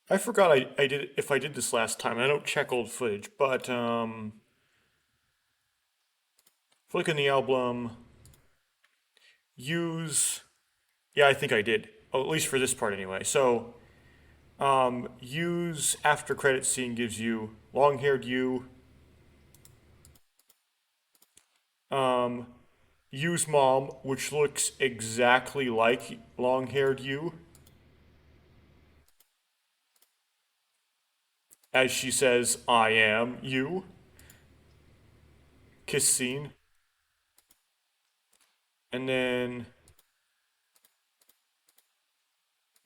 I forgot I did if I did this last time. I don't check old footage, but flick in the album, use. Yeah, I think I did. Oh, at least for this part anyway. So use after credit scene gives you long haired you. Um, use mom, which looks exactly like long haired you, as she says, "I am you." Kiss scene, and then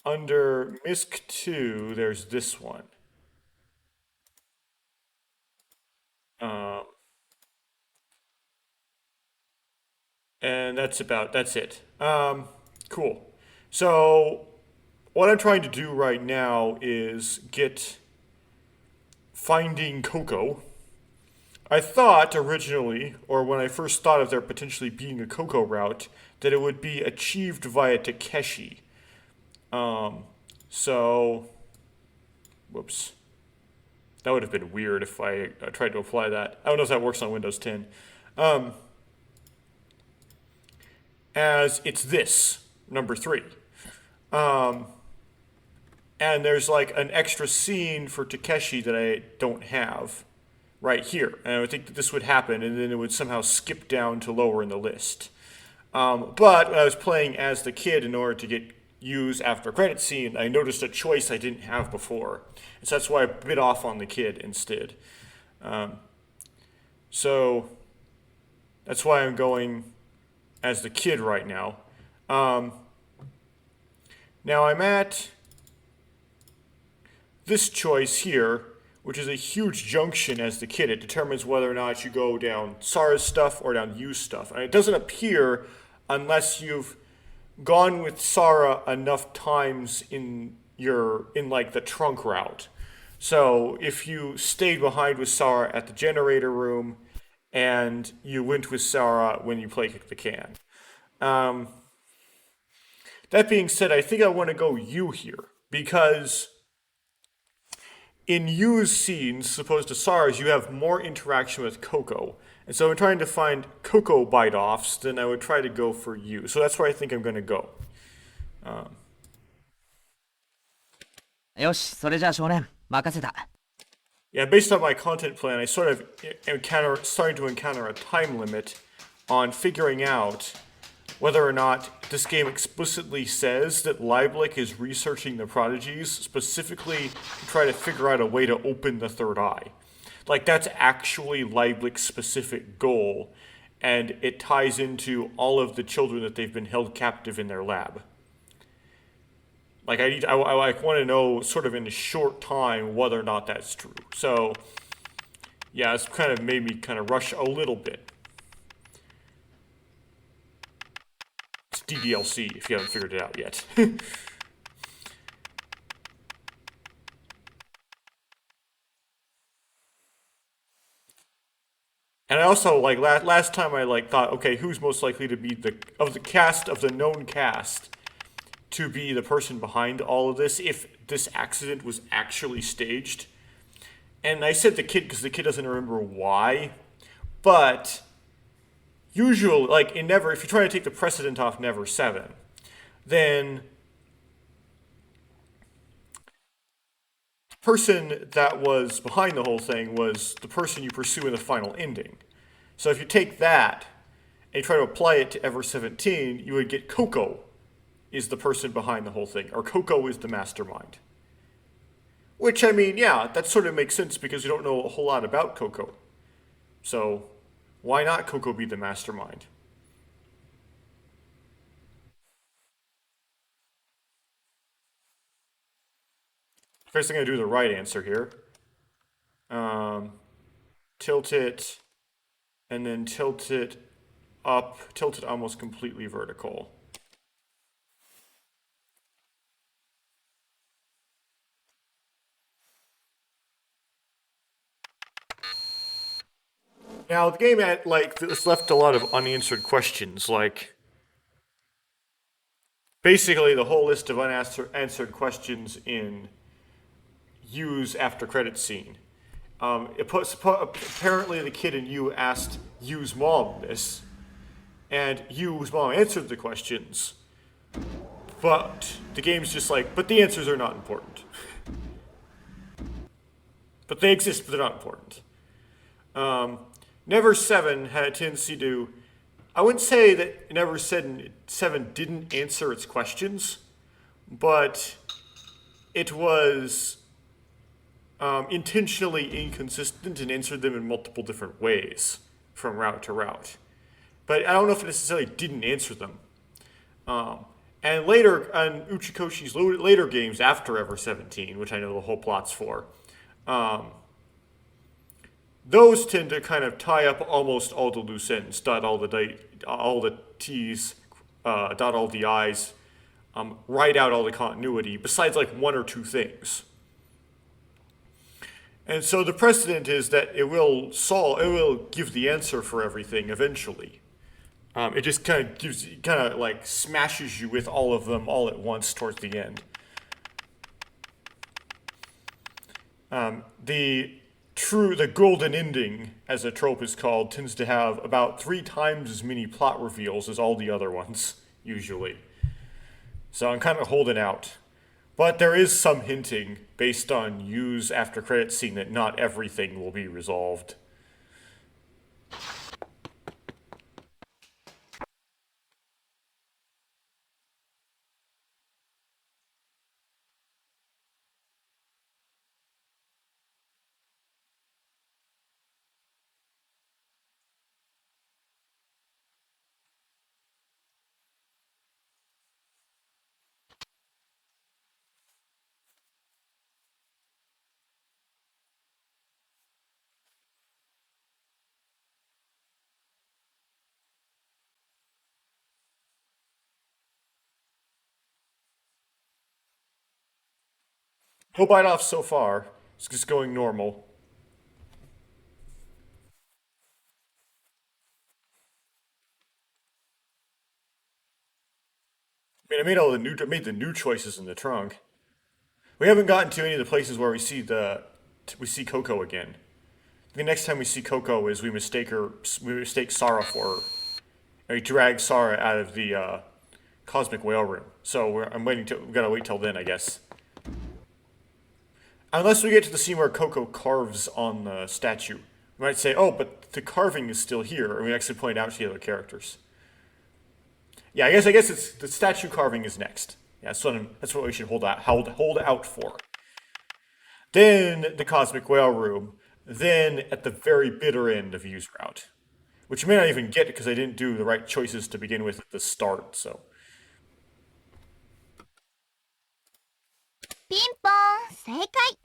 under MISC 2, there's this one. Um, and that's it. Cool. So what I'm trying to do right now is get finding Coco. I thought originally, or when I first thought of there potentially being a Coco route, that it would be achieved via Takeshi. Um, so, whoops. That would have been weird if I tried to apply that. I don't know if that works on Windows 10. Um, as it's this, number 3. Um, and there's like an extra scene for Takeshi that I don't have right here. And I would think that this would happen, and then it would somehow skip down to lower in the list. But when I was playing as the kid in order to get use after credit scene, I noticed a choice I didn't have before. And so that's why I bit off on the kid instead. Um, so that's why I'm going as the kid right now. Um, now I'm at this choice here, which is a huge junction as the kid. It determines whether or not you go down Sarah's stuff or down Yu's stuff. And it doesn't appear unless you've gone with Sarah enough times in like the trunk route. So if you stayed behind with Sarah at the generator room and you went with Sarah when you play Kick the Can. Um, that being said, I think I want to go you here because in Yu's scenes, supposed to Sarah's, you have more interaction with Coco. And so I'm trying to find Coco bite offs, then I would try to go for you. So that's where I think I'm going to go. よし、それじゃあ少年、任せた。Yeah, based on my content plan, I sort of starting to encounter a time limit on figuring out whether or not this game explicitly says that Lieblich is researching the prodigies specifically to try to figure out a way to open the third eye. Like, that's actually Lieblich's specific goal, and it ties into all of the children that they've been held captive in their lab. Like, I like want to know sort of in a short time whether or not that's true. So, yeah, it's kind of made me kind of rush a little bit. It's DDLC if you haven't figured it out yet. And I also like last time I like thought, okay, who's most likely to be the cast of the known cast to be the person behind all of this if this accident was actually staged? And I said the kid because the kid doesn't remember why, but usually, like in Never, if you try to take the precedent off Never 7, then the person that was behind the whole thing was the person you pursue in the final ending. So if you take that and you try to apply it to Ever17, you would get Coco is the person behind the whole thing, or Coco is the mastermind. Which, I mean, yeah, that sort of makes sense because you don't know a whole lot about Coco. So, why not Coco be the mastermind? First thing I do the right answer here. Um, tilt it, and then tilt it up, tilt it almost completely vertical. Now the game had like this left a lot of unanswered questions, like basically the whole list of unanswered questions in Yu's after credit scene. Apparently, the kid in You asked Yu's mom this, and Yu's mom answered the questions, but the game's just like, but the answers are not important. But they exist, but they're not important. Never 7 had a tendency to. I wouldn't say that Never 7 didn't answer its questions, but it was intentionally inconsistent and answered them in multiple different ways from route to route. But I don't know if it necessarily didn't answer them. And later, on Uchikoshi's later games after Ever17, which I know the whole plot's for, those tend to kind of tie up almost all the loose ends, dot all the T's, dot all the I's, write out all the continuity, besides like one or two things. And so the precedent is that it will give the answer for everything eventually. It just kind of like smashes you with all of them all at once towards the end. The golden ending, as a trope is called, tends to have about 3 times as many plot reveals as all the other ones, usually. So I'm kind of holding out. But there is some hinting, based on Yu's after credits scene, that not everything will be resolved. No bite off so far. It's just going normal. I mean, I made the new choices in the trunk. We haven't gotten to any of the places where we see Coco again. The next time we see Coco is we mistake Sarah for her. And we drag Sarah out of the cosmic whale room. So we gotta wait till then, I guess. Unless we get to the scene where Coco carves on the statue. We might say, oh, but the carving is still here, and we actually point out to the other characters. Yeah, I guess it's the statue carving is next. Yeah, that's what we should hold out for. Then the cosmic whale room. Then at the very bitter end of Yu's route, which you may not even get because I didn't do the right choices to begin with at the start. So ピンポーン正解。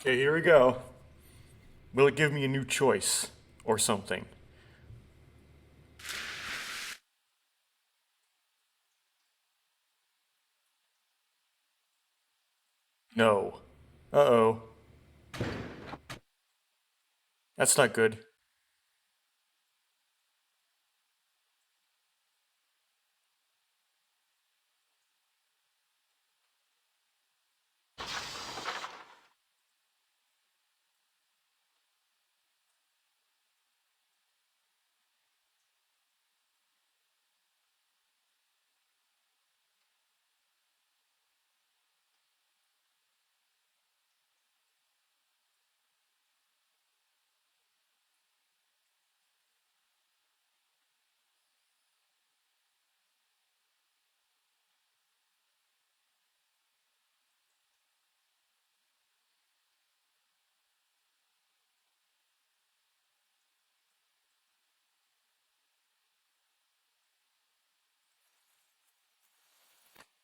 Okay, here we go. Will it give me a new choice or something? No. Uh-oh. That's not good.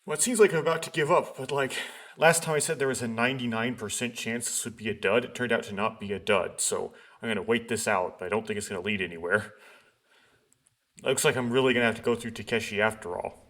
Well, it seems like I'm about to give up, but like last time I said there was a 99% chance this would be a dud. It turned out to not be a dud, so I'm gonna wait this out, but I don't think it's gonna lead anywhere. Looks like I'm really gonna have to go through Takeshi after all.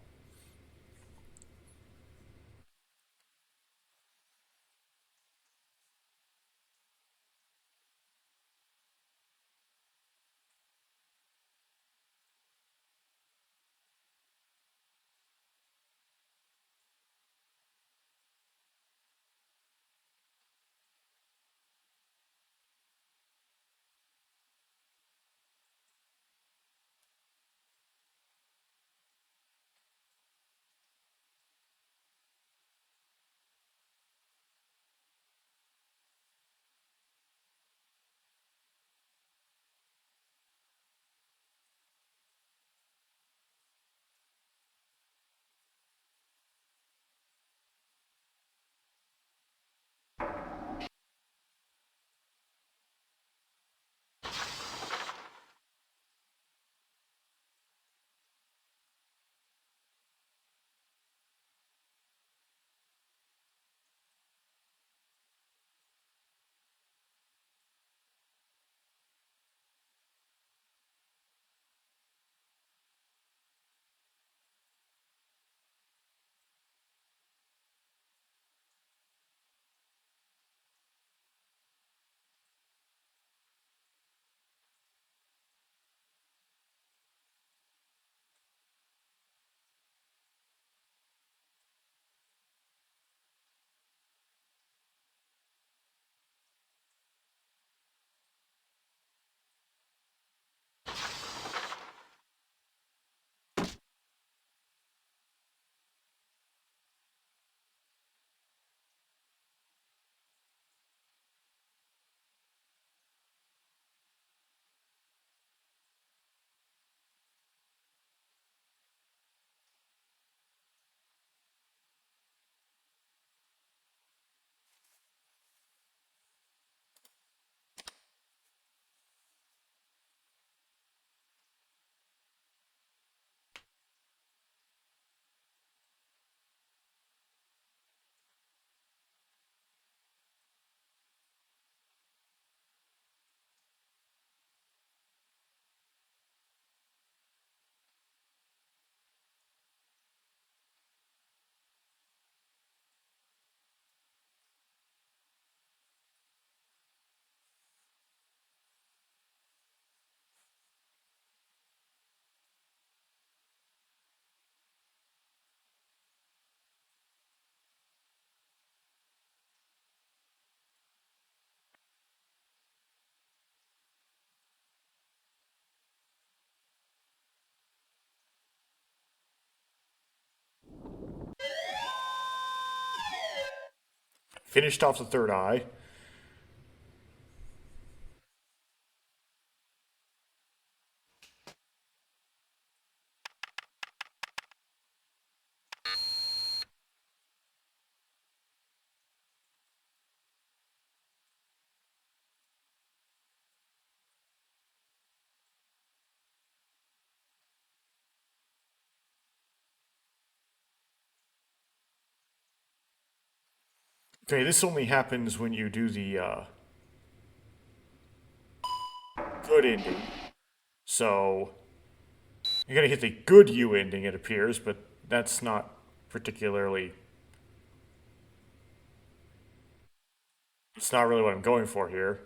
Finished off the third eye. Okay, this only happens when you do the good ending. So you're gonna hit the good U ending, it appears, but that's not particularly. It's not really what I'm going for here.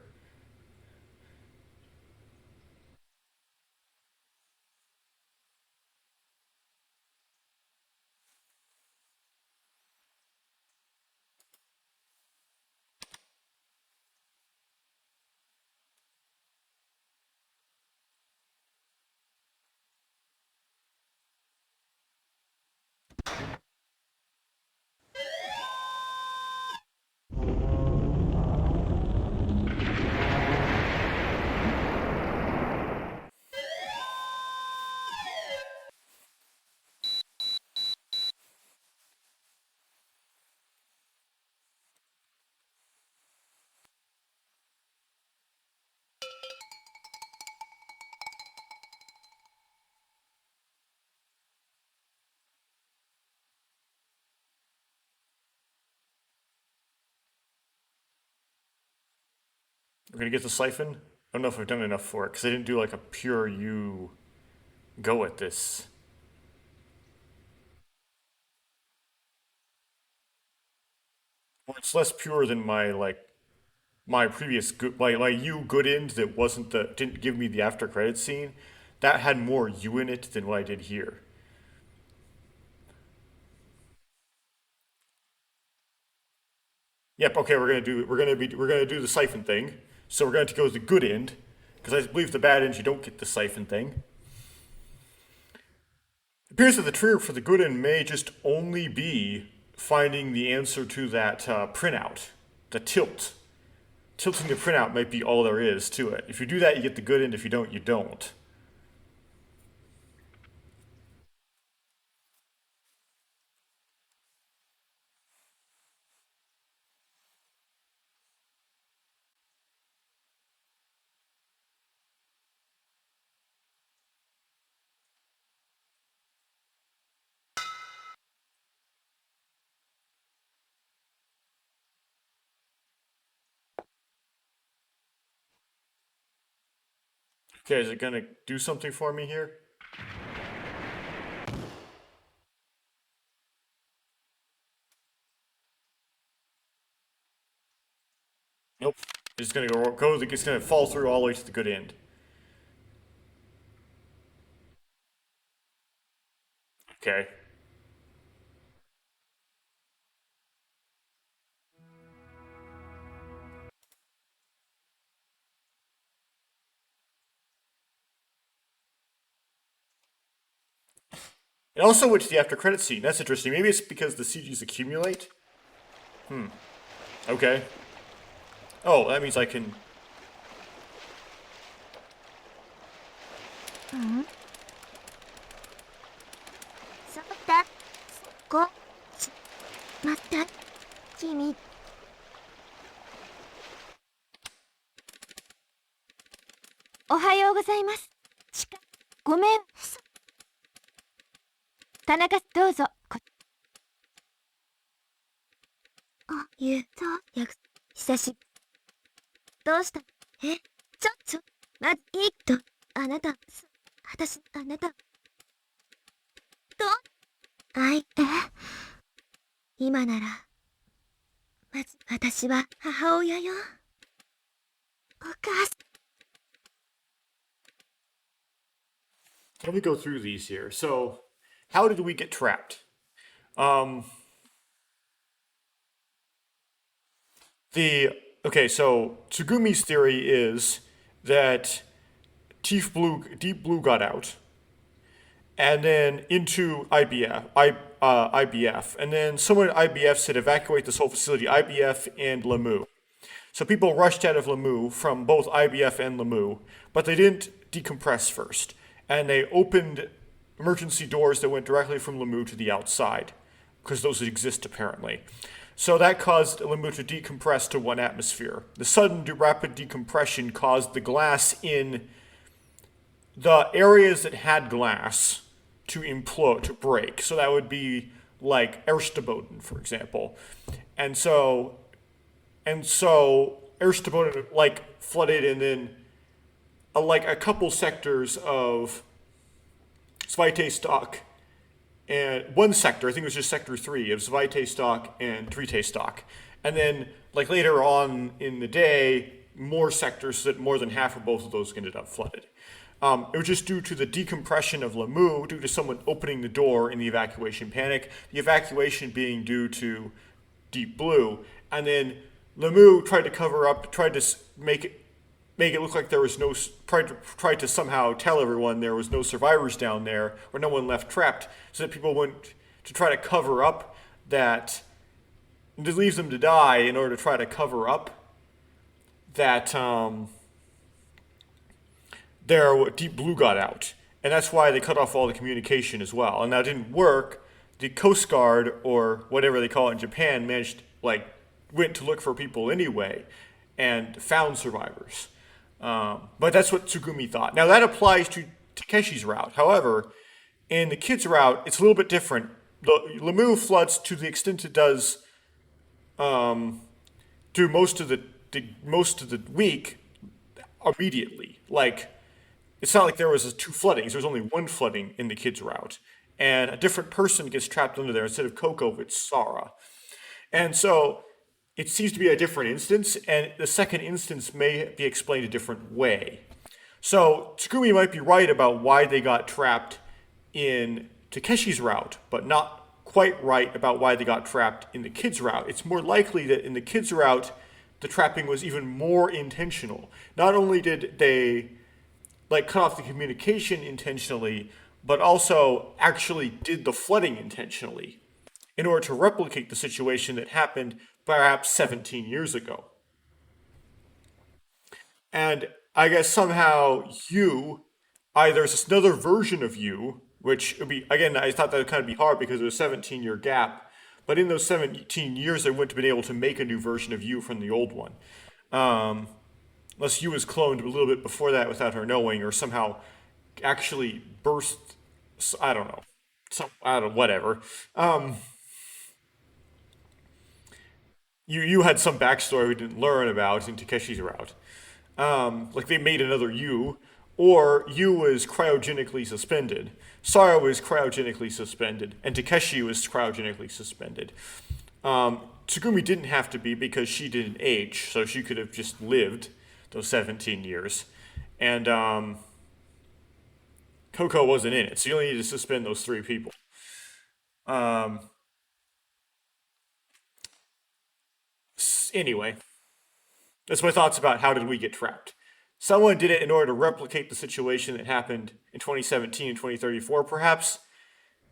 We're gonna get the siphon. I don't know if I've done enough for it because I didn't do like a pure U go at this. Well, it's less pure than my previous good my U good end that wasn't the didn't give me the after credit scene. That had more U in it than what I did here. Yep. Okay. We're gonna do the siphon thing. So we're going to go with the good end because I believe the bad end you don't get the siphon thing. It appears that the trigger for the good end may just only be finding the answer to that printout, the tilt. Tilting the printout might be all there is to it. If you do that, you get the good end. If you don't, you don't. Okay, is it gonna do something for me here? Nope. It's gonna go. It's gonna fall through all the way to the good end. Okay. It also went to the after credit scene. That's interesting. Maybe it's because the CGs accumulate. Okay. Oh, that means I can. そうだ。こ、また、君。おはようございます。ごめん。田中、どうぞ。久し、どうしたまず、あなた、あなた、今なら、まず、私は母親よ。お母さん。Let me go through these here. So, how did we get trapped? Um, the okay. So Tsugumi's theory is that Deep Blue got out, and then into IBF, and then someone at IBF said evacuate this whole facility, IBF and Lamu. So people rushed out of Lamu from both IBF and Lamu, but they didn't decompress first, and they opened emergency doors that went directly from Lamu to the outside, because those exist apparently. So that caused Lamu to decompress to 1 atmosphere. The sudden rapid decompression caused the glass in the areas that had glass to implode, to break. So that would be like Ersteboden, for example. And so And so Erstebone like flooded, and then like a couple sectors of Svitazstock and one sector, I think it was just sector 3 of Svitazstock and Tritastock. And then like later on in the day, more sectors, so that more than half of both of those ended up flooded. It was just due to the decompression of Lamu, due to someone opening the door in the evacuation panic, the evacuation being due to Deep Blue, and then Lamu tried to cover up, tried to make it look like there was no, tried to somehow tell everyone there was no survivors down there, or no one left trapped, so that people went to try to cover up that, to leave them to die in order to try to cover up that their Deep Blue got out. And that's why they cut off all the communication as well. And that didn't work. The Coast Guard, or whatever they call it in Japan, went to look for people anyway and found survivors. But that's what Tsugumi thought. Now that applies to Takeshi's route. However, in the kid's route, it's a little bit different. The Lamu floods to the extent it does through most of the week immediately. Like, it's not like there was two floodings. There was only one flooding in the kid's route. And a different person gets trapped under there. Instead of Coco, it's Sara. And so it seems to be a different instance, and the second instance may be explained a different way. So Tsugumi might be right about why they got trapped in Takeshi's route, but not quite right about why they got trapped in the kid's route. It's more likely that in the kid's route, the trapping was even more intentional. Not only did they cut off the communication intentionally, but also actually did the flooding intentionally in order to replicate the situation that happened perhaps 17 years ago. And I guess somehow there's another version of you, which would be, again, I thought that would kind of be hard because there's a 17-year gap. But in those 17 years, they wouldn't have been able to make a new version of you from the old one. Unless you was cloned a little bit before that without her knowing, or somehow actually burst, I don't know, whatever. You had some backstory we didn't learn about in Takeshi's route. Like they made another you, or you was cryogenically suspended. Sara was cryogenically suspended, and Takeshi was cryogenically suspended. Tsugumi didn't have to be because she didn't age, so she could have just lived those 17 years. And Coco wasn't in it, so you only need to suspend those 3 people. Anyway, that's my thoughts about how did we get trapped. Someone did it in order to replicate the situation that happened in 2017 and 2034, perhaps,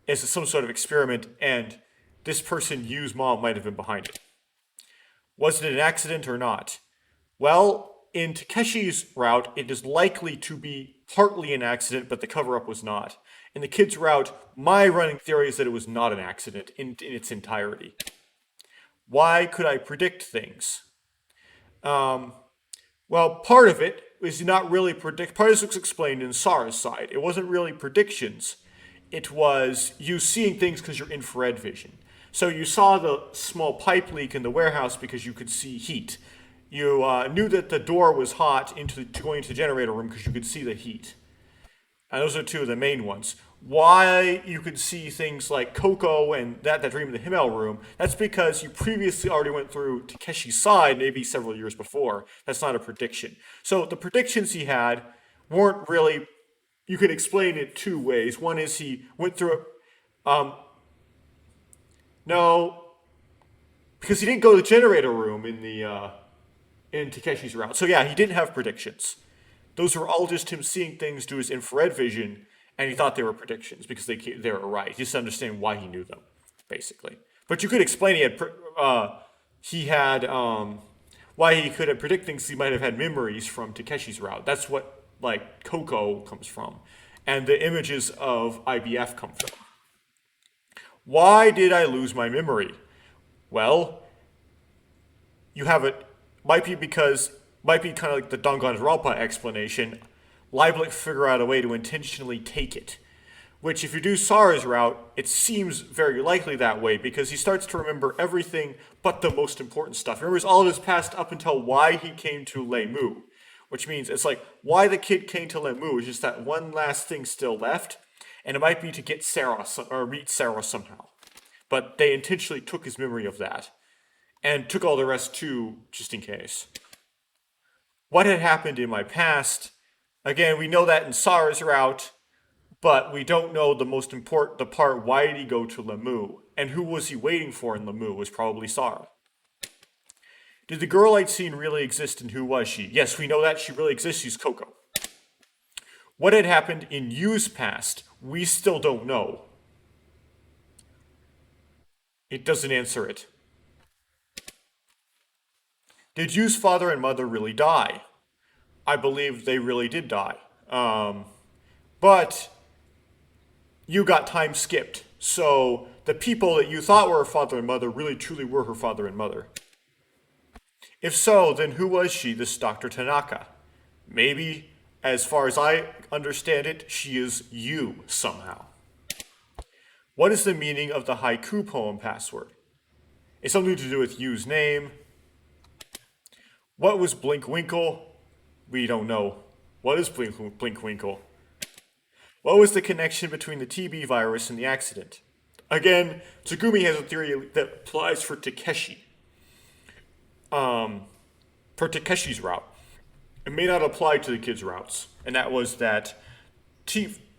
as some sort of experiment, and this person, Yu's mom, might have been behind it. Was it an accident or not? Well, in Takeshi's route, it is likely to be partly an accident, but the cover-up was not. In the kid's route, my running theory is that it was not an accident in its entirety. Why could I predict things? Well, part of it was not really part of this was explained in Sara's side. It wasn't really predictions. It was you seeing things because you're infrared vision. So you saw the small pipe leak in the warehouse because you could see heat. You knew that the door was hot going into the generator room because you could see the heat. And those are 2 of the main ones. Why you could see things like Coco and that dream in the Himmel room, that's because you previously already went through Takeshi's side maybe several years before. That's not a prediction. So the predictions he had weren't really, you could explain it 2 ways. One is he went through no, because he didn't go to the generator room in Takeshi's route. So yeah, he didn't have predictions. Those were all just him seeing things through his infrared vision, and he thought they were predictions because they were right. He just didn't understand why he knew them, basically. But you could explain why he could have predict things. He might have had memories from Takeshi's route. That's what Coco comes from, and the images of IBF come from. Why did I lose my memory? Well, you have it. Might be kind of like the Danganronpa explanation. Lieblich figure out a way to intentionally take it. Which, if you do Sara's route, it seems very likely that way because he starts to remember everything but the most important stuff. He remembers all of his past up until why he came to Lemu, which means it's like why the kid came to Lemu is just that one last thing still left, and it might be to get Sarah or meet Sarah somehow. But they intentionally took his memory of that and took all the rest too, just in case. What had happened in my past? Again, we know that in Sara's route. But we don't know the most important, the part, why did he go to Lemu? And who was he waiting for in Lemu was probably Sarah. Did the girl I'd seen really exist and who was she? Yes, we know that she really exists, she's Coco. What had happened in Yu's past, we still don't know. It doesn't answer it. Did Yu's father and mother really die? I believe they really did die. But you got time skipped. So the people that you thought were her father and mother really truly were her father and mother. If so, then who was she, this Dr. Tanaka? Maybe, as far as I understand it, she is you somehow. What is the meaning of the haiku poem password? It's something to do with Yu's name. What was Blinkwinkle? We don't know. What is Blinkwinkle? What was the connection between the TB virus and the accident? Again, Tsugumi has a theory that applies for Takeshi. For Takeshi's route. It may not apply to the kids' routes. And that was that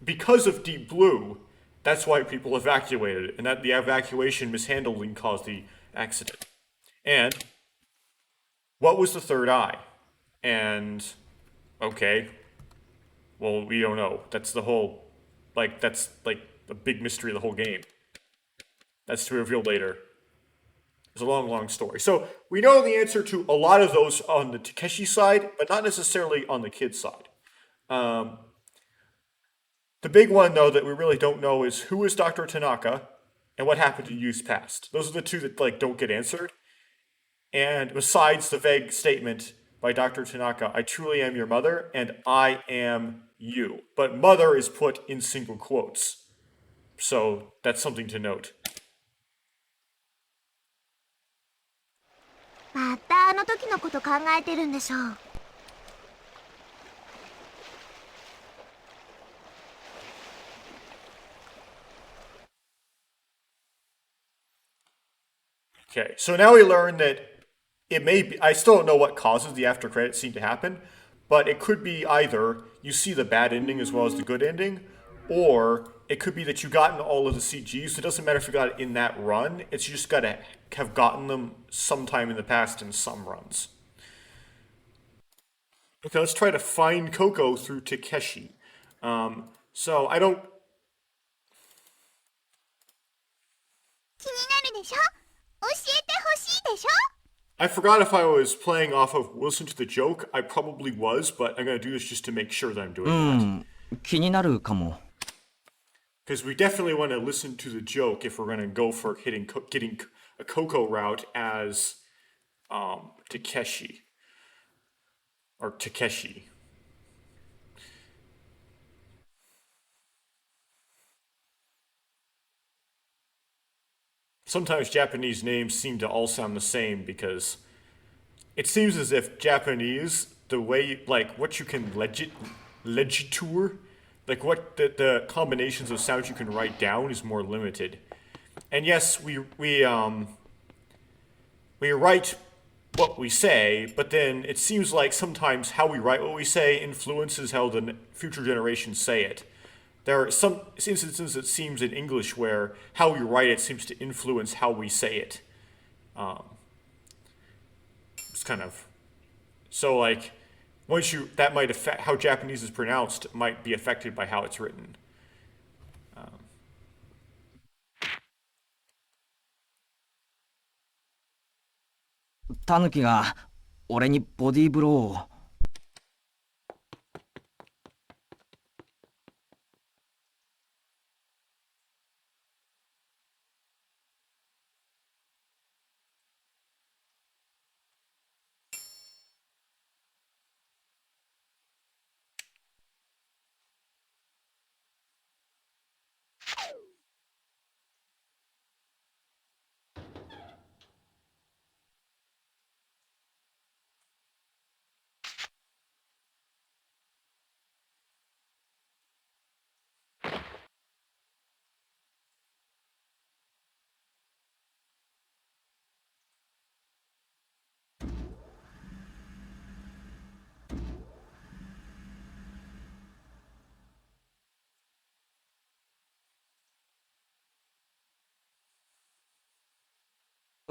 because of Deep Blue, that's why people evacuated. And that the evacuation mishandling caused the accident. And what was the third eye? And, okay, well, we don't know. That's the whole, that's a big mystery of the whole game. That's to be revealed later. It's a long, long story. So we know the answer to a lot of those on the Takeshi side, but not necessarily on the kid side. The big one, though, that we really don't know is who is Dr. Tanaka and what happened to Yu's past. Those are the two that don't get answered. And besides the vague statement by Dr. Tanaka, I truly am your mother, and I am you. But mother is put in single quotes. So that's something to note. またあの時のこと考えてるんでしょう。Okay, so now we learn that it may be, I still don't know what causes the after credit scene to happen, but it could be either you see the bad ending as well as the good ending, or it could be that you've gotten all of the CGs. So it doesn't matter if you got it in that run, it's you just got to have gotten them sometime in the past in some runs. Okay, let's try to find Coco through Takeshi. So I don't. 気になるでしょ？教えてほしいでしょ？ I forgot if I was playing off of Listen to the Joke. I probably was, but I'm going to do this just to make sure that I'm doing that. 気になるかも。 Because we definitely want to listen to the joke if we're going to go for getting a Coco route as Takeshi. Or Takeshi. Sometimes Japanese names seem to all sound the same because it seems as if Japanese, the way, what you can legitur, what the combinations of sounds you can write down is more limited. And yes, we write what we say, but then it seems like sometimes how we write what we say influences how the future generations say it. There are some instances it seems in English where how we write it seems to influence how we say it. It's kind of so that might affect how Japanese is pronounced might be affected by how it's written. タヌキが俺にボディーブローを。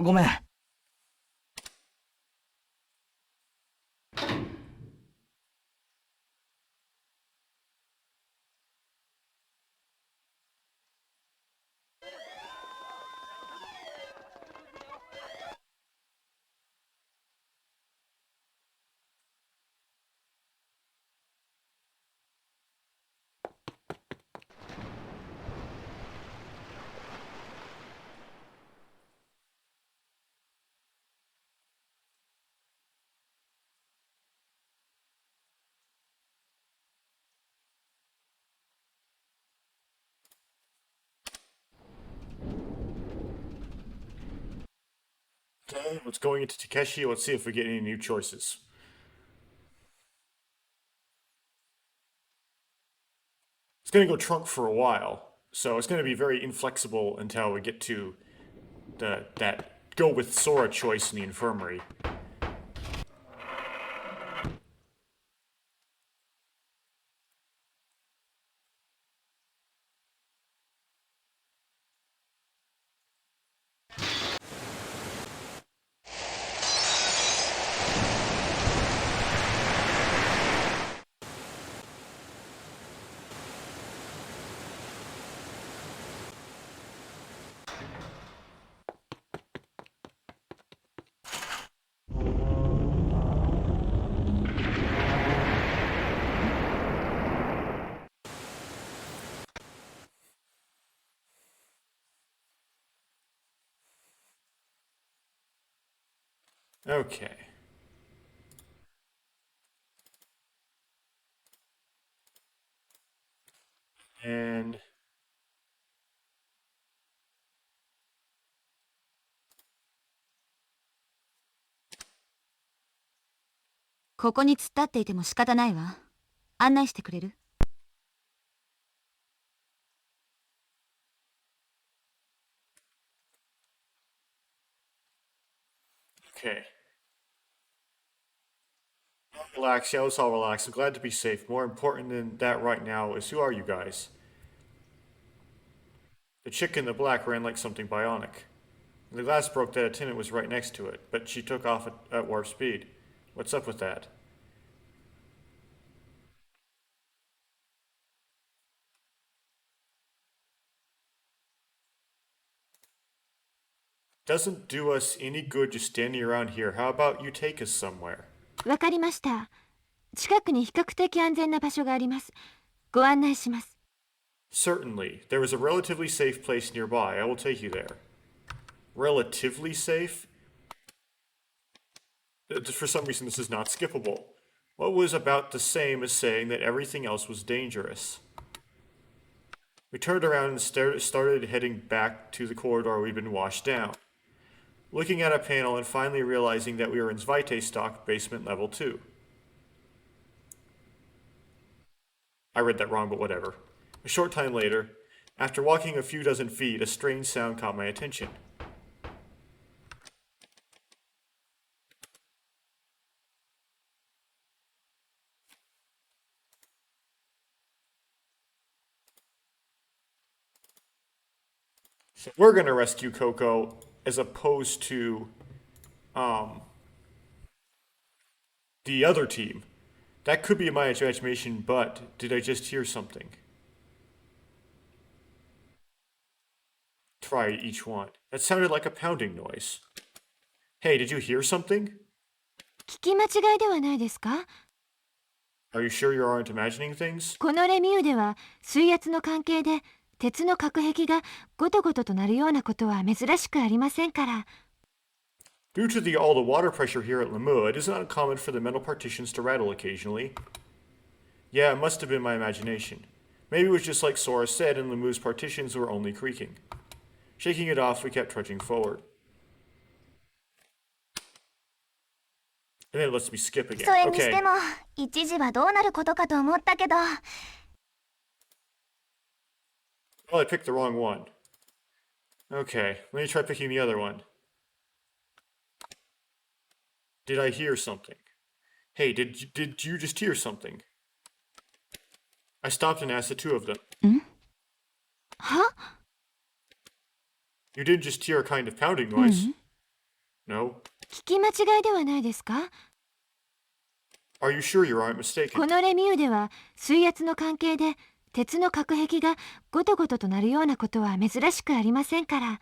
ごめん。Okay, let's go into Takeshi. Let's see if we get any new choices. It's going to go trunk for a while, so it's going to be very inflexible until we get to that go with Sora choice in the infirmary. Okay. And ここに突っ立っていても仕方ないわ。案内してくれる？ okay. Relax, yeah, let's all relax. I'm glad to be safe. More important than that right now is who are you guys? The chick in the black ran like something bionic. The glass broke that attendant was right next to it, but she took off at warp speed. What's up with that? Doesn't do us any good just standing around here. How about you take us somewhere? わかりました。近くに比較的安全な場所があります。ご案内します。 Certainly. There is a relatively safe place nearby. I will take you there. Relatively safe? For some reason, this is not skippable. What was about the same as saying that everything else was dangerous? We turned around and started heading back to the corridor we'd been washed down. Looking at a panel and finally realizing that we were in Zvite stock basement level 2. I read that wrong, but whatever. A short time later, after walking a few dozen feet, a strange sound caught my attention. So we're gonna rescue Coco as opposed to the other team. That could be my imagination, but did I just hear something? Try each one. That sounded like a pounding noise. Hey, did you hear something? 聞き間違いではないですか？ Are you sure you aren't imagining things? このレミューでは水圧の関係で鉄の隔壁がゴトゴトとなるようなことは珍しくありませんから。 Due to all the water pressure here at Lemur, it is not uncommon for the metal partitions to rattle occasionally. Yeah, it must have been my imagination. Maybe it was just like Sora said and Lemur's partitions were only creaking. Shaking it off, we kept trudging forward. And then it lets me skip again. それにして Okay. も一時はどうなることかと思ったけど。 Well, I picked the wrong one. Okay, let me try picking the other one. Did I hear something? Hey, did you just hear something? I stopped and asked the two of them. は？ You didn't just hear a kind of pounding noise. No? 聞き間違いではないですか？ Are you sure you aren't こ mistaken? のレミューでは水圧の関係で鉄の隔壁がゴトゴトとなるようなことは珍しくありませんから。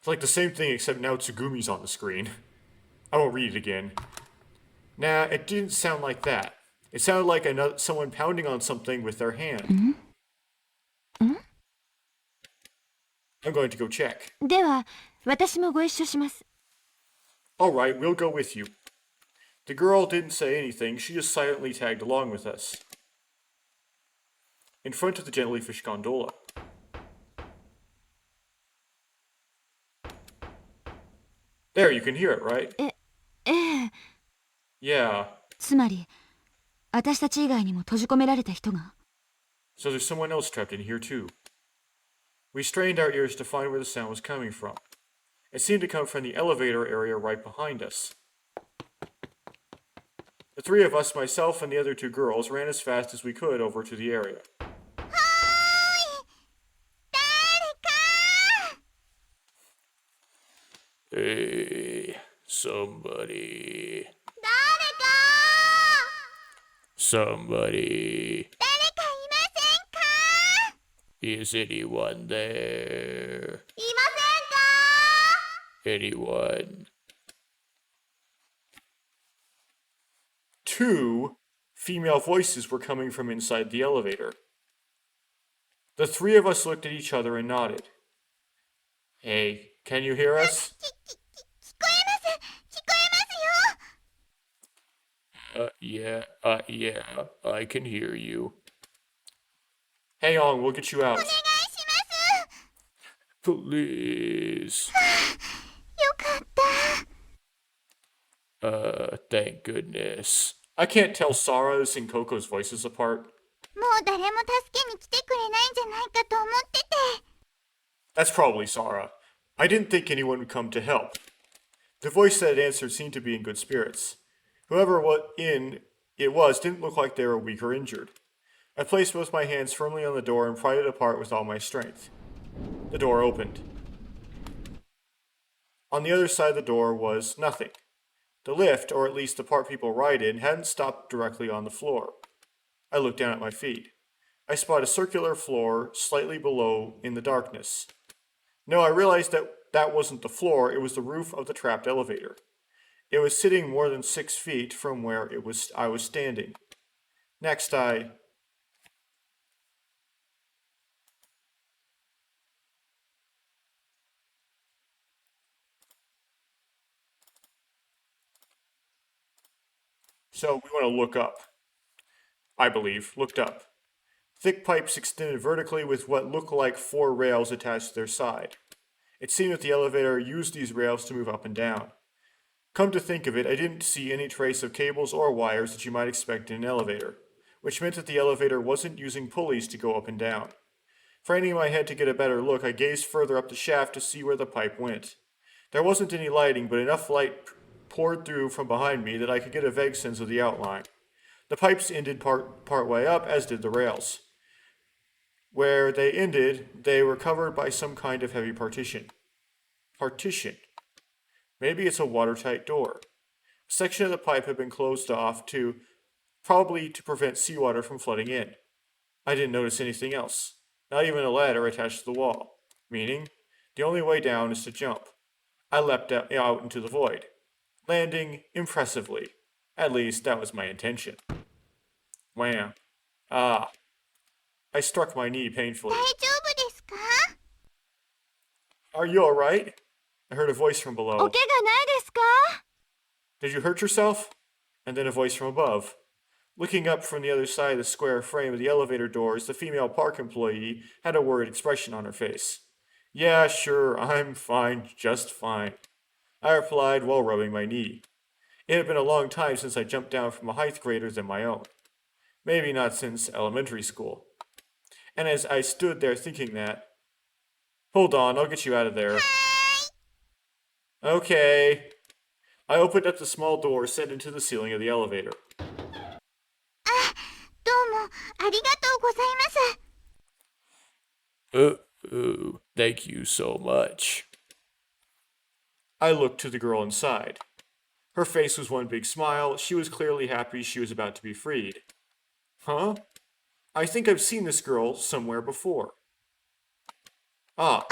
It's like the same thing except now Tsugumi's on the screen. I won't read it again. Nah, it didn't sound like that. It sounded like someone pounding on something with their hand. I'm going to go check. では私もご一緒します。 Alright, we'll go with you. The girl didn't say anything, she just silently tagged along with us. In front of the jellyfish gondola. There, you can hear it, right? ええ、 Yeah. つまり私たち以外にも閉じ込められた人が。 So there's someone else trapped in here too. We strained our ears to find where the sound was coming from. It seemed to come from the elevator area right behind us. The three of us, myself and the other two girls, ran as fast as we could over to the area. Hey, somebody. Somebody. Is anyone there? Anyone? Two female voices were coming from inside the elevator. The three of us looked at each other and nodded. Hey, can you hear us? Yeah, I can hear you. Hang on, we'll get you out. Please. Thank goodness. I can't tell Sarah's and Coco's voices apart. もう誰も助けに来てくれないんじゃないかと思ってて。 That's probably Sarah. I didn't think anyone would come to help. The voice that answered seemed to be in good spirits. Whoever it was didn't look like they were weak or injured. I placed both my hands firmly on the door and pried it apart with all my strength. The door opened. On the other side of the door was nothing. The lift, or at least the part people ride in, hadn't stopped directly on the floor. I looked down at my feet. I spotted a circular floor slightly below in the darkness. No, I realized that wasn't the floor, it was the roof of the trapped elevator. It was sitting more than 6 feet from where I was standing. Next, So we want to look up. I believe. Looked up. Thick pipes extended vertically with what looked like 4 rails attached to their side. It seemed that the elevator used these rails to move up and down. Come to think of it, I didn't see any trace of cables or wires that you might expect in an elevator, which meant that the elevator wasn't using pulleys to go up and down. Craning my head to get a better look, I gazed further up the shaft to see where the pipe went. There wasn't any lighting, but enough light poured through from behind me that I could get a vague sense of the outline. The pipes ended part way up, as did the rails. Where they ended, they were covered by some kind of heavy partition. Partition. Maybe it's a watertight door. A section of the pipe had been closed off probably to prevent seawater from flooding in. I didn't notice anything else. Not even a ladder attached to the wall. Meaning, the only way down is to jump. I leapt out into the void, landing impressively. At least, that was my intention. Wham. Ah. I struck my knee painfully. 大丈夫ですか？ Are you alright? I heard a voice from お below. 怪我ないですか？ Did you hurt yourself? And then a voice from above. Looking up from the other side of the square frame of the elevator doors, the female park employee had a worried expression on her face. Yeah, sure, I'm fine, just fine. I replied while rubbing my knee. It had been a long time since I jumped down from a height greater than my own. Maybe not since elementary school. And as I stood there thinking that, hold on, I'll get you out of there. Okay. I opened up the small door set into the ceiling of the elevator. どうもありがとうございます。 Thank you so much. I looked to the girl inside. Her face was one big smile. She was clearly happy she was about to be freed. Huh? I think I've seen this girl somewhere before. Ah.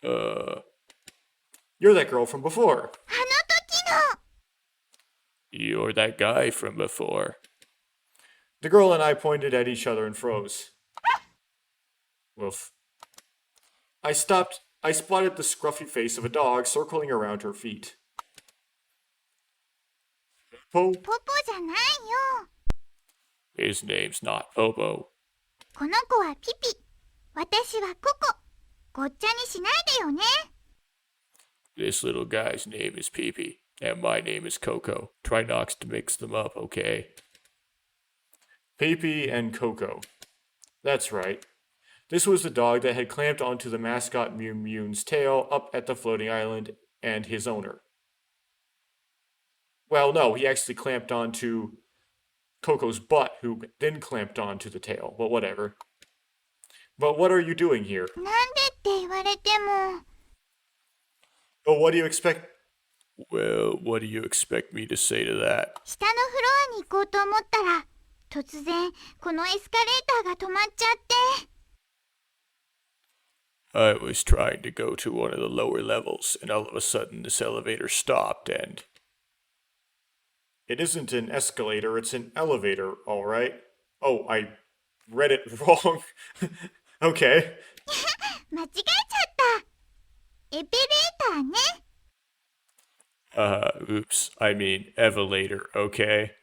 You're that girl from before. あの時の You're that guy from before. The girl and I pointed at each other and froze. Woof. I spotted the scruffy face of a dog circling around her feet. Po? ポポじゃないよ His name's not Popo. この子はピピ私はココごっちゃにしないでよね This little guy's name is Pee-Pee, and my name is Coco. Try not to mix them up, okay? Pee-Pee and Coco. That's right. This was the dog that had clamped onto the mascot Mew Mew's tail up at the floating island and his owner. Well, no, he actually clamped onto Coco's butt, who then clamped onto the tail, but whatever. But what are you doing here? なんでって言われても Oh, what do you expect? Well, what do you expect me to say to that? 下のフロアに行こうと思ったら突然このエスカレーターが止まっちゃって I was trying to go to one of the lower levels, and all of a sudden this elevator stopped and... It isn't an escalator, it's an elevator, alright? Oh, I read it wrong. Okay. 間違えちゃったエペレーターね oops, I mean Evelator, okay?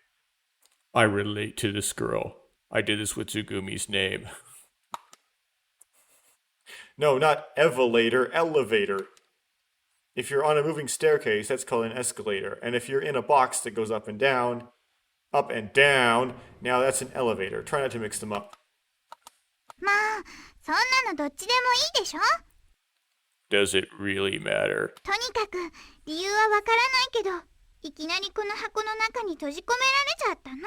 I relate to this girl. I did this with Zugumi's name. No, not evelator, elevator. If you're on a moving staircase, that's called an escalator. And if you're in a box that goes up and down, now that's an elevator. Try not to mix them up. まあそんなのどっちでもいいでしょ Does it really matter? とにかく理由はわからないけどいきなりこの箱の中に閉じ込められちゃったの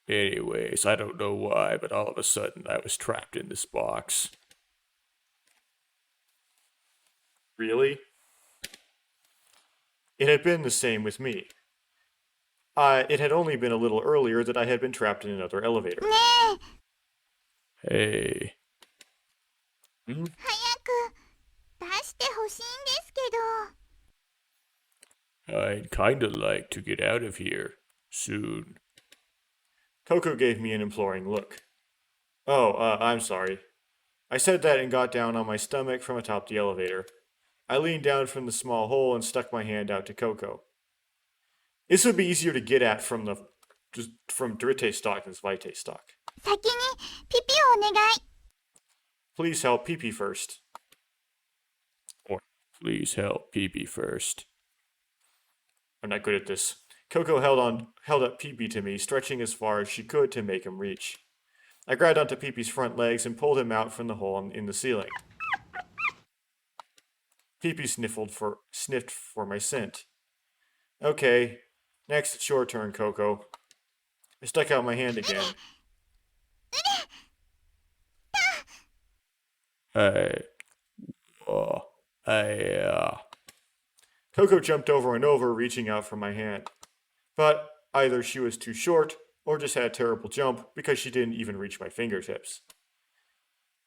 Anyways, I don't know why, but all of a sudden I was trapped in this box. Really? It had been the same with me. It had only been a little earlier that I had been trapped in another elevator. ねえ Hey, 早く出してほしいんですけど I'd kinda like to get out of here soon. Coco gave me an imploring look. Oh, I'm sorry. I said that and got down on my stomach from atop the elevator. I leaned down from the small hole and stuck my hand out to Coco. This would be easier to get at from Drite stock than Vite stock. 先にピピをお願い Please help Pee-Pee first. Or please help Pee-Pee first. I'm not good at this. Coco held up Pee-Pee to me, stretching as far as she could to make him reach. I grabbed onto Pee-Pee's front legs and pulled him out from the hole in the ceiling. Pee-Pee sniffed for my scent. Okay, next it's your turn, Coco. I stuck out my hand again. Coco jumped over and over, reaching out for my hand. But either she was too short, or just had a terrible jump because she didn't even reach my fingertips.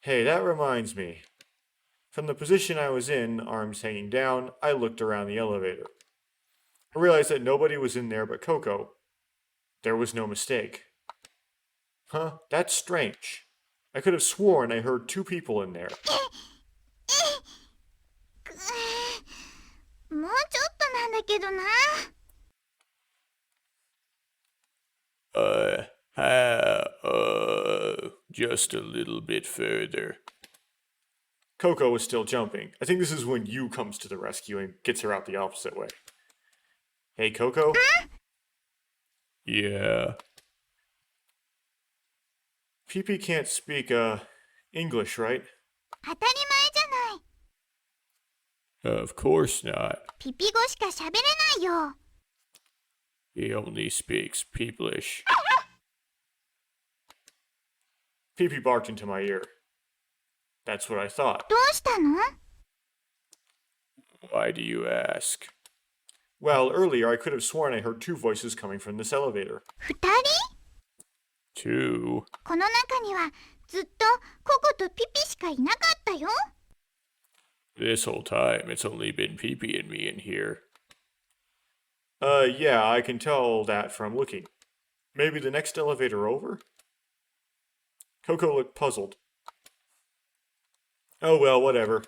Hey, that reminds me. From the position I was in, arms hanging down, I looked around the elevator. I realized that nobody was in there but Coco. There was no mistake. Huh, that's strange. I could have sworn I heard two people in there. もうちょっとなんだけどな Just a little bit further. Coco was still jumping. I think this is when you comes to the rescue and gets her out the opposite way. Hey, Coco? Yeah. Pee-Pee can't speak, English, right? 当たり前じゃない Of course not. ピピ語しか喋れないよ He only speaks Peeplish. Pee-Pee barked into my ear. That's what I thought. どうしたの Why do you ask? Well, earlier I could have sworn I heard two voices coming from this elevator. 二人 Two? この中にはずっとココとピピしかいなかったよ。 This whole time, it's only been Pee-Pee and me in here. Yeah, I can tell that from looking. Maybe the next elevator over? Coco looked puzzled. Oh well, whatever.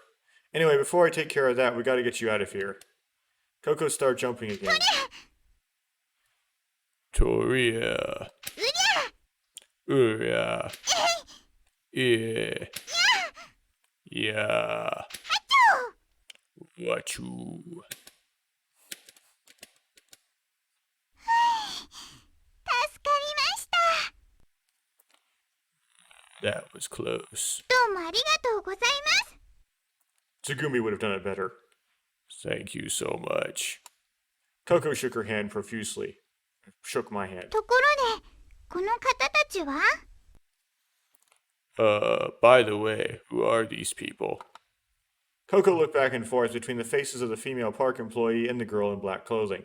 Anyway, before I take care of that, we gotta get you out of here. Coco started jumping again. Toria. Uria. Yeah. Yeah. Wachu. 助かりました。 That was close. どうもありがとうございます。 Tsugumi would have done it better. Thank you so much. Coco shook her hand profusely. Shook my hand. ところで、この方たちは By the way, who are these people? Coco looked back and forth between the faces of the female park employee and the girl in black clothing.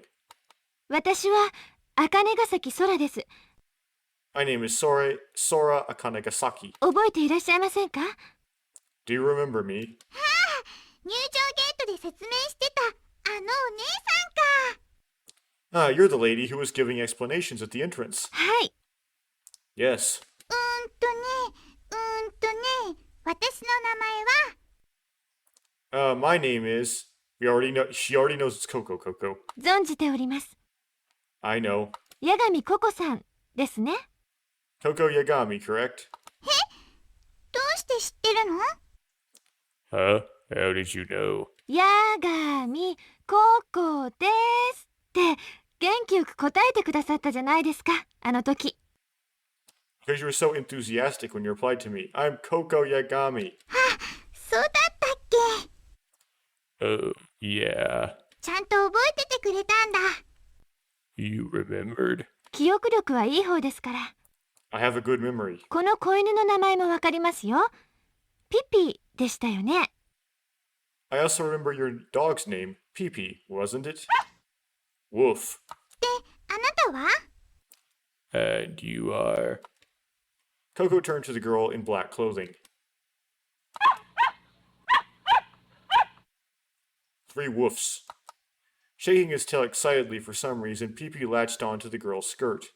私は茜ヶ崎空です。 My name is Sora Akanegasaki. 覚えていらっしゃいませんか？ Do you remember me? 入場ゲートで説明してたあのお姉さんか。 Ah, you're the lady who was giving explanations at the entrance. はい。 Yes. 私の名前は My name is... She already knows it's Coco. 存じております。 I know. 八神ココさんですね。 Coco Yagami, correct? どうして知ってるの？ Huh? How did you know? 八神ココですって元気よく答えてくださったじゃないですか、あの時。 Because you were so enthusiastic when you replied to me. I'm Coco Yagami. そうだったっけ？ Oh, yeah. ちゃんと覚えててくれたんだ。 You remembered? 記憶力はいい方ですから。 I have a good memory. この子犬の名前もわかりますよ。ピピでしたよね。 I also remember your dog's name, Pee-Pee, wasn't it? Woof. で、あなたは？ And you are? Coco turned to the girl in black clothing. 3 woofs. Shaking his tail excitedly for some reason, Pee-Pee latched onto the girl's skirt.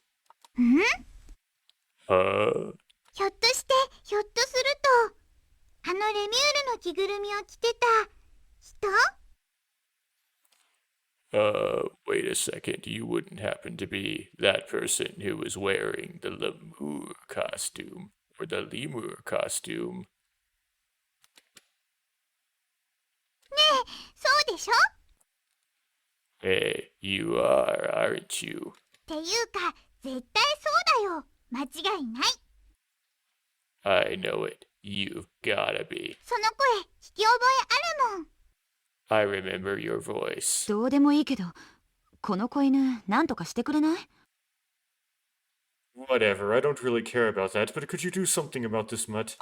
ん？ Huh? ひょっとすると、あのレミュールの着ぐるみを着てた人？ Wait a second. You wouldn't happen to be that person who was wearing the lemur costume or the lemur costume? ねえ、そうでしょ？ Hey, you are, aren't you? っていうか、絶対そうだよ。間違いない。 I know it. You've gotta be. その声、聞き覚えあるもん。 I remember your voice. どうでもいいけど、この子犬なんとかしてくれない？ Whatever, I don't really care about that, but could you do something about this mutt?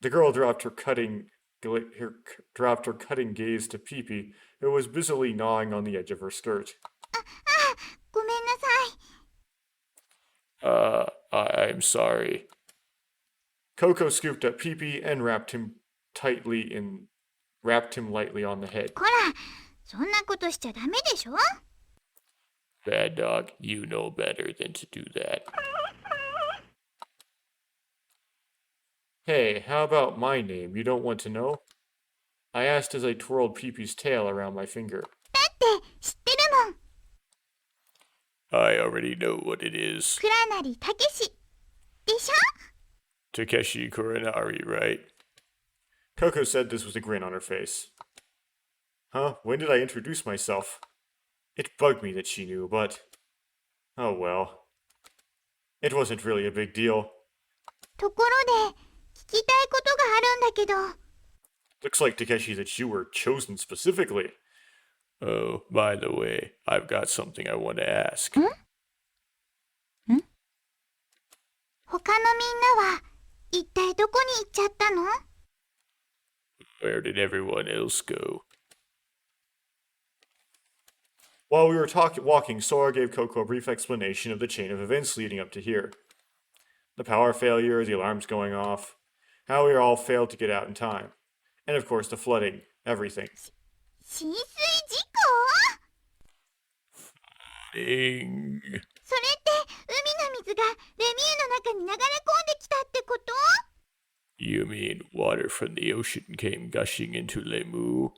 The girl dropped her cutting gaze to Pee-Pee, who was busily gnawing on the edge of her skirt. ごめんなさい。I'm sorry. Coco scooped up Pee-Pee and wrapped him lightly on the head. こら、そんなことしちゃダメでしょ？ Bad dog, you know better than to do that. Hey, how about my name? You don't want to know? I asked as I twirled Pee-Pee's tail around my finger. だって知ってるもん。 I already know what it is. 倉成たけしでしょ？ Takeshi Kuranari, right? Coco said this with a grin on her face. Huh? When did I introduce myself? It bugged me that she knew, but... Oh well. It wasn't really a big deal. ところで、聞きたいことがあるんだけど。 Looks like, Takeshi, that you were chosen specifically. Oh, by the way, I've got something I want to ask. 他のみんなは一体どこに行っちゃったの？ Where did everyone else go? While we were walking, Sora gave Coco a brief explanation of the chain of events leading up to here. The power failure, the alarms going off, how we all failed to get out in time, and of course the flooding, everything. 浸水事故 Ding. それって海の水がレミューの中に流れ込んできたってこと You mean water from the ocean came gushing into Lemu?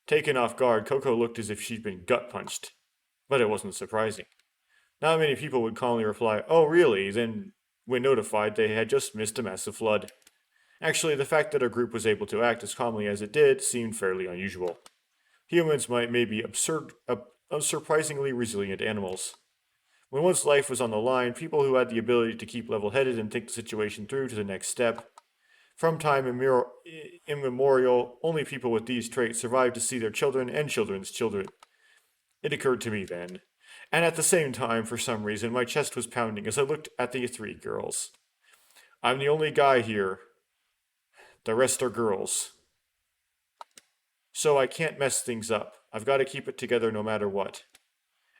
Taken off guard, Coco looked as if she'd been gut punched. But it wasn't surprising. Not many people would calmly reply, "Oh, really?" Then, when notified, they had just missed a massive flood. Actually, the fact that our group was able to act as calmly as it did seemed fairly unusual. Humans may be unsurprisingly resilient animals. When one's life was on the line, people who had the ability to keep level-headed and think the situation through to the next step. From time immemorial, only people with these traits survived to see their children and children's children. It occurred to me then. And at the same time, for some reason, my chest was pounding as I looked at the three girls. I'm the only guy here. The rest are girls. So I can't mess things up. I've got to keep it together no matter what.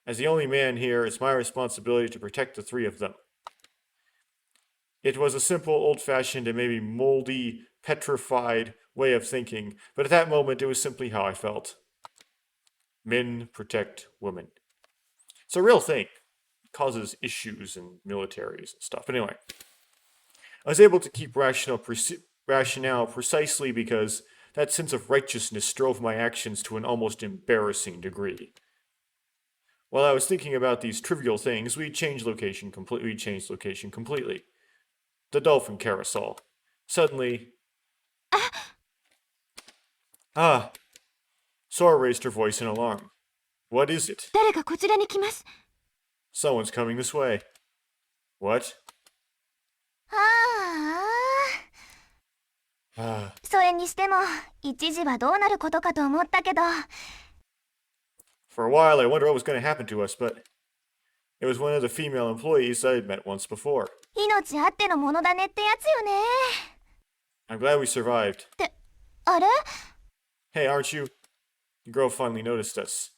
As the only man here, it's my responsibility to protect the three of them. It was a simple, old-fashioned, and maybe moldy, petrified way of thinking, but at that moment it was simply how I felt. Men protect women. It's a real thing. It causes issues in militaries and stuff. But anyway, I was able to keep rationale precisely because that sense of righteousness drove my actions to an almost embarrassing degree. While I was thinking about these trivial things, we changed location completely. The dolphin carousel. Suddenly... Sora raised her voice in alarm. What is it? 誰かこちらに来ます Someone's coming this way. What? それにしても一時はどうなることかと思ったけど For a while, I wondered what was going to happen to us, but it was one of the female employees I had met once before. 命あってのものだねってやつよね I'm glad we survived. ってあれ Hey, aren't you? The girl finally noticed us.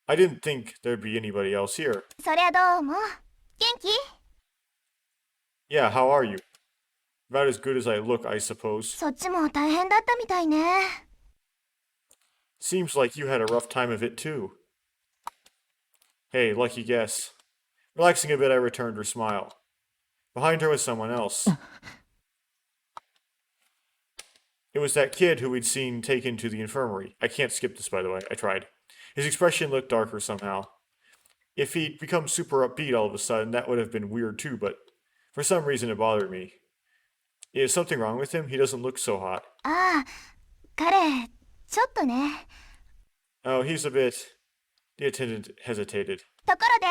I didn't think there'd be anybody else here. そりゃどうも元気 Yeah, how are you? About as good as I look, I suppose. そっちも大変だったみたいね Seems like you had a rough time of it too. Hey, lucky guess. Relaxing a bit, I returned her smile. Behind her was someone else. It was that kid who we'd seen taken to the infirmary. I can't skip this, by the way. I tried. His expression looked darker somehow. If he'd become super upbeat all of a sudden, that would have been weird too, but for some reason it bothered me. Is something wrong with him? He doesn't look so hot. ああ彼ちょっとね Oh, he's a bit... The attendant hesitated. ところで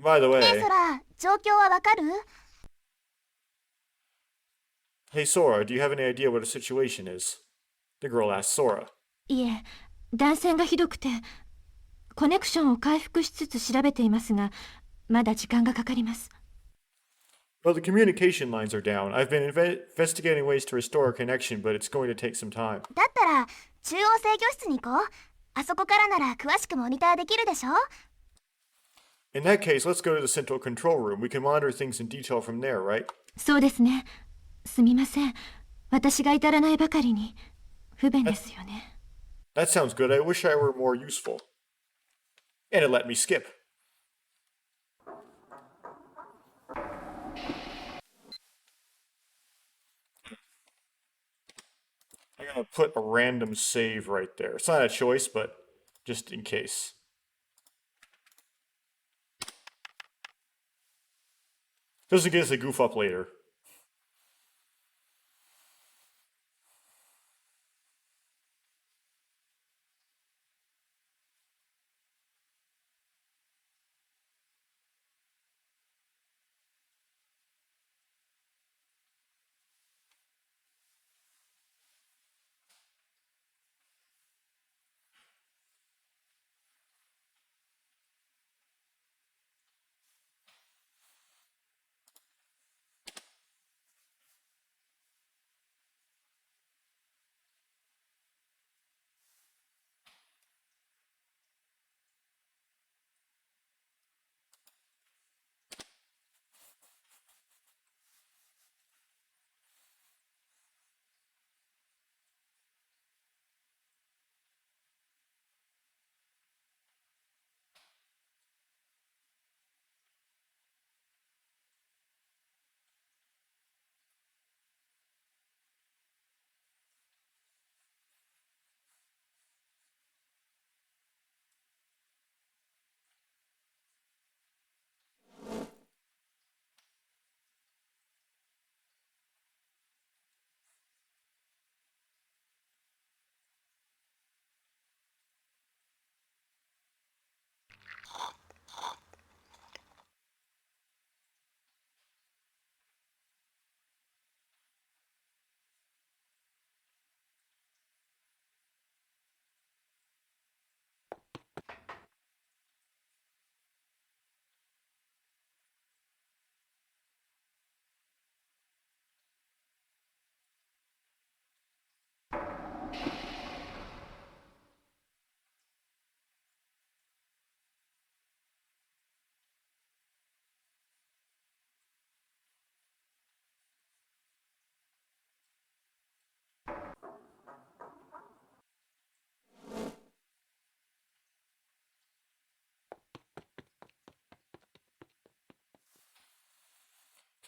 By the ねえ way... そら状況はわかる Hey, Sora, do you have any idea what the situation is? The girl asked Sora. いえ、断線がひどくて、コネクションを回復しつつ調べていますが、まだ時間がかかります。Well, the communication lines are down. I've been investigating ways to restore a connection, but it's going to take some time. だったら中央制御室に行こうあそこからなら詳しくモニターできるでしょ In that case, let's go to the central control room. We can monitor things in detail from there, right? そうですね。すみません。私が至らないばかりに不便ですよね。That sounds good. I wish I were more useful. And it let me skip. I'm gonna put a random save right there. It's not a choice, but just in case. Just in case I goof up later.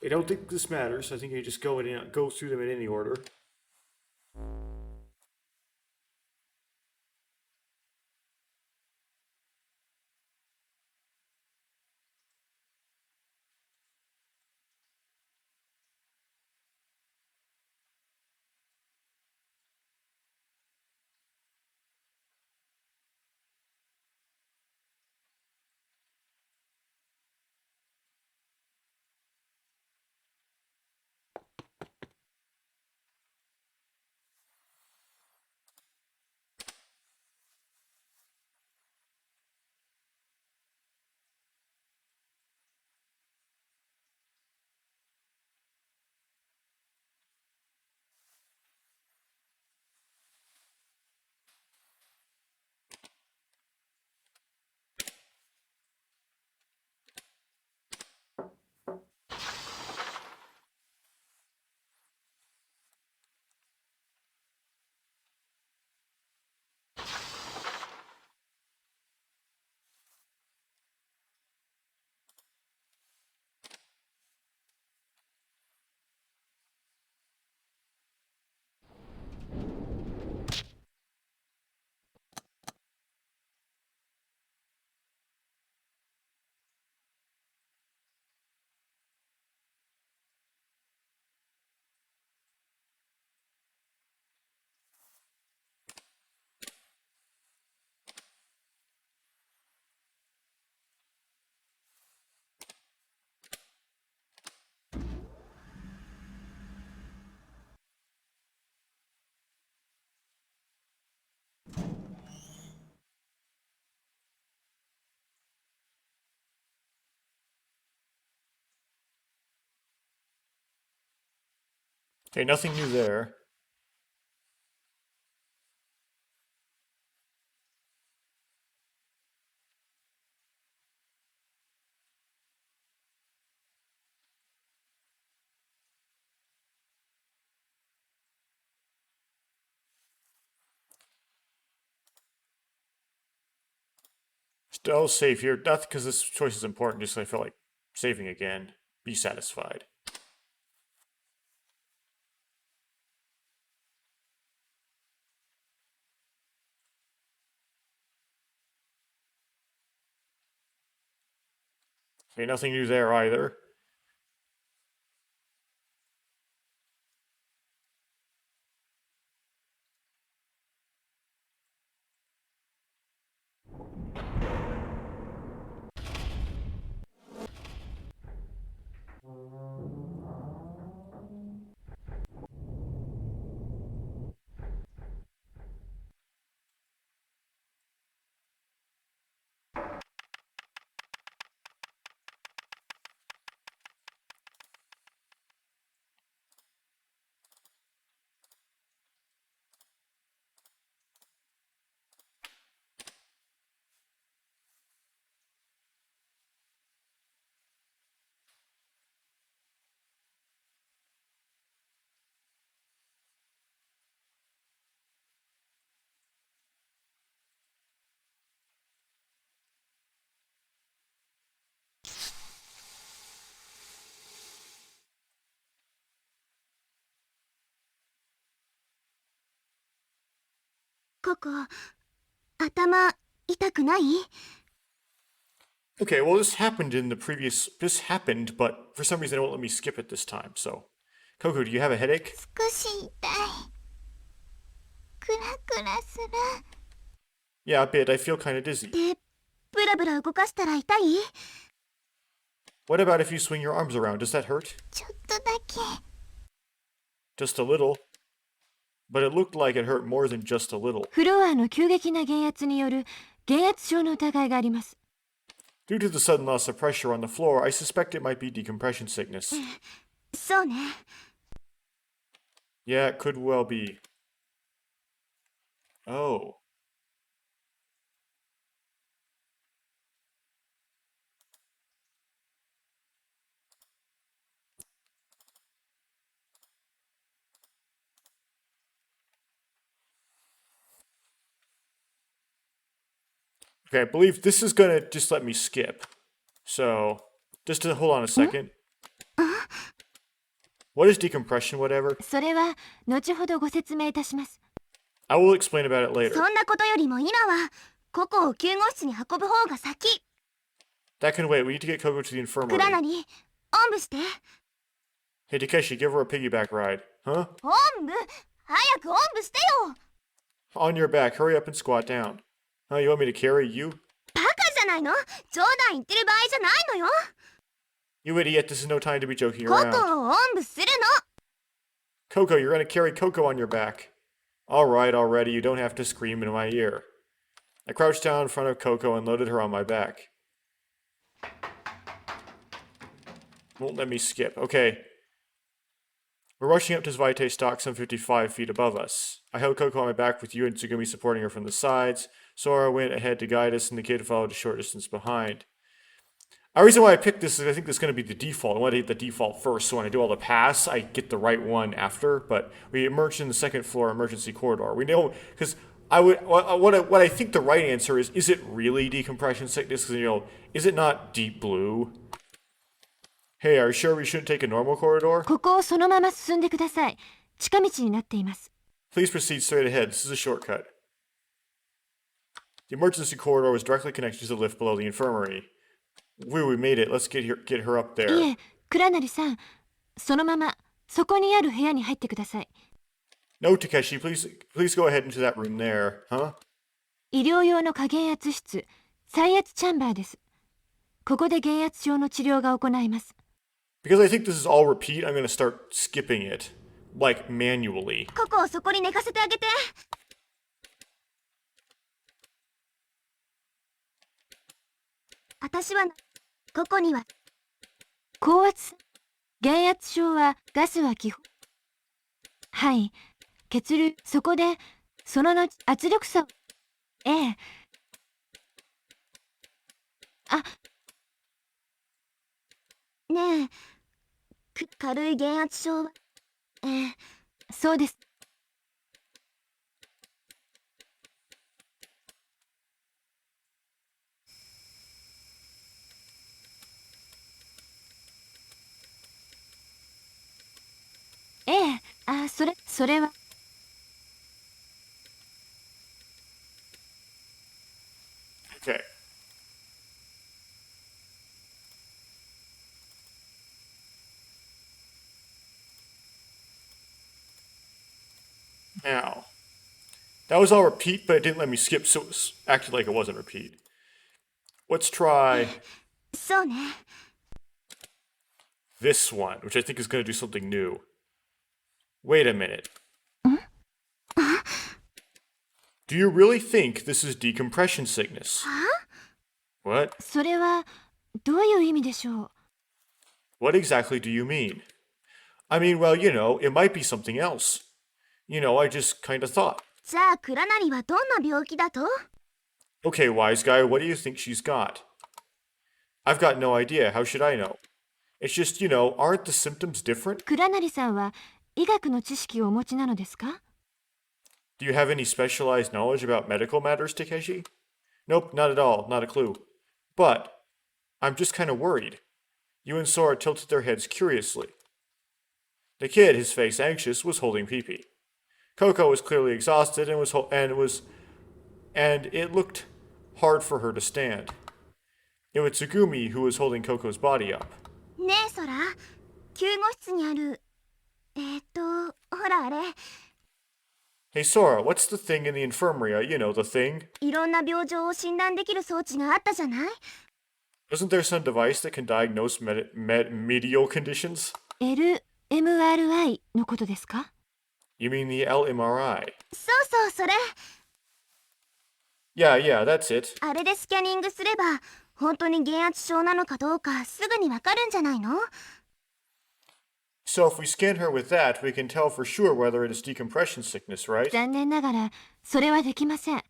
I don't think this matters. I think you just go through them in any order. Okay, nothing new there. Still save here. Not because this choice is important, just I feel like saving again. Be satisfied. Okay, nothing new there either. Coco, 頭痛くない？ Okay, well, this happened in the previous. This happened, but for some reason it won't let me skip it this time. So, Coco, do you have a headache? 少し痛い。クラクラする。 Yeah, a bit. I feel kind of dizzy. で、ブラブラ動かしたら痛い？ What about if you swing your arms around? Does that hurt? ちょっとだけ。 Just a little. But it looked like it hurt more than just a little. フロアの急激な減圧による減圧症の疑いがあります。 Due to the sudden loss of pressure on the floor, I suspect it might be decompression sickness. そうね。 Yeah, it could well be. Oh. Okay, I believe this is gonna just let me skip. So, just to hold on a second. What is decompression, whatever? それは後ほどご説明いたします。 I will explain about it later. そんなことよりも今はココを救護室に運ぶ方が先。 That can wait. We need to get Coco to the infirmary. 倉成、おんぶして。 Hey, Takeshi, give her a piggyback ride. Huh? おんぶ、早くおんぶしてよ。 On your back. Hurry up and squat down. Huh, you want me to carry you? バカじゃないの？冗談言ってる場合じゃないのよ。 You idiot, this is no time to be joking コ around. コをおんぶする Coco, you're gonna carry Coco on your back. Alright, already, you don't have to scream in my ear. I crouched down in front of Coco and loaded her on my back. Won't let me skip. Okay. We're rushing up to Zweite stock some 55 feet above us. I held Coco on my back with you and Tsugumi supporting her from the sides. Sora went ahead to guide us and the kid followed a short distance behind. The reason why I picked this is I think this is going to be the default. I want to hit the default first, so when I do all the pass, I get the right one after. But we emerged in the second floor emergency corridor. We know, because what I think the right answer is it really decompression sickness? Because, is it not deep blue? Hey, are you sure we shouldn't take a normal corridor? ここをそのまま進んでください。近道になっています。 Please proceed straight ahead. This is a shortcut. The emergency corridor was directly connected to the lift below the infirmary. We made it. Let's get her up い there. え、倉成さん、そのままそこにある部屋に入ってください。 No, Takeshi, please go ahead into that room there, huh? 医療用の過減圧室、再圧チャンバーです。ここで減圧症の治療が行います。 Because I think this is all repeat, I'm gonna start skipping it. Like, manually. ココをそこに寝かせてあげて。私はココには高圧、減圧症はガスは基本。はい、血流、そこでその後圧力差を。ええ。あ、ねえ、軽い減圧症はそうです。ええ、それは。 Okay. Now, that was all repeat, but it didn't let me skip, so it acted like it wasn't repeat. Let's try そうね。 this one, which I think is going to do something new. Wait a minute. Do you really think this is decompression sickness? What? それはどういう意味でしょう。 What exactly do you mean? I mean, well, it might be something else. I just kind of thought. じゃあ倉成はどんな病気だと？ Okay, wise guy, what do you think she's got? I've got no idea. How should I know? It's just, aren't the symptoms different? 倉成さんは医学の知識をお持ちなのですか？ Do you have any specialized knowledge about medical matters, Takeshi? Nope, not at all. Not a clue. But I'm just kind of worried. You and Sora tilted their heads curiously. The kid, his face anxious, was holding Pee-Pee. Coco was clearly exhausted and it looked hard for her to stand. It was Tsugumi who was holding Coco's body up. ねえソラ、救護室にあるほらあれ、 Hey Sora, what's the thing in the infirmary? The thing? いろんな病状を診断できる装置があったじゃない？ Wasn't there some device that can diagnose medial conditions? LMRI のことですか？ You mean the LMRI? そうそうそれ。 Yeah, that's it. あれでスキャニングすれば本当に減圧症なのかどうかすぐにわかるんじゃないの？ So if we scan her with that, we can tell for sure whether it is decompression sickness, right? 残念ながらそれはできません。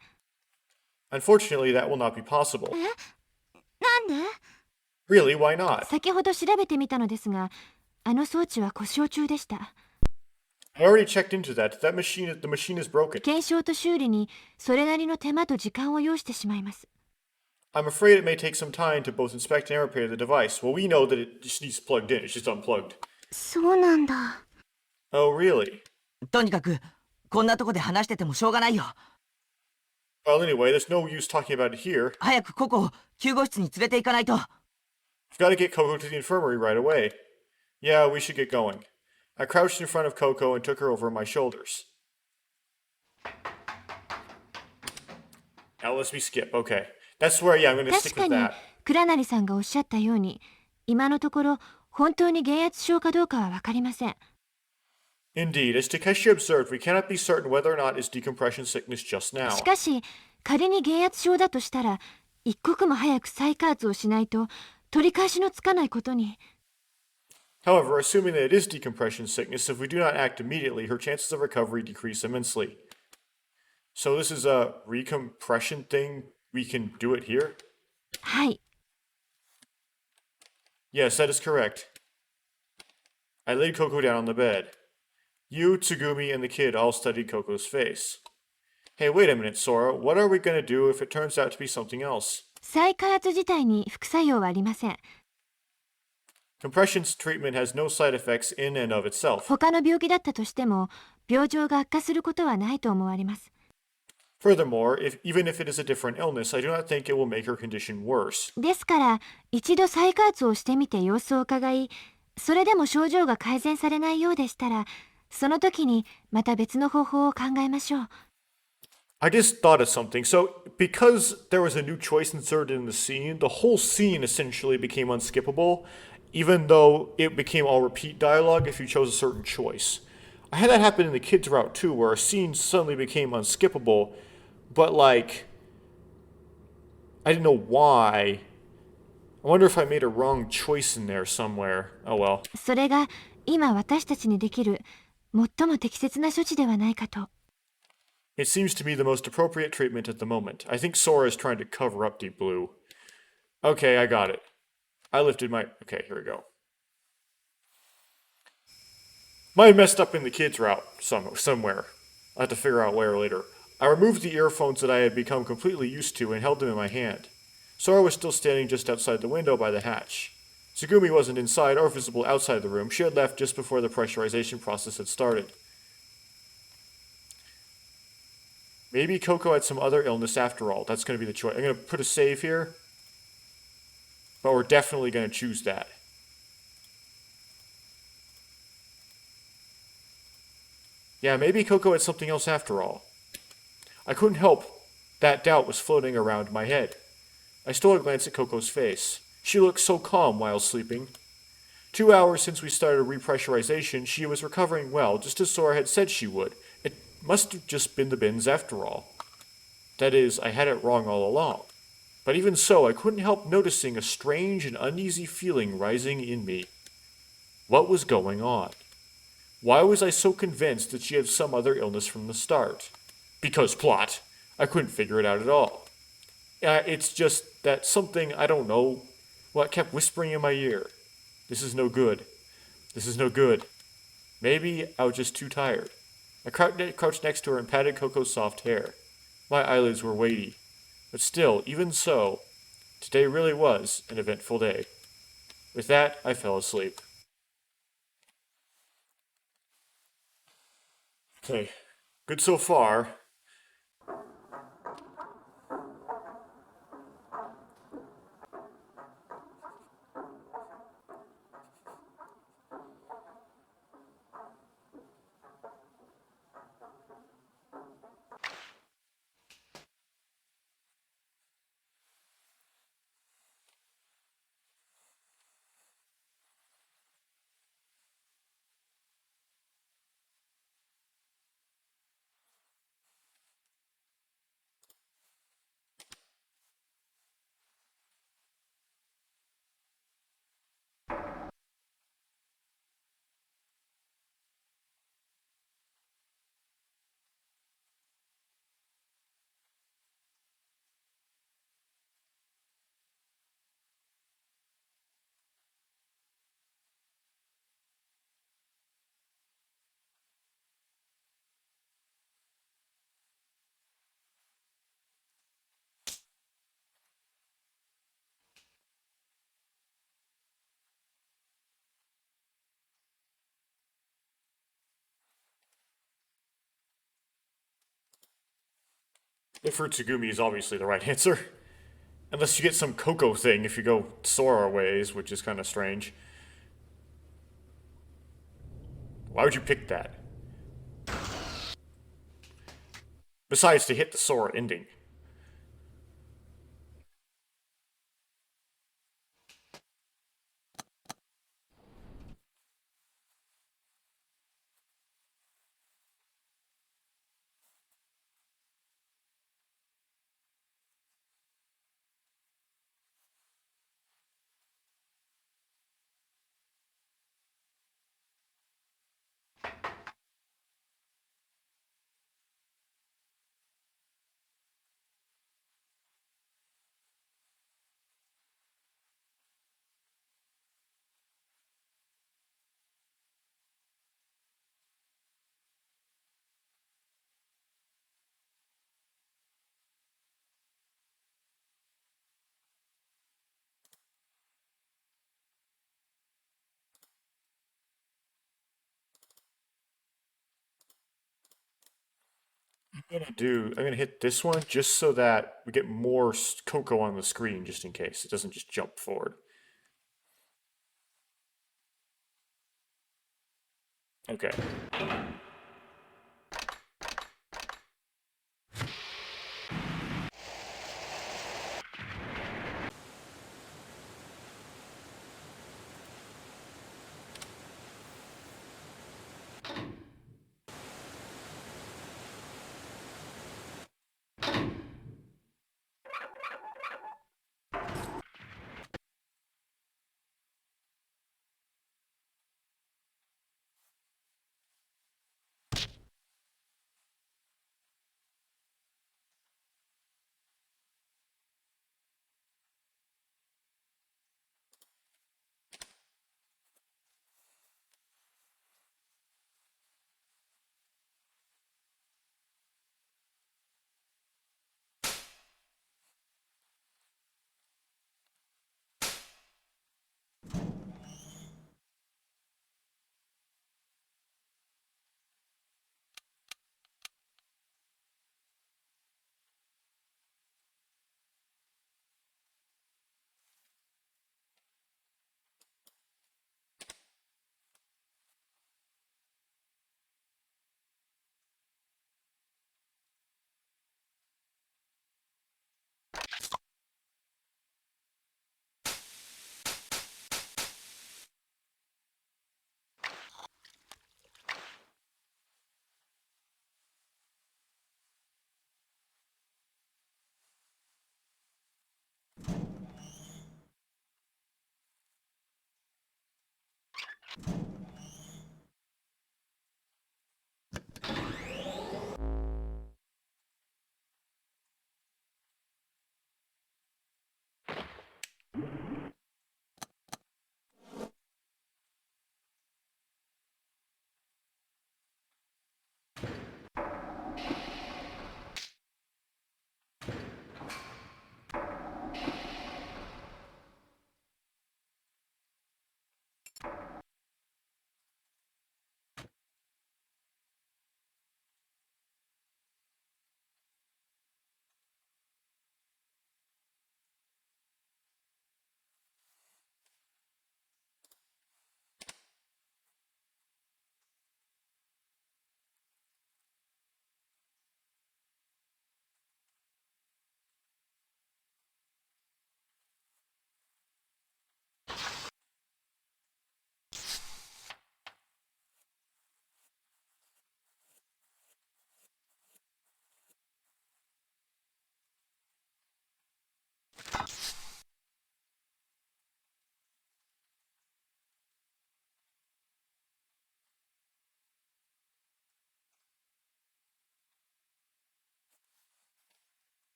Unfortunately, that will not be possible. なんで？ Really, why not? 先ほど調べてみたのですが、あの装置は故障中でした。 I already checked into that. The machine is broken. 検証と修理にそれなりの手間と時間を要してしまいます。 I'm afraid it may take some time to both inspect and repair the device. Well, we know that it just needs plugged in. It's just unplugged. そうなんだ。 Oh, really? とにかく、こんなとこで話しててもしょうがないよ。Well, anyway, there's no use talking about it here. 早くココを救護室に連れて行かないと。We've got to get Coco to the infirmary right away. Yeah, we should get going. I crouched in front of Coco and took her over my shoulders. Now let's me skip. Okay. That's where, yeah, I'm going to 確 stick か with に that. 倉成さんがおっしゃったように、今のところ本当に減圧症かどうかは分かりません。 Indeed, as Takeshi observed, we cannot be certain whether or not it's decompression sickness just now. しかし仮に減圧症だとしたら、一刻も早く再加圧をしないと取り返しのつかないことに。 However, assuming that it is decompression sickness, if we do not act immediately, her chances of recovery decrease immensely. So this is a recompression thing. We can do it here? はい。 Yes, that is correct. I laid Coco down on the bed. You, Tsugumi, and the kid all studied Coco's face. Hey, wait a minute, Sora. What are we going to do if it turns out to be something else? 再加圧自体に副作用はありません。 Compression treatment has no side effects in and of itself. 他の病気だったとしても病状が悪化することはないと思われます。 Furthermore, even if it is a different illness, I do not think it will make her condition worse. ですから一度再加圧をしてみて様子を伺い、それでも症状が改善されないようでしたら、その時にまた別の方法を考えましょう。 I just thought of something. So, because there was a new choice inserted in the scene, the whole scene essentially became unskippable, even though it became all repeat dialogue if you chose a certain choice. I had that happen in the kids' route too, where a scene suddenly became unskippable, but like, I didn't know why. I wonder if I made a wrong choice in there somewhere. Oh well. それが今私たちにできる最も適切な処置ではないかと。 It seems to me the most appropriate treatment at the moment. I think Sora is trying to cover up Deep Blue. Okay, I got it. I lifted my... Okay, here we go. Might have messed up in the kids' route somewhere. I'll have to figure out where later. I removed the earphones that I had become completely used to and held them in my hand. Sora was still standing just outside the window by the hatch. Tsugumi wasn't inside or visible outside the room. She had left just before the pressurization process had started. Maybe Coco had some other illness after all. That's going to be the choice. I'm going to put a save here. But we're definitely going to choose that. Yeah, maybe Coco had something else after all. I couldn't help. That doubt was floating around my head. I stole a glance at Coco's face. She looked so calm while sleeping. 2 hours since we started repressurization, she was recovering well, just as Sora had said she would. It must have just been the bins after all. That is, I had it wrong all along. But even so, I couldn't help noticing a strange and uneasy feeling rising in me. What was going on? Why was I so convinced that she had some other illness from the start? Because plot. I couldn't figure it out at all. It's just that something, I don't know, what kept whispering in my ear. This is no good. This is no good. Maybe I was just too tired. I crouched next to her and patted Coco's soft hair. My eyelids were weighty. But still, even so, today really was an eventful day. With that, I fell asleep. Okay, good so far. The Fruitsugumi is obviously the right answer. Unless you get some Coco thing if you go Sora ways, which is kind of strange. Why would you pick that? Besides, to hit the Sora ending. I'm gonna hit this one just so that we get more Coco on the screen, just in case it doesn't just jump forward. Okay.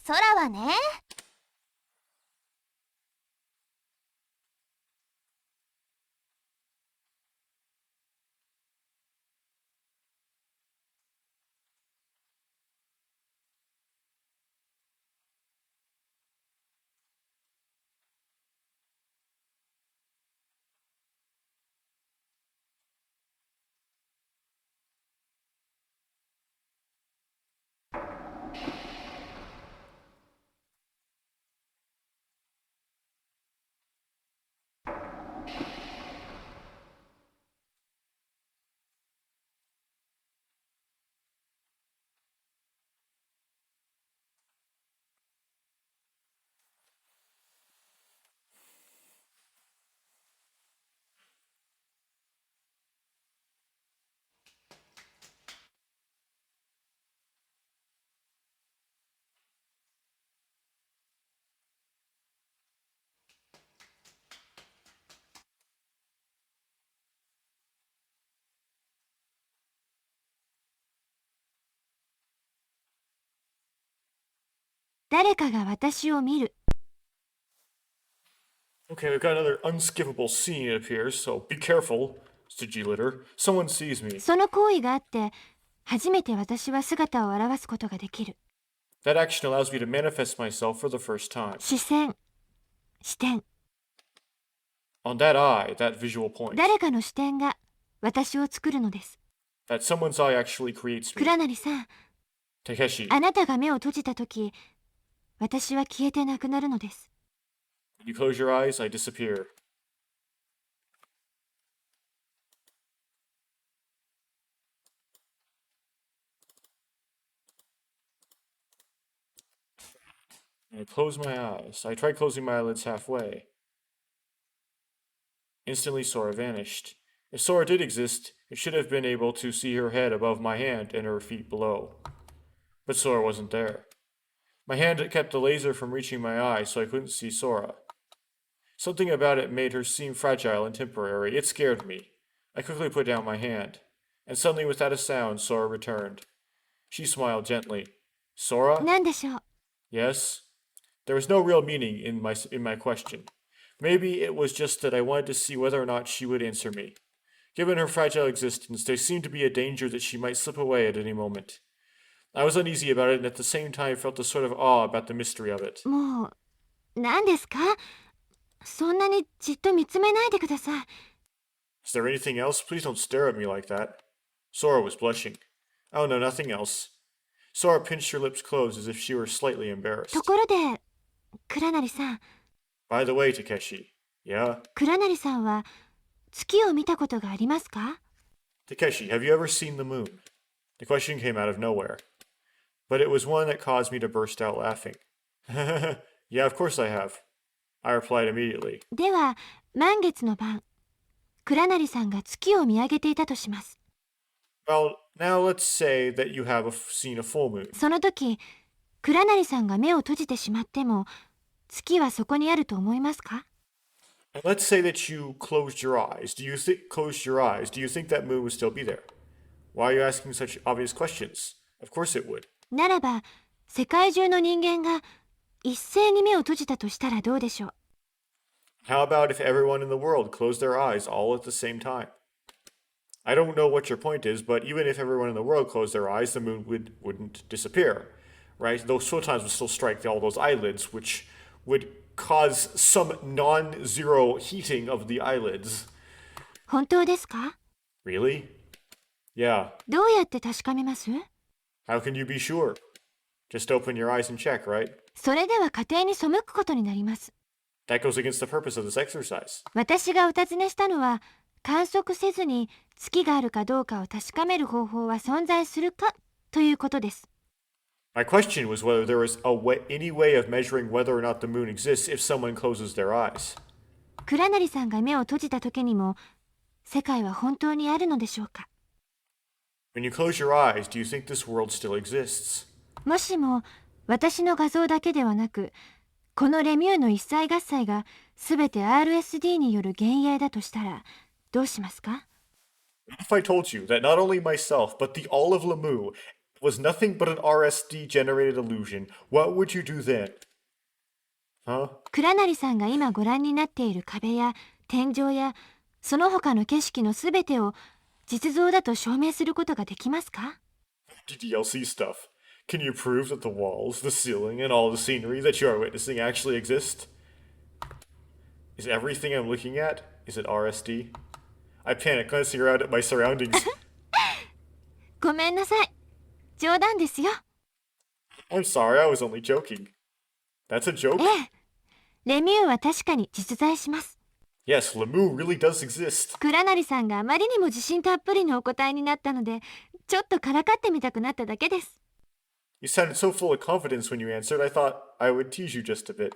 空はね。誰かが私を見る。 Okay, we've got another unskippable scene, it appears, so be careful, Stigi Litter. Someone sees me. その行為があって初めて私は姿を現すことができる。 That action allows me to manifest myself for the first time. 視線、視点、 On that eye, that visual point. 誰かの視点が私を作るのです。 That someone's eye actually creates me. 倉成さん、 Takeshi, あなたが目を閉じたとき、私は消えてなくなるのです。 when you close your eyes, I disappear. I close my eyes. I tried closing my eyelids halfway. Instantly, Sora vanished. If Sora did exist, it should have been able to see her head above my hand and her feet below. But Sora wasn't there. My hand kept the laser from reaching my eye, so I couldn't see Sora. Something about it made her seem fragile and temporary. It scared me. I quickly put down my hand. And suddenly, without a sound, Sora returned. She smiled gently. Sora? 何でしょう。 Yes? There was no real meaning in my question. Maybe it was just that I wanted to see whether or not she would answer me. Given her fragile existence, there seemed to be a danger that she might slip away at any moment. I was uneasy about it and at the same time felt a sort of awe about the mystery of it. もう、何ですか？そんなにじっと見つめないでください。 Is there anything else? Please don't stare at me like that. Sora was blushing. Oh no, nothing else. Sora pinched her lips closed as if she were slightly embarrassed. ところで、倉成さん、 By the way, Takeshi. Yeah? 倉成さんは月を見たことがありますか？ Takeshi, have you ever seen the moon? The question came out of nowhere. But it was one that caused me to burst out laughing. Yeah, of course I have. I replied immediately. では、満月の晩、倉成さんが月を見上げていたとします。 Well, now let's say that you have seen a full moon. その時、倉成さんが目を閉じてしまっても、月はそこにあると思いますか？ And let's say that you closed your eyes. Do you think that moon would still be there? Why are you asking such obvious questions? Of course it would. ならば、世界中の人間が一斉に目を閉じたとしたらどうでしょう。 How about if everyone in the world closed their eyes all at the same time? I don't know what your point is, but even if everyone in the world closed their eyes, the moon wouldn't disappear, right? Those photons would still strike all those eyelids, which would cause some non-zero heating of the eyelids. 本当ですか？ Really? Yeah. どうやって確かめます？ How can you be sure? Just open your eyes and check, right? それでは家庭に背くことになります。 That goes against the purpose of this exercise. 私がお尋ねしたのは、観測せずに月があるかどうかを確かめる方法は存在するかということです。 My question was whether there was any way of measuring whether or not the moon exists if someone closes their eyes. 倉成さんが目を閉じた時にも、世界は本当にあるのでしょうか？ When you close your eyes, do you think this world still exists? もしも私の画像だけではなく、このレミューの一切合切がすべて RSD による幻影だとしたらどうしますか？ If I told you that not only myself, but the all of Lemu was nothing but an RSD-generated illusion, what would you do then? Huh? 倉成さんが今ご覧になっている壁や天井やその他の景色のすべてを実像だと証明することができますか？ DLC stuff. Can you prove that the walls, the ceiling, and all the scenery that you are witnessing actually exist? Is everything I'm looking at, is it RSD? I panic glancing around at my surroundings. ごめんなさい。冗談ですよ。 I'm sorry, I was only joking. That's a joke? ええ。レミューは確かに実在します。 Yes, Lemu really does exist. 倉成さんがあまりにも自信たっぷりのお答えになったので、ちょっとからかってみたくなっただけです。 You sounded so full of confidence when you answered, I thought I would tease you just a bit.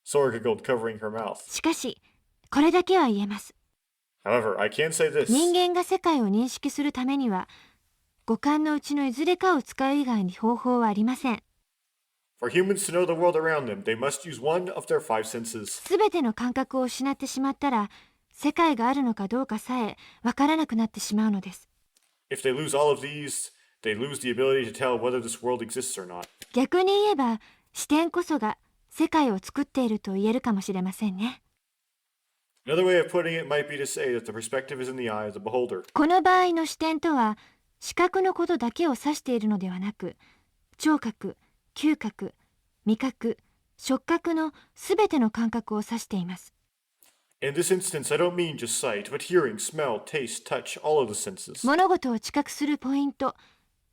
Sora giggled, covering her mouth. しかし、これだけは言えます。 However, I can say this. 人間が世界を認識するためには、五感のうちのいずれかを使う以外に方法はありません。 For humans to know the world around them, they must use one of their five senses. すべての感覚を失ってしまったら、世界があるのかどうかさえわからなくなってしまうのです。 If they lose all of these, they lose the ability to tell whether this world exists or not. 逆に言えば、視点こそが世界を作っていると言えるかもしれませんね。Another way of putting it might be to say that the perspective is in the eye of the beholder. この場合の視点とは、視覚のことだけを指しているのではなく、聴覚、嗅覚、味覚、触覚のすべての感覚を指しています。In this instance, I don't mean just sight, but hearing, smell, taste, touch, all of the senses. 物事を知覚するポイント、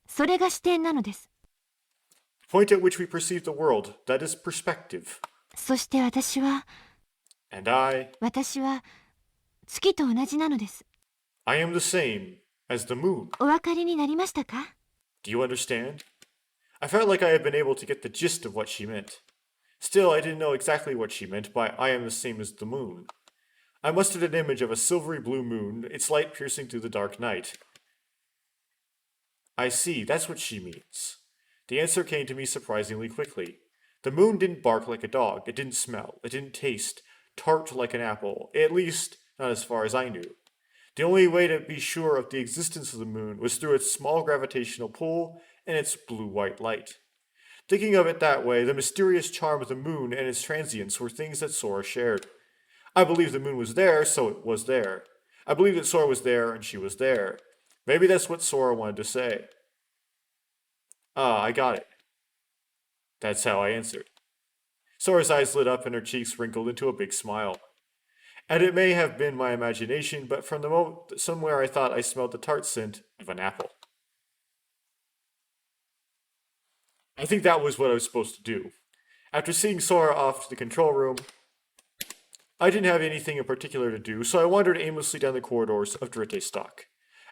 それが視点なのです。Point at which we perceive the world, that is perspective. そして私は And I 月と同じなのです。am the same as the moon. お分かりになりましたか？ Do you understand? I felt like I had been able to get the gist of what she meant. Still, I didn't know exactly what she meant by I am the same as the moon. I mustered an image of a silvery blue moon, its light piercing through the dark night. I see, that's what she means. The answer came to me surprisingly quickly. The moon didn't bark like a dog, it didn't smell, it didn't taste tart like an apple, at least not as far as I knew. The only way to be sure of the existence of the moon was through its small gravitational pull and its blue-white light. Thinking of it that way, the mysterious charm of the moon and its transience were things that Sora shared. I believed the moon was there, so it was there. I believed that Sora was there, and she was there. Maybe that's what Sora wanted to say. Ah, I got it. That's how I answered. Sora's eyes lit up and her cheeks wrinkled into a big smile. And it may have been my imagination, but from the moment somewhere I thought I smelled the tart scent of an apple. I think that was what I was supposed to do. After seeing Sora off to the control room, I didn't have anything in particular to do, so I wandered aimlessly down the corridors of Drite Stock.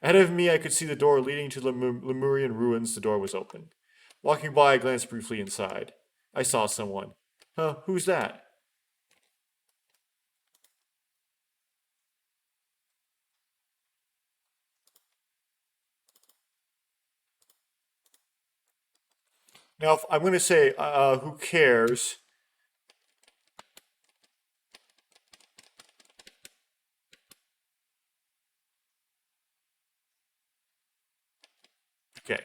Ahead of me, I could see the door leading to the Lemurian ruins. The door was open. Walking by, I glanced briefly inside. I saw someone. Huh, who's that? Now, if I'm going to say, who cares? Okay.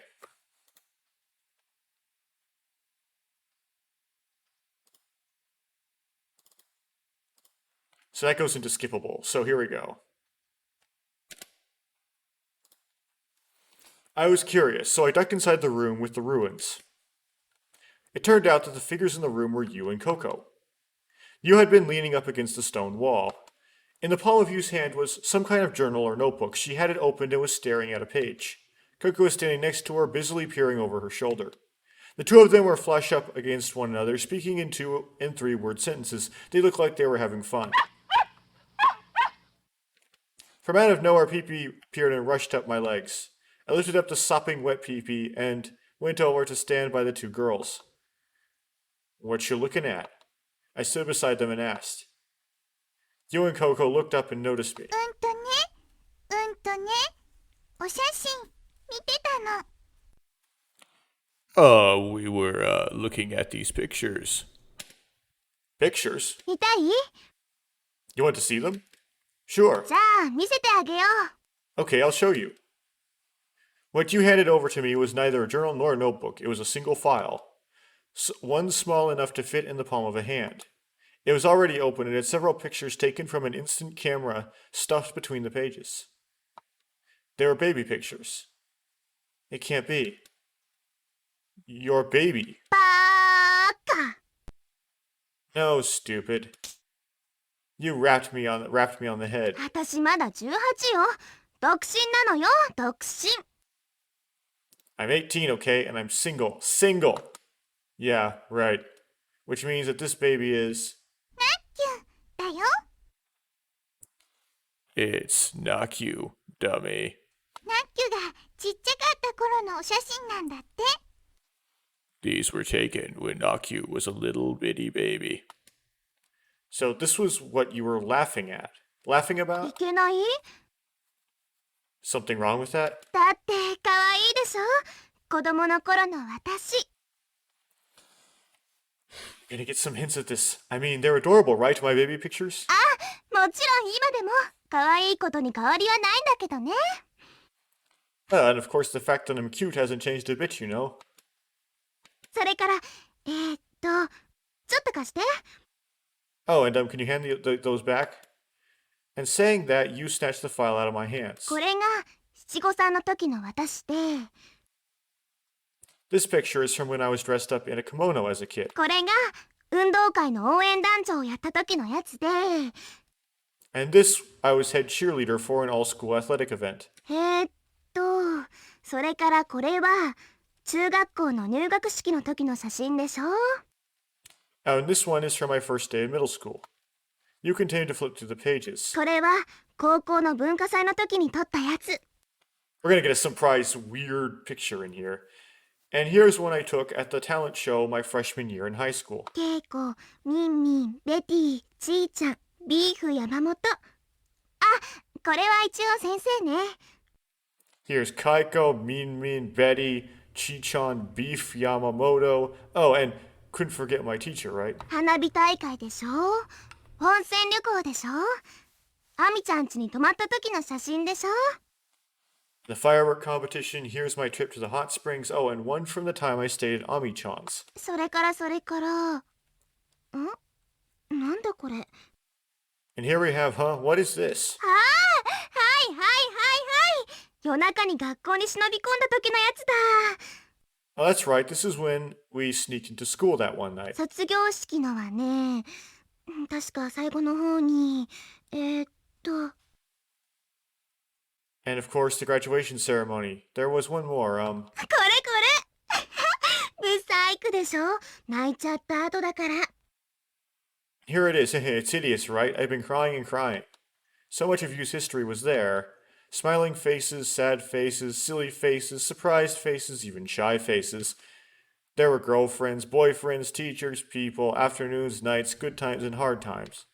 So that goes into skippable. So here we go. I was curious, so I ducked inside the room with the ruins. It turned out that the figures in the room were Yu and Coco. Yu had been leaning up against the stone wall. In the palm of Yu's hand was some kind of journal or notebook. She had it opened and was staring at a page. Coco was standing next to her, busily peering over her shoulder. The two of them were flush up against one another, speaking in 2- and 3-word sentences. They looked like they were having fun. From out of nowhere, Pee-Pee appeared and rushed up my legs. I lifted up the sopping wet Pee-Pee and went over to stand by the two girls. What you looking at? I stood beside them and asked. Yu and Coco looked up and noticed me. お写真見てたの。We were looking at these pictures. Pictures? 見たい？ You want to see them? Sure. じゃあ見せてあげよう。 Okay, I'll show you. What you handed over to me was neither a journal nor a notebook. It was a single file. One small enough to fit in the palm of a hand. It was already open and had several pictures taken from an instant camera stuffed between the pages. They were baby pictures. It can't be. Your baby. バーカ。 No, stupid. You rapped me on the head. 私まだ18よ。独身なのよ、独身。 I'm 18, okay, and I'm single. Single! Yeah, right. Which means that this baby is... だよ。 It's not you, dummy. ナッキュがちっちゃかった頃のお写真なんだって。 These were taken when Nakyu was a little bitty baby. So this was what you were laughing at. Laughing い about? けない？ Something wrong with that? だって可愛いでしょ？子供の頃の私。 Gonna get some hints at this. I mean, they're adorable, right, my baby pictures? もちろん今でも可愛いことに変わりはないんだけどね。 And of course the fact that I'm cute hasn't changed a bit, you know. それから、ちょっと貸して。 Oh, and can you hand those back? And saying that, you snatched the file out of my hands. これが七五三の時の私で、 This picture is from when I was dressed up in a kimono as a kid. これが運動会の応援団長をやった時のやつで、 And this, I was head cheerleader for an all-school athletic event. それからこれは中学校の入学式の時の写真でしょ。 Oh, and this one is from my first day in middle school. You continue to flip through the pages. これは高校の文化祭の時に撮ったやつ。 We're gonna get a surprise weird picture in here. And here's one I took at the talent show my freshman year in high school. ケイコ、ミンミン、ベティ、ちーちゃん、ビーフ山本。あ、これは一応先生ね。 Here's Kaiko, Min, Betty, Chi-chan, Beef, Yamamoto. Oh, and couldn't forget my teacher, right? 花火大会でしょ。温泉旅行でしょ。アミちゃん家に泊まった時の写真でしょ。 The firework competition, here's my trip to the hot springs. Oh, and one from the time I stayed at Ami-chan's. それから、なんだこれ。 And here we have, what is this? はい。夜中に学校に忍び込んだ時のやつだ。 Oh, that's right, this is when we sneaked into school that one night. 卒業式のはね、確か最後の方に、And of course, the graduation ceremony. There was one more, これブサイクでしょ。泣いちゃった後だから。 here it is. It's hideous, right? I've been crying and crying. So much of youth history was there. Smiling faces, sad faces, silly faces, surprised faces, even shy faces. There were girlfriends, boyfriends, teachers, people, afternoons, nights, good times, and hard times.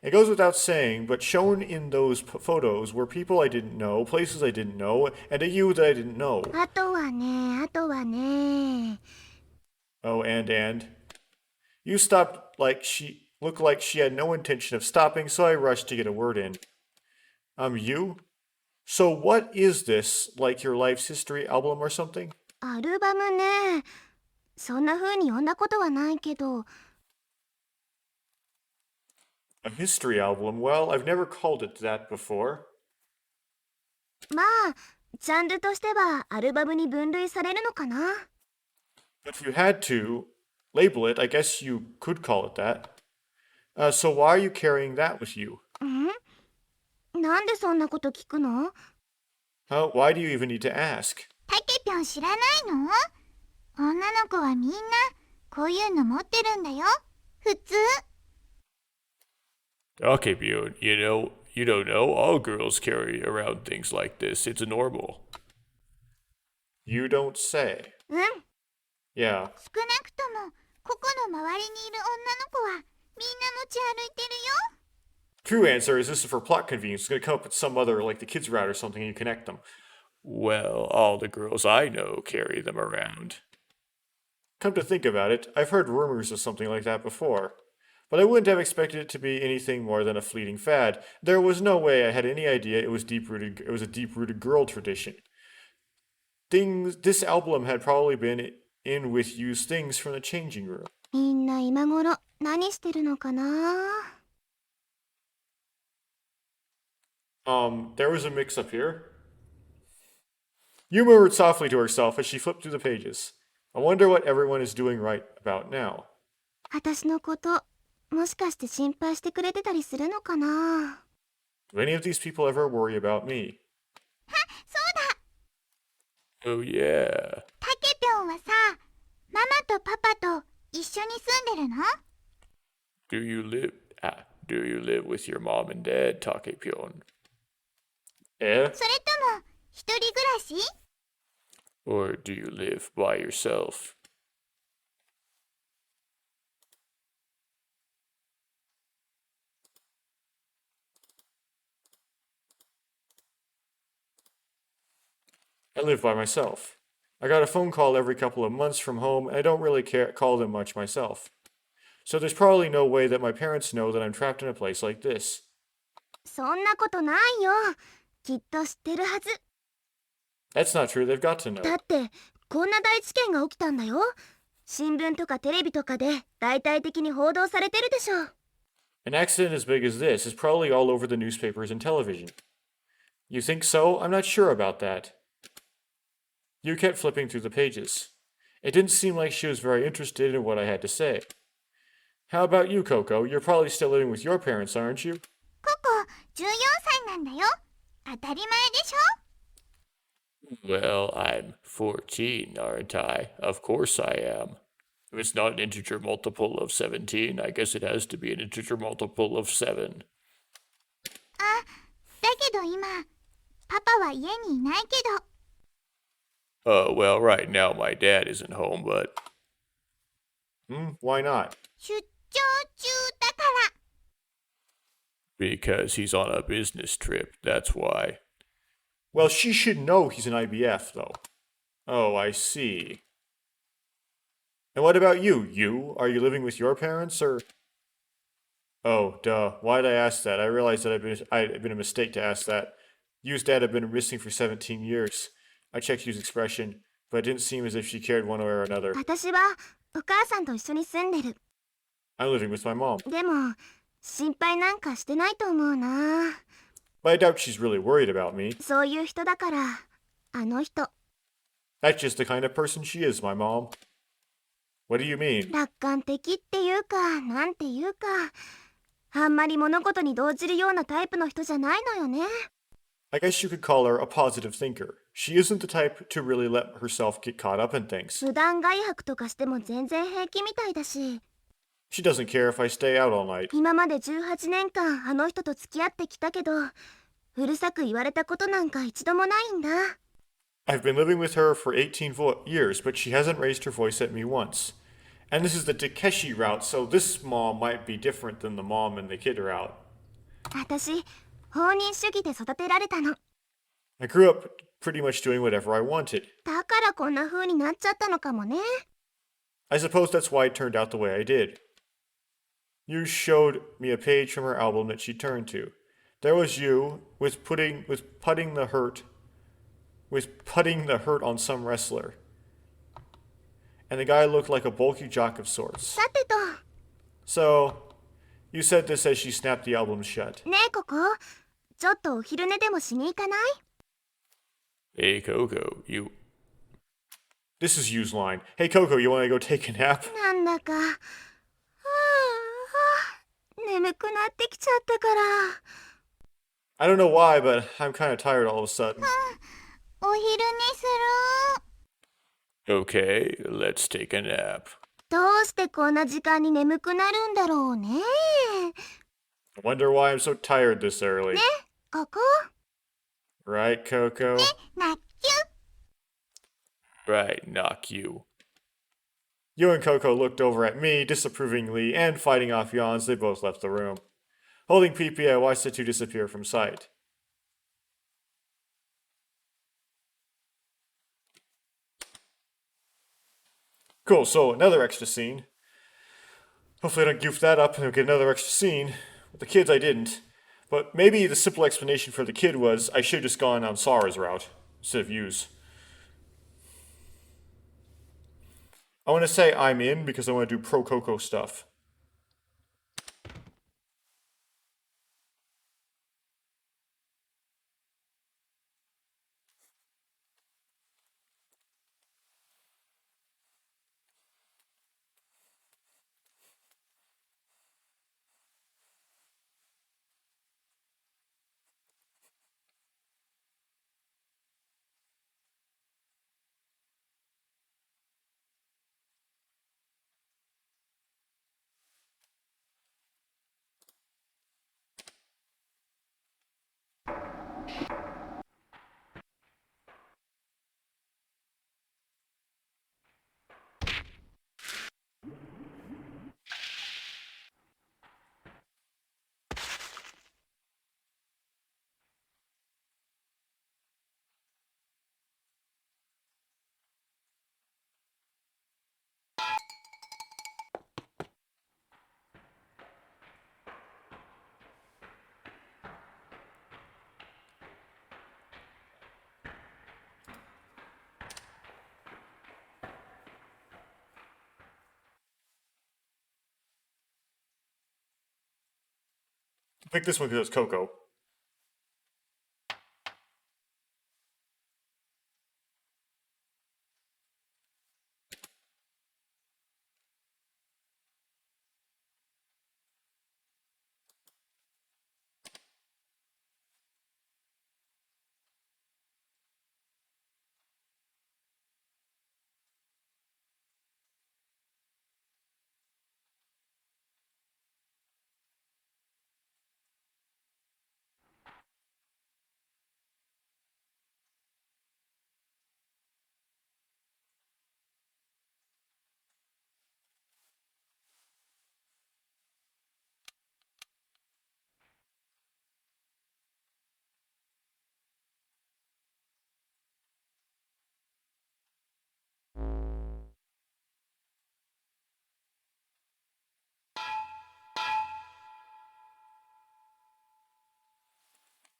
It goes without saying, but shown in those photos were people I didn't know, places I didn't know, and a you that I didn't know. あとはね。 Oh, and. You stopped looked like she had no intention of stopping, so I rushed to get a word in. You? So what is this, like your life's history album or something? アルバムね。そんな風に呼んだことはないけど。 A history album? Well, I've never called it that before. まあ、ジャンルとしてはアルバムに分類されるのかな。 But if you had to label it, I guess you could call it that. So why are you carrying that with you? なんでそんなこと聞くの？ Why do you even need to ask? タケピョン知らないの？女の子はみんなこういうの持ってるんだよ。普通。 Okay, Bjorn, you don't know. All girls carry around things like this. It's normal. You don't say. うん。 Yeah. 少なくともここの周りにいる女の子はみんな持ち歩いてるよ。 True answer is this is for plot convenience. It's going to come up with some other, like the kids route or something, and you connect them. Well, all the girls I know carry them around. Come to think about it, I've heard rumors of something like that before. But I wouldn't have expected it to be anything more than a fleeting fad. There was no way I had any idea it was a deep-rooted girl tradition. This album had probably been in with used things from the changing room. みんな今頃何してるのかな。 There was a mix-up here. You murmured softly to herself as she flipped through the pages. I wonder what everyone is doing right about now. 私のこともしかして心配してくれてたりするのかな。 Do any of these people ever worry about me? そうだ。 Oh, yeah. タケピョンはさ、ママとパパと一緒に住んでるの？ Do you live with your mom and dad, Takepyon? それとも一人暮らし？ Or do you live by yourself? I live by myself. I got a phone call every couple of months from home, and I don't really call them much myself. So there's probably no way that my parents know that I'm trapped in a place like this. そんなことないよ。きっと知ってるはず。 That's not true, they've got to know. だってこんな大事件が起きたんだよ。新聞とかテレビとかで大々的に報道されてるでしょう。 An accident as big as this is probably all over the newspapers and television. You think so? I'm not sure about that. You kept flipping through the pages. It didn't seem like she was very interested in what I had to say. How about you, Coco? You're probably still living with your parents, aren't you? ココ、14歳なんだよ。当たり前でしょ。 Well, I'm 14, aren't I? Of course I am. If it's not an integer multiple of 17, I guess it has to be an integer multiple of 7. あ、だけど今、パパは家にいないけど。 Well, right now my dad isn't home, but Why not? 出張中だから。 because he's on a business trip, that's why. Well, she should know he's an IBF, though. Oh, I see. And what about you? Are you living with your parents, or... Oh, duh. Why did I ask that? I realized that I'd been a mistake to ask that. Yu's dad had been missing for 17 years. I checked Yu's expression, but it didn't seem as if she cared one way or another. 私はお母さんと一緒に住んでる。 I'm living with my mom. でも、心配なんかしてないと思うな。 But I doubt she's really worried about me. そういう人だから、あの人。 That's just the kind of person she is, my mom. What do you mean? 楽観的っていうか、なんていうか、あんまり物事に動じるようなタイプの人じゃないのよね。 I guess you could call her a positive thinker. She isn't the type to really let herself get caught up in things. 無断外泊とかしても全然平気みたいだし、 She doesn't care if I stay out all night. 今まで18年間あの人と付き合ってきたけど、うるさく言われたことなんか一度もないんだ。 I've been living with her for 18 years, but she hasn't raised her voice at me once. And this is the Takeshi route, so this mom might be different than the mom and the kid route. 私、放任主義で育てられたの。 I grew up pretty much doing whatever I wanted. だからこんな風になっちゃったのかもね。 I suppose that's why it turned out the way I did. You showed me a page from her album that she turned to. There was you putting the hurt on some wrestler. And the guy looked like a bulky jock of sorts. さてと、 So, you said this as she snapped the album shut. ねえココ、ちょっとお昼寝でもしに行かない？ Hey, Coco, you... This is Yu's line. Hey Coco, you want to go take a nap? なんだか、眠くなってきちゃったから。 I don't know why, but I'm kind of tired all of a sudden. お昼寝する。 Okay, let's take a nap. どうしてこんな時間に眠くなるんだろうね。 I wonder why I'm so tired this early. ここ Right, Coco? なっきゅ。 Right, knock you. You and Coco looked over at me disapprovingly, and fighting off yawns, they both left the room. Holding PP, I watched the two disappear from sight. Cool, so another extra scene. Hopefully I don't goof that up and we'll get another extra scene. With the kids, I didn't. But maybe the simple explanation for the kid was I should have just gone on Sara's route instead of Yu's. I want to say I'm in because I want to do pro Coco stuff. I picked this one because it's Coco.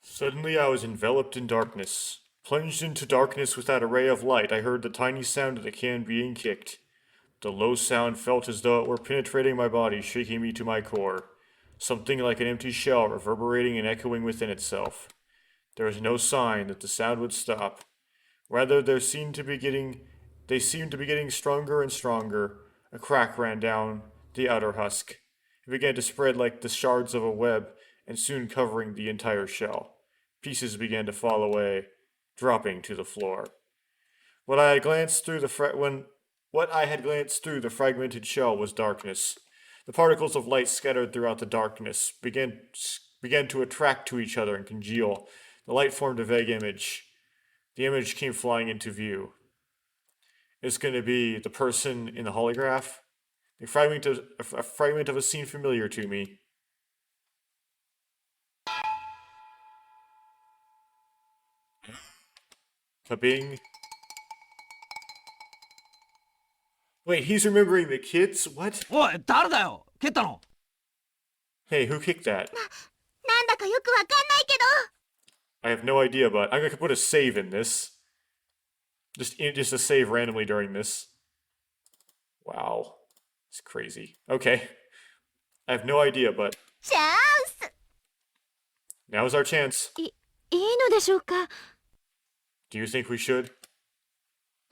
Suddenly I was enveloped in darkness. Plunged into darkness with that array of light, I heard the tiny sound of the can being kicked. The low sound felt as though it were penetrating my body, shaking me to my core. Something like an empty shell reverberating and echoing within itself. There was no sign that the sound would stop. Rather, they seemed to be getting stronger and stronger. A crack ran down the outer husk. It began to spread like the shards of a web, and soon covering the entire shell. Pieces began to fall away, dropping to the floor. What I had glanced through the fragmented shell was darkness. The particles of light scattered throughout the darkness began to attract to each other and congeal. The light formed a vague image. The image came flying into view. It's going to be the person in the holograph. A fragment of a scene familiar to me. Kabing. Wait, he's remembering the kids? What? おい、誰だよ蹴ったの Hey, who kicked that? なんだかよくわかんないけど I have no idea, but I'm gonna put a save in this. Just a save randomly during this. Wow. It's crazy. Okay. I have no idea, but チャンス now's our chance. いいのでしょうか。 Do you think we should?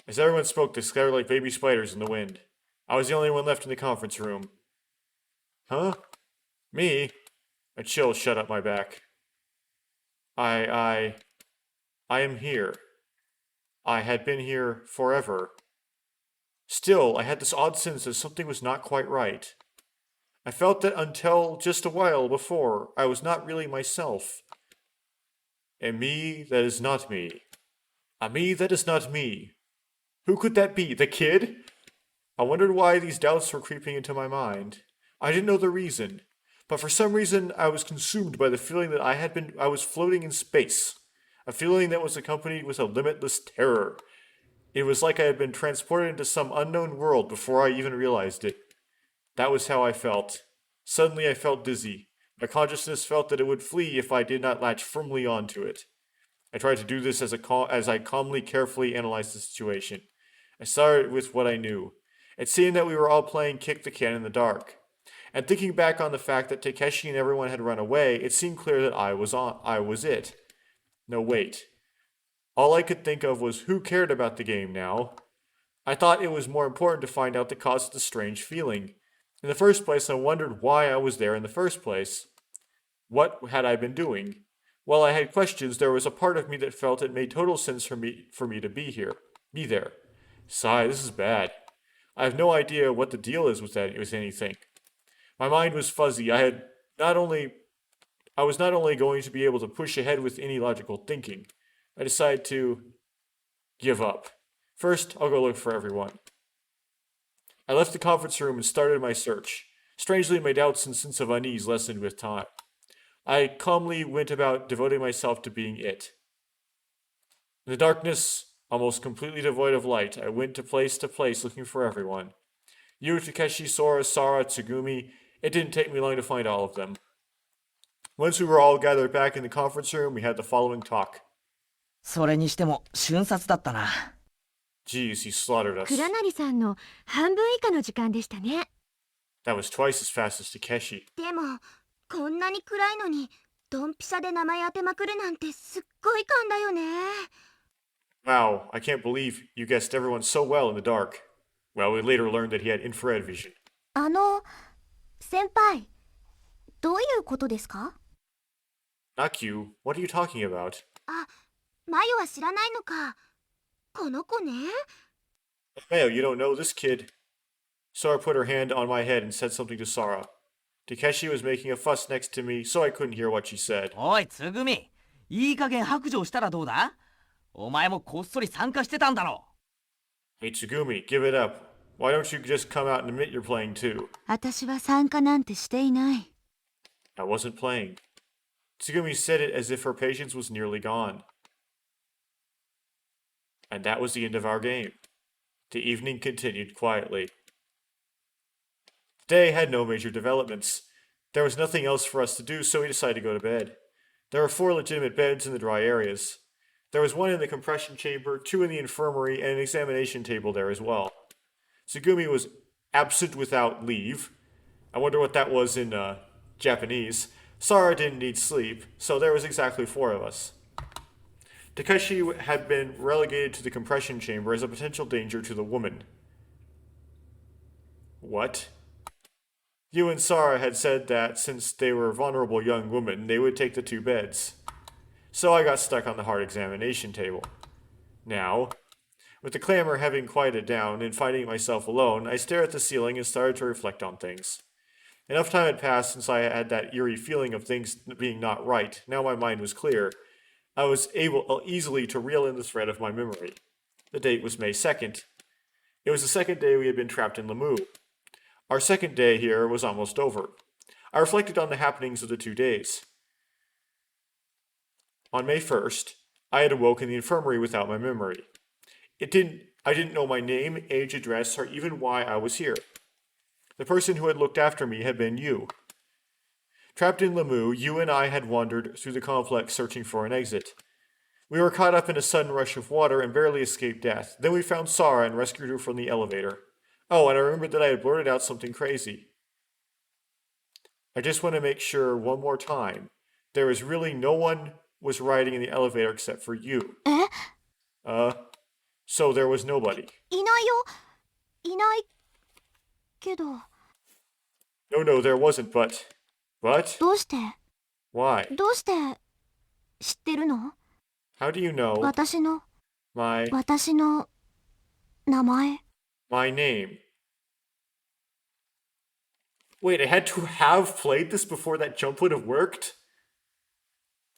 As everyone spoke, they scattered like baby spiders in the wind. I was the only one left in the conference room. Huh? Me? A chill shut up my back. I am here. I had been here forever. Still, I had this odd sense that something was not quite right. I felt that until just a while before, I was not really myself. And me that is not me. A me that is not me. Who could that be? The kid? I wondered why these doubts were creeping into my mind. I didn't know the reason, but for some reason I was consumed by the feeling that I was floating in space. A feeling that was accompanied with a limitless terror. It was like I had been transported into some unknown world before I even realized it. That was how I felt. Suddenly I felt dizzy. My consciousness felt that it would flee if I did not latch firmly onto it. I tried to do this as I calmly, carefully analyzed the situation. I started with what I knew. It seemed that we were all playing kick the can in the dark. And thinking back on the fact that Takeshi and everyone had run away, it seemed clear that I was it. No, wait. All I could think of was who cared about the game now? I thought it was more important to find out the cause of the strange feeling. In the first place, I wondered why I was there in the first place. What had I been doing? While I had questions, there was a part of me that felt it made total sense for me to be there. Sigh, this is bad. I have no idea what the deal is with anything. My mind was fuzzy. I was not only going to be able to push ahead with any logical thinking. I decided to give up. First, I'll go look for everyone. I left the conference room and started my search. Strangely, my doubts and sense of unease lessened with time. I calmly went about devoting myself to being it. In the darkness, almost completely devoid of light, I went to place looking for everyone. You, Takeshi, Sora, Sara, Tsugumi, it didn't take me long to find all of them. Once we were all gathered back in the conference room, we had the following talk. それにしても瞬殺だったな。Geez, he slaughtered us. 倉成さんの半分以下の時間でしたね。 That was twice as fast as Takeshi. でもこんなに暗いのにドンピシャで名前当てまくるなんてすっごい勘だよね。 Wow, I can't believe you guessed everyone so well in the dark. Well, we later learned that he had infrared vision. 先輩、どういうことですか？ Not you. What are you talking about? あ、マユは知らないのか。この子ね。 Mayo, you don't know this kid. Sora put her hand on my head and said something to Sora. Takeshi was making a fuss next to me, so I couldn't hear what she said. おいつぐみ、いい加減白状したらどうだ？お前もこっそり参加してたんだろ。 Hey Tsugumi, give it up. Why don't you just come out and admit you're playing too? 私は参加なんてしていない。 I wasn't playing. Tsugumi said it as if her patience was nearly gone. And that was the end of our game. The evening continued quietly. The day had no major developments. There was nothing else for us to do, so we decided to go to bed. There were 4 legitimate beds in the dry areas. There was 1 in the compression chamber, 2 in the infirmary, and an examination table there as well. Tsugumi was absent without leave. I wonder what that was in Japanese. Sora didn't need sleep, so there was exactly 4 of us. Takeshi had been relegated to the compression chamber as a potential danger to the woman. What? You and Sora had said that since they were vulnerable young women, they would take the 2 beds. So I got stuck on the hard examination table. Now, with the clamor having quieted down and finding myself alone, I stared at the ceiling and started to reflect on things. Enough time had passed since I had that eerie feeling of things being not right. Now my mind was clear. I was able easily to reel in the thread of my memory. The date was May 2nd. It was the 2nd day we had been trapped in Lamu. Our 2nd day here was almost over. I reflected on the happenings of the 2 days. On May 1st, I had awoke in the infirmary without my memory. I didn't know my name, age, address, or even why I was here. The person who had looked after me had been you. Trapped in Lamu, you and I had wandered through the complex searching for an exit. We were caught up in a sudden rush of water and barely escaped death. Then we found Sara and rescued her from the elevator. Oh, and I remembered that I had blurted out something crazy. I just want to make sure one more time. There is really no one was riding in the elevator except for you. え？ So there was nobody. いないよ。いないけど。 No, there wasn't, but... What? どうして？ Why? どうして知ってるの？ How do you know 私の my 名前。 name? Wait, I had to have played this before that jump would have worked?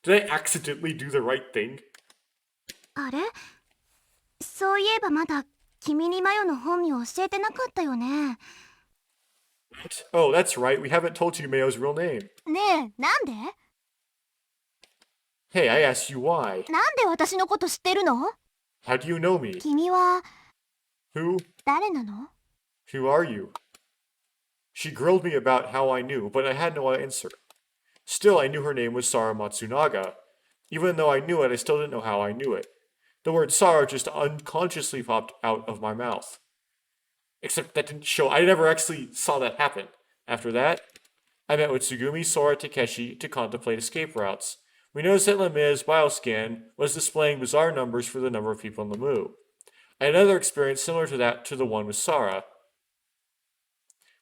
Did I accidentally do the right thing? あれ？そういえばまだ君にマヨの本名教えてなかったよね。 What? Oh, that's right, we haven't told you Mayo's real name. ねえ、なんで？ Hey, I asked you why. なんで私のこと知ってるの？ How do you know me? 君は Who? 誰なの？ Who are you? She grilled me about how I knew, but I had no answer. Still, I knew her name was Sara Matsunaga. Even though I knew it, I still didn't know how I knew it. The word Sara just unconsciously popped out of my mouth. Except that didn't show. I never actually saw that happen. After that, I met with Tsugumi, Sora, Takeshi to contemplate escape routes. We noticed that Lemieux's bioscan was displaying bizarre numbers for the number of people in Lemieux. I had another experience similar to that to the one with Sara.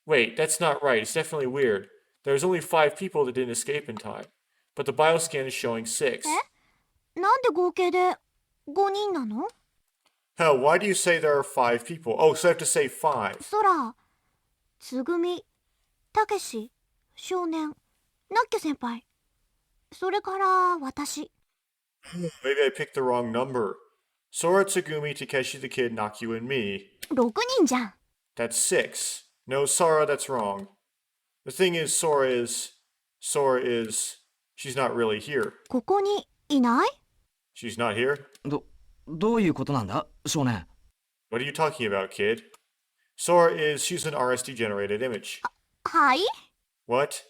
Wait, that's not right. It's definitely weird. There was only 5 people that didn't escape in time. But the bioscan is showing 6. なんで合計で5人なの？ Hell, why do you say there are 5 people? Oh, so I have to say 5. そら、つぐみ、たけし、少年、なっきょ先輩。それから私。 Maybe I picked the wrong number. Sora, Tsugumi, Takeshi the Kid, Nakyu, and me. 6人じゃん。 That's 6. No, Sora, that's wrong. The thing is, she's not really here. ここにいない？ She's not here? どういうことなんだ、少年。 What are you talking about, kid? She's an RSD generated image. はい？ What?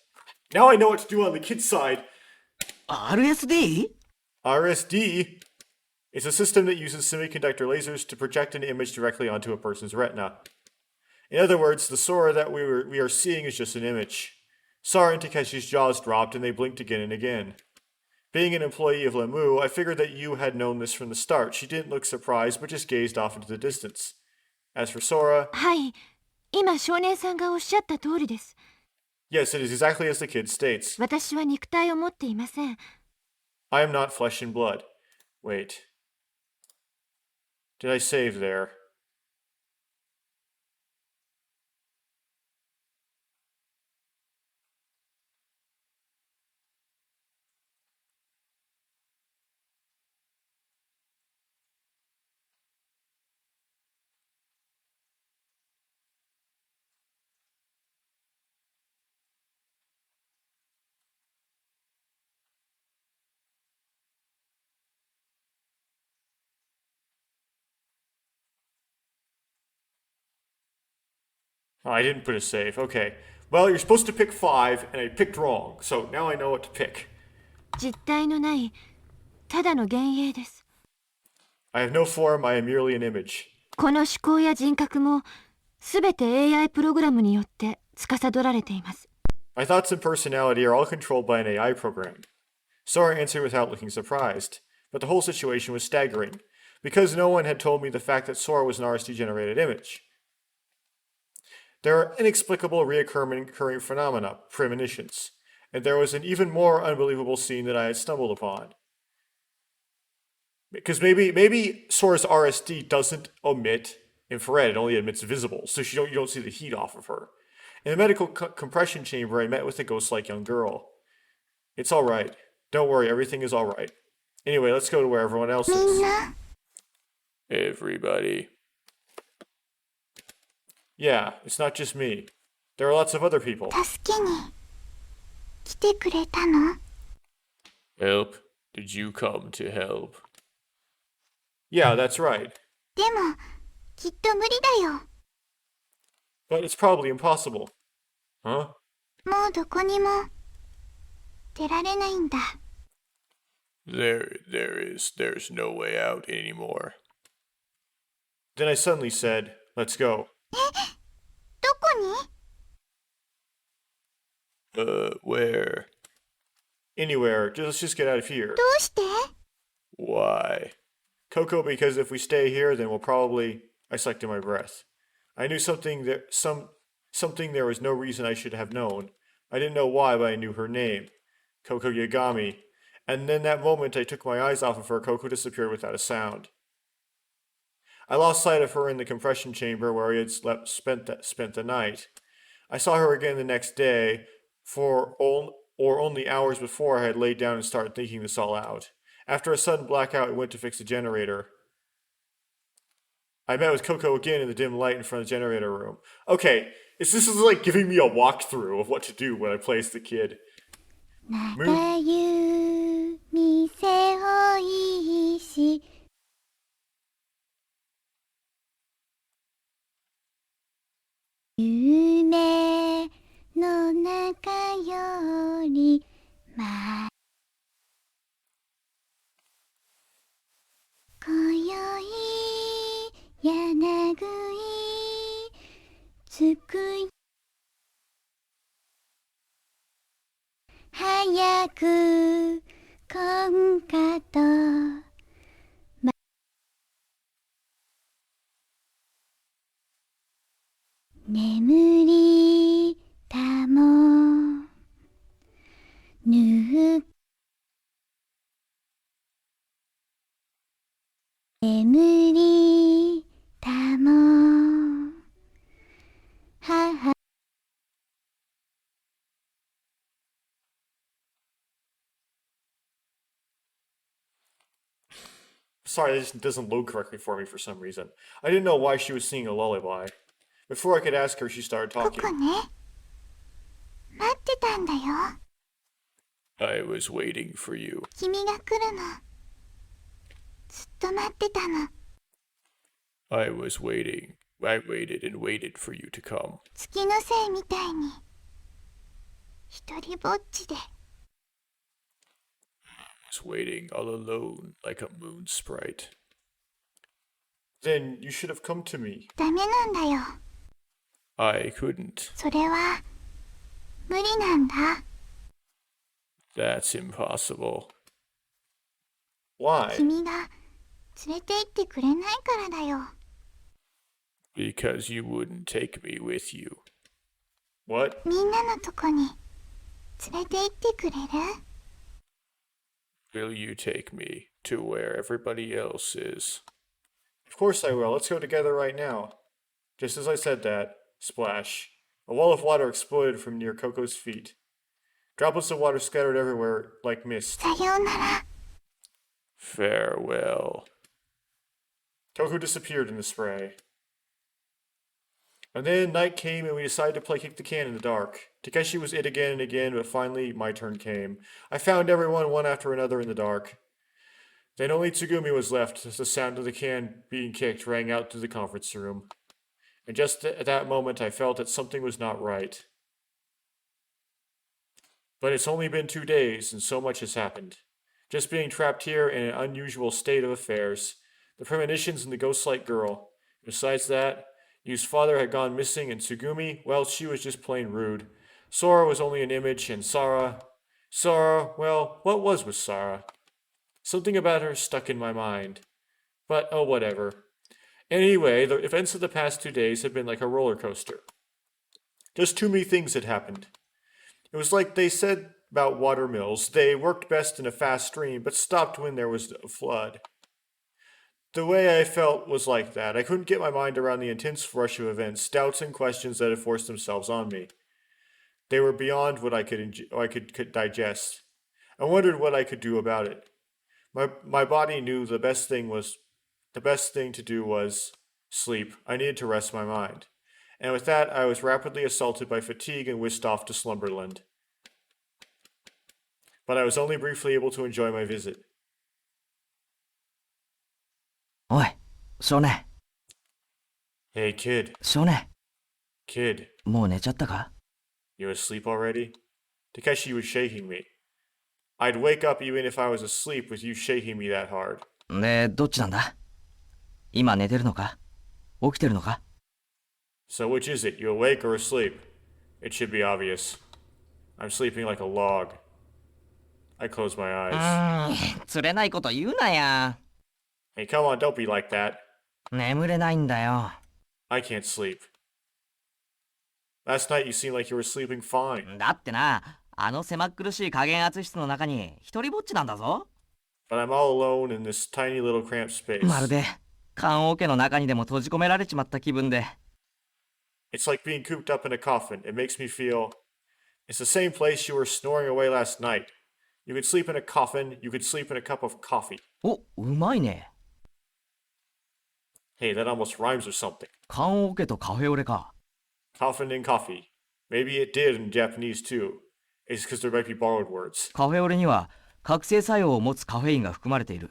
Now I know what to do on the kid's side. RSD? RSD? It's a system that uses semiconductor lasers to project an image directly onto a person's retina. In other words, the Sora that we are seeing is just an image. Sora and Takeshi's jaws dropped and they blinked again and again. Being an employee of Lemu, I figured that Yu had known this from the start. She didn't look surprised, but just gazed off into the distance. As for Sora, はい、今少年さんがおっしゃった通りです。 yes, it is exactly as the kid states. 私は肉体を持っていません。 I am not flesh and blood. Wait. Did I save there? Oh, I didn't put a save. Okay. Well, you're supposed to pick 5, and I picked wrong, so now I know what to pick. 実体のないただの幻影です。 I have no form, I am merely an image. この思考や人格もすべて AI プログラムによって司られています。 My thoughts and personality are all controlled by an AI program. Sora answered without looking surprised, but the whole situation was staggering, because no one had told me the fact that Sora was an RSD-generated image. There are inexplicable recurring phenomena, premonitions, and there was an even more unbelievable scene that I had stumbled upon. Because maybe Sora's RSD doesn't emit infrared, it only emits visible, so you don't see the heat off of her. In the medical compression chamber, I met with a ghost-like young girl. It's alright. Don't worry, everything is alright. Anyway, let's go to where everyone else is. Everybody. Yeah, it's not just me. There are lots of other people. 助けに来てくれたの？ Help? Did you come to help? Yeah, that's right. でもきっと無理だよ。 But it's probably impossible. Huh? もうどこにも出られないんだ。 There's no way out anymore. Then I suddenly said, let's go. どこに？ Where? Anywhere, let's just get out of here. どうして？ Why? Coco, because if we stay here, then we'll probably... I sucked in my breath. I knew something there was no reason I should have known. I didn't know why, but I knew her name. Coco Yagami. And in that moment I took my eyes off of her, Coco disappeared without a sound. I lost sight of her in the compression chamber where I had spent the night. I saw her again the next day, only hours before I had laid down and started thinking this all out. After a sudden blackout, I went to fix the generator. I met with Coco again in the dim light in front of the generator room. Okay, this is like giving me a walkthrough of what to do when I play as the kid. また夕店をいいし夢の中よりま今宵柳つくい早くこんかと眠りたもぬ眠りたも母 Sorry, this doesn't load correctly for me for some reason. I didn't know why she was singing a lullaby. Before I could ask her, she started こ talking. こね待ってたんだよ I was waiting for you. 君が来るのずっと待ってたの I was waiting. I waited and waited for you to come. 月のせいみたいに一人ぼっちで I was waiting all alone like a moon sprite. Then you should have come to me. ダメなんだよ I couldn't. それは無理なんだ。 That's impossible. Why? 君が連れて行ってくれないからだよ。 Because you wouldn't take me with you. What? みんなのとこに連れて行ってくれる？ Will you take me to where everybody else is? Of course I will. Let's go together right now. Just as I said that, splash. A wall of water exploded from near Coco's feet. Droplets of water scattered everywhere like mist. さようなら。 Farewell. Coco disappeared in the spray. And then night came and we decided to play kick the can in the dark. Takeshi was it again and again, but finally my turn came. I found everyone one after another in the dark. Then only Tsugumi was left as the sound of the can being kicked rang out through the conference room. And just at that moment I felt that something was not right. But it's only been 2 days and so much has happened. Just being trapped here in an unusual state of affairs. The premonitions and the ghost-like girl. Besides that, Yu's father had gone missing and Tsugumi, well, she was just plain rude. Sora was only an image and Sara, well, what was with Sara? Something about her stuck in my mind. But, oh, whatever. Anyway, the events of the past 2 days have been like a roller coaster. Just too many things had happened. It was like they said about water mills. They worked best in a fast stream, but stopped when there was a flood. The way I felt was like that. I couldn't get my mind around the intense rush of events, doubts and questions that had forced themselves on me. They were beyond what I could digest. I wondered what I could do about it. My body knew the best thing to do was sleep. I needed to rest my mind. And with that, I was rapidly assaulted by fatigue and whisked off to slumberland. But I was only briefly able to enjoy my visit. おい、少年、 Hey, kid. 少年、 Kid, もう寝ちゃったか？ you asleep already? Takeshi was shaking me. I'd wake up even if I was asleep with you shaking me that hard. で、どっちなんだ？今寝てるのか？起きてるのか？ So which is it, you awake or asleep? It should be obvious. I'm sleeping like a log. I close my eyes. 釣れないこと言うなや。 Hey, come on, don't be like that. 眠れないんだよ。 I can't sleep. Last night you seemed like you were sleeping fine. だってな、あの狭っ苦しい加減圧室の中に一人ぼっちなんだぞ。 But I'm all alone in this tiny little cramped space. まるで棺桶の中にでも閉じ込められちまった気分で。 It's like being cooped up in a coffin. It makes me feel... It's the same place you were snoring away last night. You could sleep in a coffin, you could sleep in a cup of coffee. お、うまいね。 Hey, that almost rhymes with something. 棺桶とカフェオレか。 Coffin and coffee. Maybe it did in Japanese too. It's because there might be borrowed words. カフェオレには覚醒作用を持つカフェインが含まれている。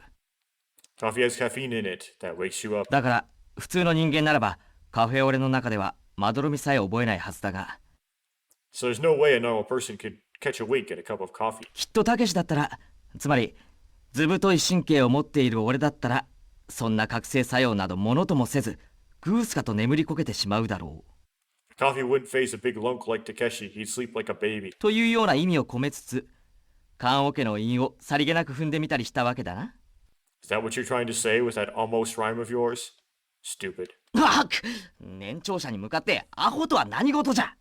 Coffee has caffeine in it that wakes you up. だから普通の人間ならばカフェオレの中ではまどろみさえ覚えないはずだが、 So there's no way a normal person could catch a wink at a cup of coffee. きっとたけしだったら、つまり図太い神経を持っている俺だったら、そんな覚醒作用などものともせず、グースかと眠りこけてしまうだろう。 Coffee wouldn't face a big lunk like Takeshi. He'd sleep like a baby. というような意味を込めつつ、棺桶の韻をさりげなく踏んでみたりしたわけだな。 Is that what you're trying to say with that almost rhyme of yours? Stupid. あっ、年長者に向かってアホとは何事じゃ。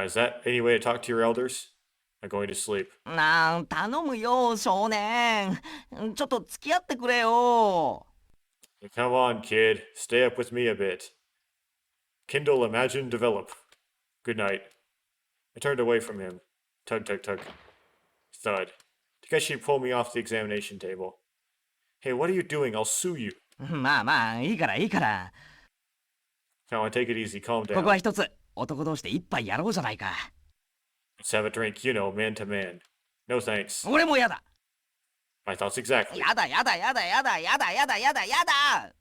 Is that any way to talk to your elders? I'm going to sleep. 頼むよ少年。ちょっと付き合ってくれよ。 Come on, kid. Stay up with me a bit. Kindle, imagine, develop. Good night. I turned away from him. Tug, tug, tug. Thud. Takeshi pulled me off the examination table. Hey, what are you doing? I'll sue you. まあまあいいからいいから。 Come on, take it easy. Calm ここは down. 一つ男同士で一杯やろうじゃないか。 Let's have a drink, you know, man to man. No thanks. 俺もやだ。 My thoughts exactly. やだやだやだやだやだやだやだやだ。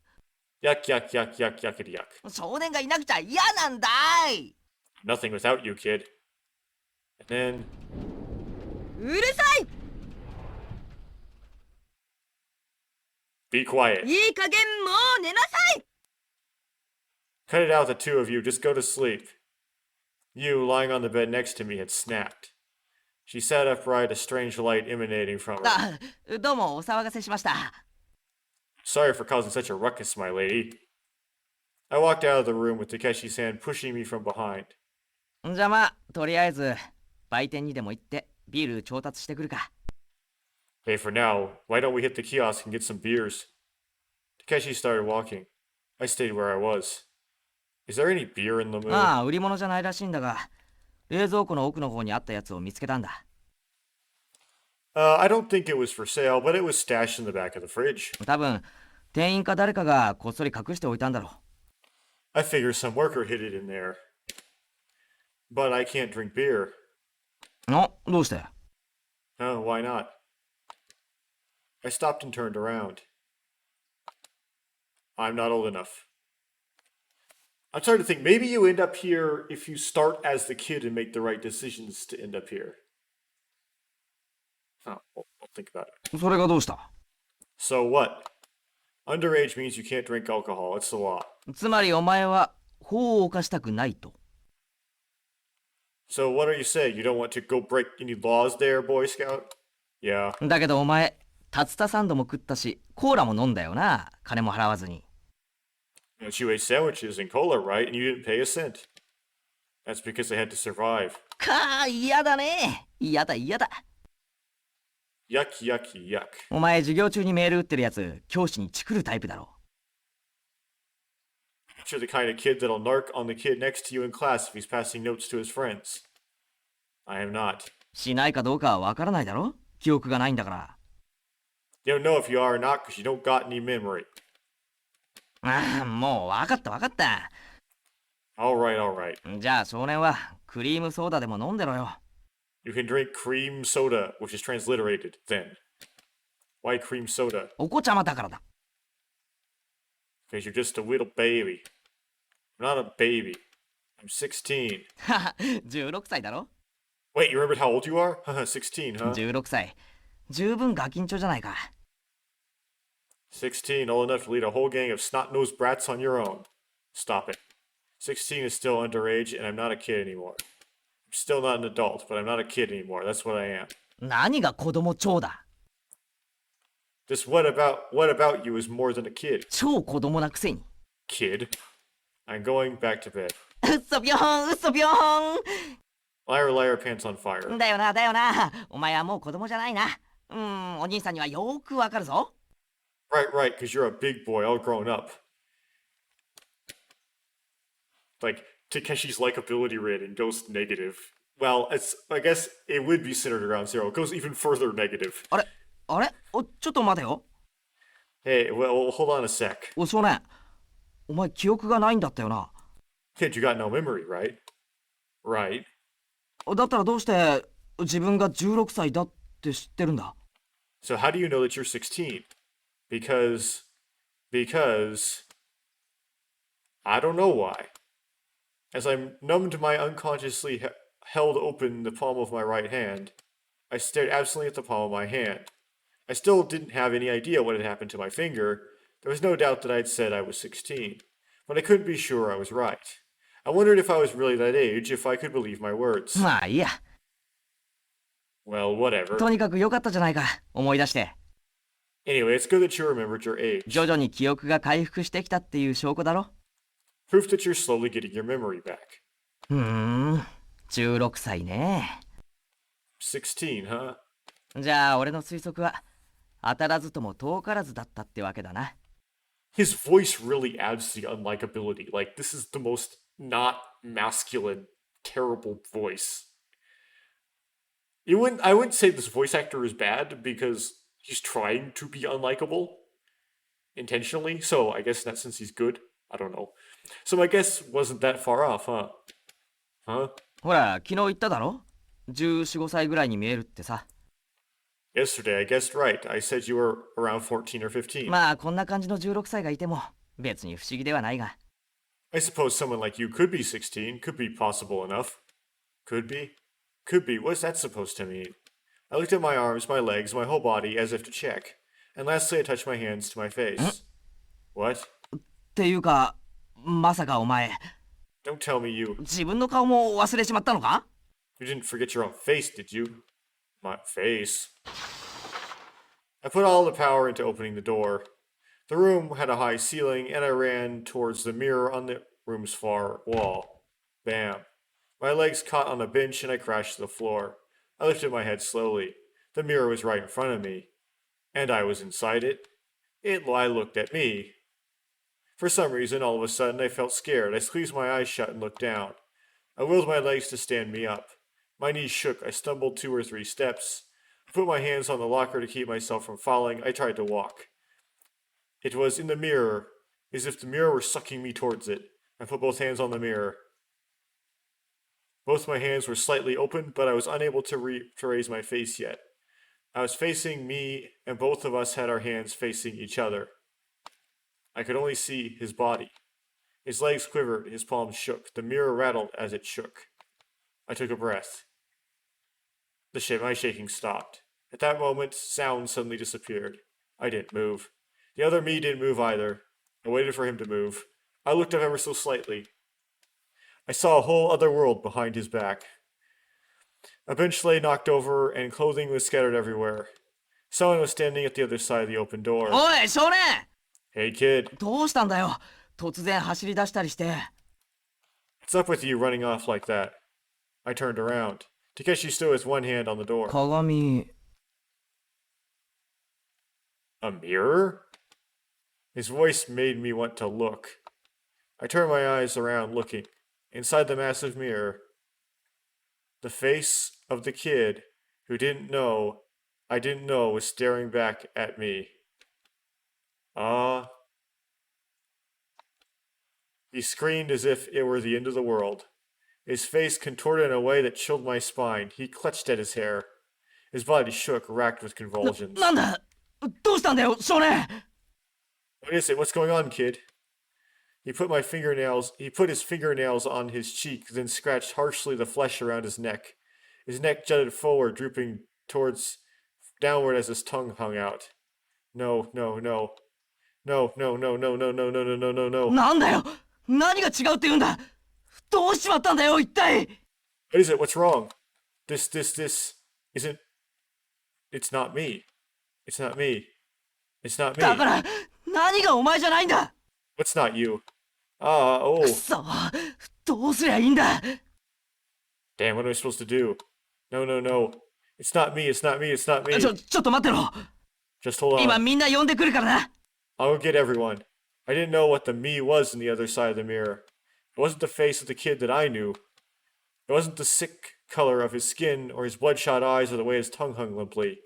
Yuck, yuck, yuck, yuck, yuckity yuck. 少年がいなくちゃ嫌なんだい。 Nothing without you, kid. And then... うるさい。 Be quiet. いい加減もう寝なさい。 Cut it out, the two of you. Just go to sleep. You, lying on the bed next to me, had snapped. She sat upright, a strange light emanating from her. あ、どうもお騒がせしました。 Sorry for causing such a ruckus, my lady. I walked out of the room with Takeshi's hand pushing me from behind. じゃあまあ、とりあえず、売店にでも行ってビール調達してくるか。Hey, for now, why don't we hit the kiosk and get some beers? Takeshi started walking. I stayed where I was. Is there any beer in the mood? ああ、売り物じゃないらしいんだが、冷蔵庫の奥の方にあったやつを見つけたんだ。I don't think it was for sale, but it was stashed in the back of the fridge. 多分、店員か誰かがこっそり隠しておいたんだろ I figure some worker hid it in there. But I can't drink beer. う。お、どうして？ Oh, why not? I stopped and turned around. I'm not old enough. I'm starting to think maybe you end up here if you start as the kid and make the right decisions to end up here. Oh, I'll think about it. それがどうした？ So what? Underage means you can't drink alcohol. It's the law. つまりお前は法を犯したくないと。 So what are you saying? You don't want to go break any laws there, Boy Scout? Yeah. だけどお前、竜田サンドも食ったし、コーラも飲んだよな。金も払わずに。But you ate sandwiches and cola, right? And you didn't pay a cent. That's because they had to survive. かあ、嫌だね。嫌だ嫌だ。 Yuck, yucky, yuck. お前、授業中にメール打ってるやつ、教師にチクるタイプだろ。 You're the kind of kid that'll narc on the kid next to you in class if he's passing notes to his friends. I am not. しないかどうかはわからないだろ？記憶がないんだから。 You don't know if you are or not because you don't got any memory. ああ、もうわかったわかった。 Alright, alright. じゃあ少年はクリームソーダでも飲んでろよ。 You can drink cream soda, which is transliterated, then. Why cream soda? お子ちゃまだからだ。 Because you're just a little baby. I'm not a baby. I'm 16. はは、16歳だろ？ Wait, you remembered how old you are? Haha, 16, huh? 16歳。十分ガキンチョじゃないか。 16, old enough to lead a whole gang of snot-nosed brats on your own. Stop it. 16 is still underage, and I'm not a kid anymore. I'm still not an adult, but I'm not a kid anymore. That's what I am. 何が子供超だ？ Just what about you is more than a kid? 超子供なくせに。 Kid? I'm going back to bed. うっそびょーん、うっそびょー Liar, liar, pants on fire. ん。だよな、だよな。お前はもう子供じゃないな。お兄さんにはよーくわかるぞ。 Right, right, because you're a big boy, all grown up. Like, Takeshi's likability rating goes negative. Well, I guess it would be centered around 0. It goes even further negative. あれあれお、ちょっと待てよ。 Hey, well, hold on a sec. お、少年。お前記憶がないんだったよな。 Kid, you got no memory, right? Right. だったらどうして自分が16歳だって知ってるんだ？ So how do you know that you're 16? Because I don't know why. As I numbed my unconsciously held open the palm of my right hand, I stared absently at the palm of my hand. I still didn't have any idea what had happened to my finger. There was no doubt that I'd said I was 16, but I couldn't be sure I was right. I wondered if I was really that age, if I could believe my words. まあいいや。 Well, whatever. とにかく良かったじゃないか。思い出して。 Anyway, it's good that you remembered your age. 徐々に記憶が回復してきたっていう証拠だろ。 Proof that you're slowly getting your memory back. 16歳ね。 16, huh? じゃあ俺の推測は当たらずとも遠からずだったってわけだな。 His voice really adds to the unlikability. Like, this is the most not masculine, terrible voice. I wouldn't say this voice actor is bad because he's trying to be unlikable intentionally. So I guess in that sense he's good. I don't know. So my guess wasn't that far off, huh? Huh? ほら、昨日言っただろ？ 14、15歳ぐらいに見えるってさ。 Yesterday I guessed right. I said you were around 14 or 15. まあこんな感じの16歳がいても別に不思議ではないが。 I suppose someone like you could be 16, could be possible enough. Could be? Could be. What's that supposed to mean? I looked at my arms, my legs, my whole body as if to check. And lastly I touched my hands to my face. What? っていうか、まさかお前。Don't tell me you 自分の顔も忘れちまったのか？ didn't forget your own face, did you? My face. I put all the power into opening the door. The room had a high ceiling, and I ran towards the mirror on the room's far wall. Bam. My legs caught on a bench, and I crashed to the floor. I lifted my head slowly. The mirror was right in front of me. And I was inside it. I looked at me. For some reason, all of a sudden, I felt scared. I squeezed my eyes shut and looked down. I willed my legs to stand me up. My knees shook. I stumbled 2 or 3 steps. I put my hands on the locker to keep myself from falling. I tried to walk. It was in the mirror, as if the mirror were sucking me towards it. I put both hands on the mirror. Both my hands were slightly open, but I was unable to raise my face yet. I was facing me, and both of us had our hands facing each other. I could only see his body. His legs quivered, his palms shook. The mirror rattled as it shook. I took a breath. My shaking stopped. At that moment, sound suddenly disappeared. I didn't move. The other me didn't move either. I waited for him to move. I looked up ever so slightly. I saw a whole other world behind his back. A bench lay knocked over, and clothing was scattered everywhere. Someone was standing at the other side of the open door. おい少年 Hey kid, どうしたんだよ、突然走り出したりして。 what's up with you running off like that? I turned around. Takeshi stood with one hand on the door. 鏡 A mirror? His voice made me want to look. I turned my eyes around, looking. Inside the massive mirror, the face of the kid who I didn't know was staring back at me. He screamed as if it were the end of the world. His face contorted in a way that chilled my spine. He clutched at his hair. His body shook, racked with convulsions. なんだどうしたんだよ少年 What is it? What's going on, kid? He put his fingernails on his cheek, then scratched harshly the flesh around his neck. His neck jutted forward, drooping downward as his tongue hung out. No, no, no. No, no, no, no, no, no, no, no, no, no, no. なんだよ何が違うって言うんだどうしちまったんだよ一体 What is it? What's wrong? This isn't... It's not me. It's not me. It's not だか me. ら何がお前じゃないんだ What's not you? く Oh. そどうすりゃいいんだ Damn, what am I supposed to do? No, no, no. It's not me, it's not me, it's not me. ちょっと待ってろ Just hold 今 on. みんな呼んでくるからな I'll go get everyone. I didn't know what the me was on the other side of the mirror. It wasn't the face of the kid that I knew. It wasn't the sick color of his skin or his bloodshot eyes or the way his tongue hung limply.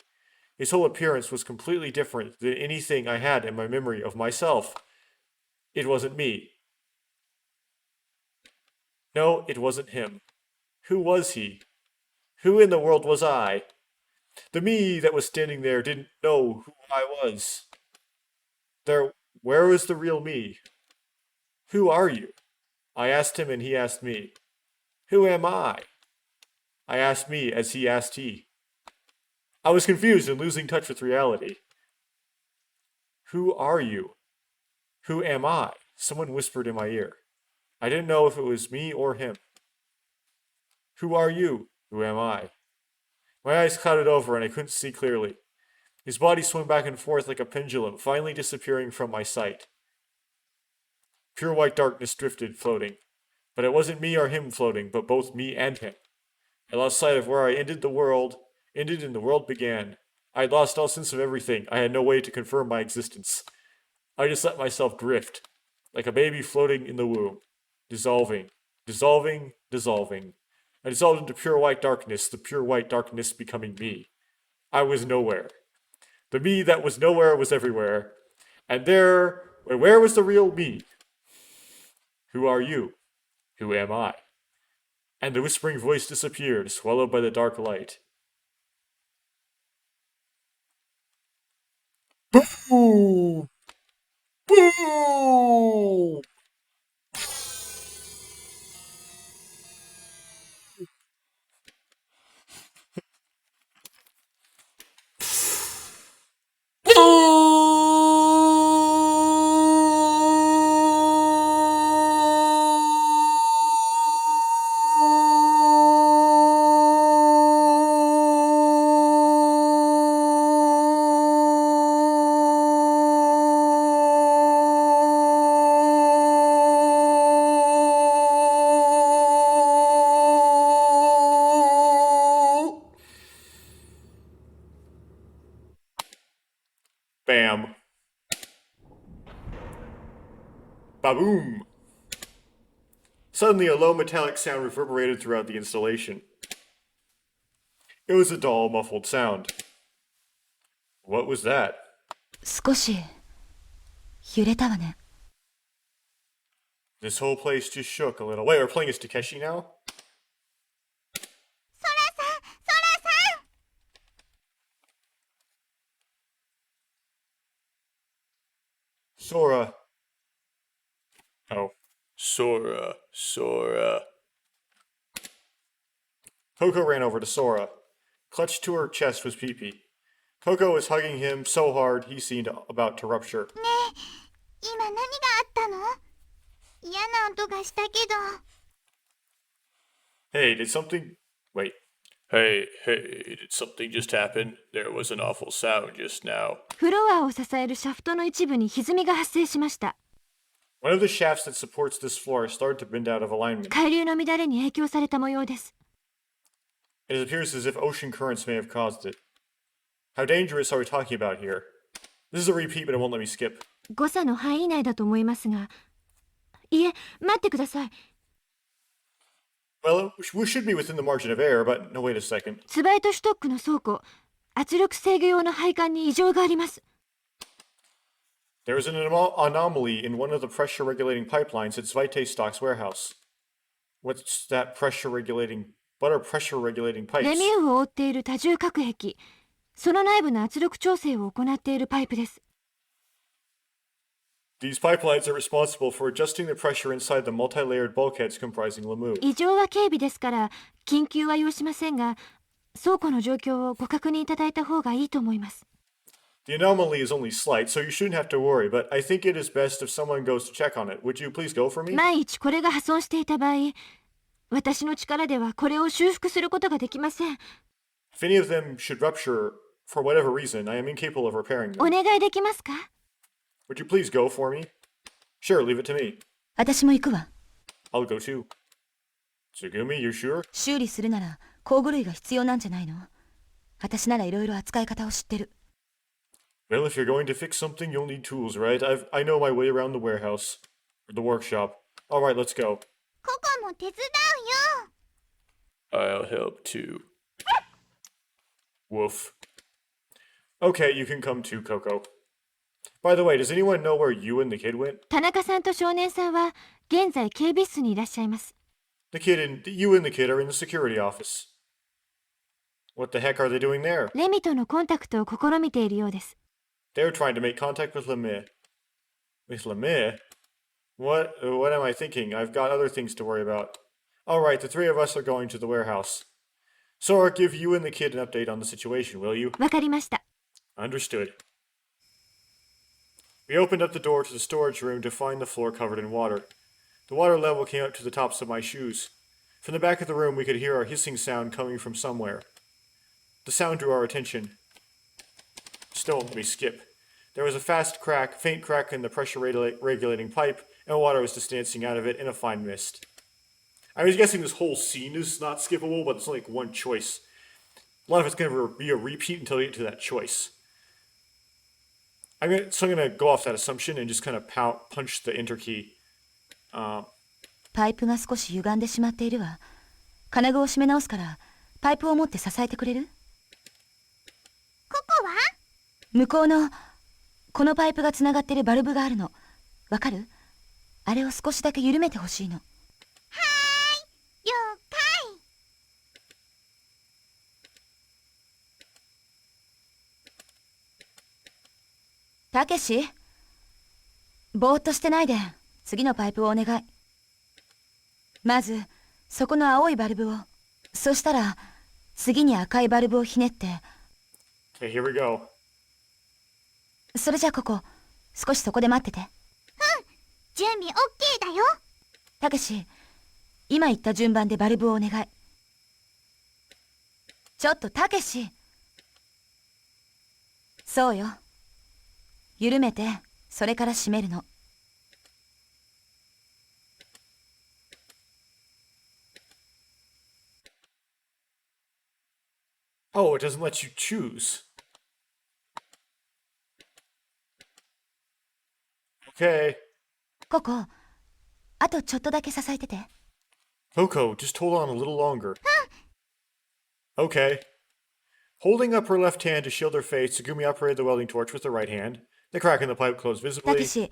His whole appearance was completely different than anything I had in my memory of myself. It wasn't me. No, it wasn't him. Who was he? Who in the world was I? The me that was standing there didn't know who I was. Where was the real me? Who are you? I asked him and he asked me. Who am I? I asked me as he asked he. I was confused and losing touch with reality. Who are you? Who am I? Someone whispered in my ear. I didn't know if it was me or him. Who are you? Who am I? My eyes clouded over and I couldn't see clearly. His body swung back and forth like a pendulum, finally disappearing from my sight. Pure white darkness drifted, floating. But it wasn't me or him floating, but both me and him. I lost sight of where I ended and the world began. I had lost all sense of everything. I had no way to confirm my existence. I just let myself drift, like a baby floating in the womb, dissolving, dissolving, dissolving. I dissolved into pure white darkness, the pure white darkness becoming me. I was nowhere. The me that was nowhere was everywhere. And where was the real me? Who are you? Who am I? And the whispering voice disappeared, swallowed by the dark light. Boom! Boom! Boom! 「Bam. Ba-boom. Suddenly, a low metallic sound reverberated throughout the installation. It was a dull, muffled sound. What was that? 少し揺れたわね。 This whole place just shook a little. Wait, we're playing as Takeshi now? Sora. Oh. Sora. Coco ran over to Sora. Clutched to her chest was Pee-Pee. Coco was hugging him so hard he seemed about to rupture. 今何があったの？嫌な音がしたけど。 Hey, did something... Wait. Hey, did something just happen? There was an awful sound just now. フロアを支えるシャフトの一部に歪みが発生しました。 One of the shafts that supports this floor started to bend out of alignment. 海流の乱れに影響された模様です。 It appears as if ocean currents may have caused it. How dangerous are we talking about here? This is a repeat, but it won't let me skip. 誤差の範囲内だと思いますが。いえ、待ってください。 Well, we should be within the margin of error, but no, wait a second. ツバイトシュトックの倉庫、圧力制御用の配管に異常があります。 There is an anomaly in one of the pressure regulating pipelines at Zweite-Stock's warehouse. What's that pressure regulating? What are pressure regulating レ pipes? ミューを覆っている多重隔壁、その内部の圧力調整を行っているパイプです。 These pipelines are responsible for adjusting the pressure inside the multi-layered bulkheads comprising Lamu. 異常は軽微ですから緊急は要しませんが、倉庫の状況をご確認いただいた方がいいと思います。 The anomaly is only slight, so you shouldn't have to worry, but I think it is best if someone goes to check on it. Would you please go for me? 万一これが破損していた場合、私の力ではこれを修復することができません。 If any of them should rupture, for whatever reason, I am incapable of repairing お them. 願いできますか？ Would you please go for me? Sure, leave it to me. 私も行くわ。 I'll go too. Tsugumi, you sure? 修理するなら工具類が必要なんじゃないの？私ならいろいろ扱い方を知ってる。 Well, if you're going to fix something, you'll need tools, right? I know my way around the warehouse. Or the workshop. Alright, let's go. ココも手伝うよ。 I'll help too. Woof. Okay, you can come too, Coco. By the way, does anyone know where you and the kid went? 田中さんと少年さんは現在警備室にいらっしゃいます。 You and the kid are in the security office. What the heck are they doing there? レミとのコンタクトを試みているようです。 They're trying to make contact with Lemire. With Lemire? What am I thinking? I've got other things to worry about. Alright, the three of us are going to the warehouse. Sora, give you and the kid an update on the situation, will you? わかりました。 Understood. We opened up the door to the storage room to find the floor covered in water. The water level came up to the tops of my shoes. From the back of the room, we could hear a hissing sound coming from somewhere. The sound drew our attention. Still let me skip. There was a faint crack in the pressure regulating pipe, and water was distancing out of it in a fine mist. I was guessing this whole scene is not skippable, but it's only like one choice. A lot of it's going to be a repeat until you get to that choice. So I'm going to go off that assumption and just kind of punch the enter key. パイプが少し歪んでしまっているわ。金具を締め直すからパイプを持って支えてくれる？ココは？向こうのこのパイプがつながってるバルブがあるの。わかる？あれを少しだけ緩めてほしいの。はーい、了解。たけし、ぼーっとしてないで次のパイプをお願い。まずそこの青いバルブを、そしたら次に赤いバルブをひねって。 Okay, here we go. それじゃここ少しそこで待ってて。準備 OK だよ。たけし、今言った順番でバルブをお願い。ちょっとたけし。そうよ。緩めて、それから閉めるの。Oh, it doesn't let you choose. Okay. ココ、あとちょっとだけ支えてて。 Coco, just hold on a little longer. Okay. Holding up her left hand to shield her face, Tsugumi operated the welding torch with her right hand. The crack in the pipe closed た visibly. けし、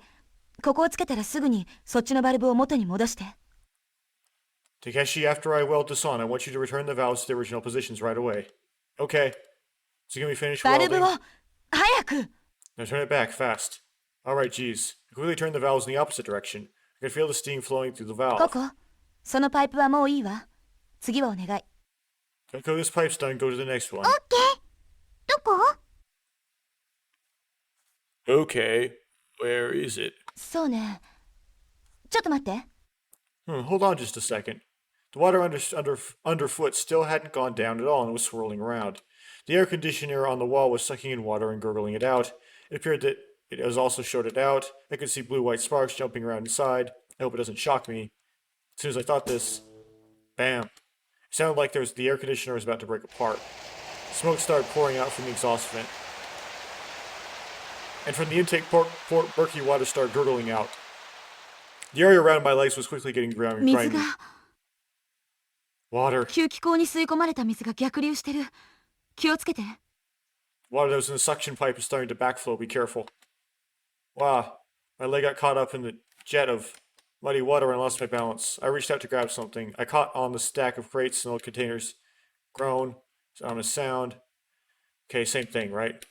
ここをつけたらすぐにそっちのバルブを元に戻して。 Takeshi, after I weld this on, I want you to return the valves to their original positions right away. Okay. Tsugumi finished バルブ welding. を早く。 Now turn it back, fast. Alright, geez. I quickly turned the valves in the opposite direction. I could feel the steam flowing through the コ valve. コ、そのパイプはもういいわ。次はお願い。 Coco, this pipe's done. Go to the next one. どこ？ Okay, where is it? そうね。ちょっと待って。 Hold on just a second. The water underfoot still hadn't gone down at all and was swirling around. The air conditioner on the wall was sucking in water and gurgling it out. It appeared that it was also shorted out. I could see blue-white sparks jumping around inside. I hope it doesn't shock me. As soon as I thought this, bam. It sounded like the air conditioner was about to break apart. Smoke started pouring out from the exhaust vent. And from the intake murky water started gurgling out. The area around my legs was quickly getting 水 grimy. が Water. 吸気口に吸い込まれた水が逆流してる。気をつけて。 Water that was in the suction pipe is starting to backflow. Be careful. Wow. My leg got caught up in the jet of muddy water and I lost my balance. I reached out to grab something. I caught on the stack of crates and old containers. Groan. On a sound. Okay, same thing, right?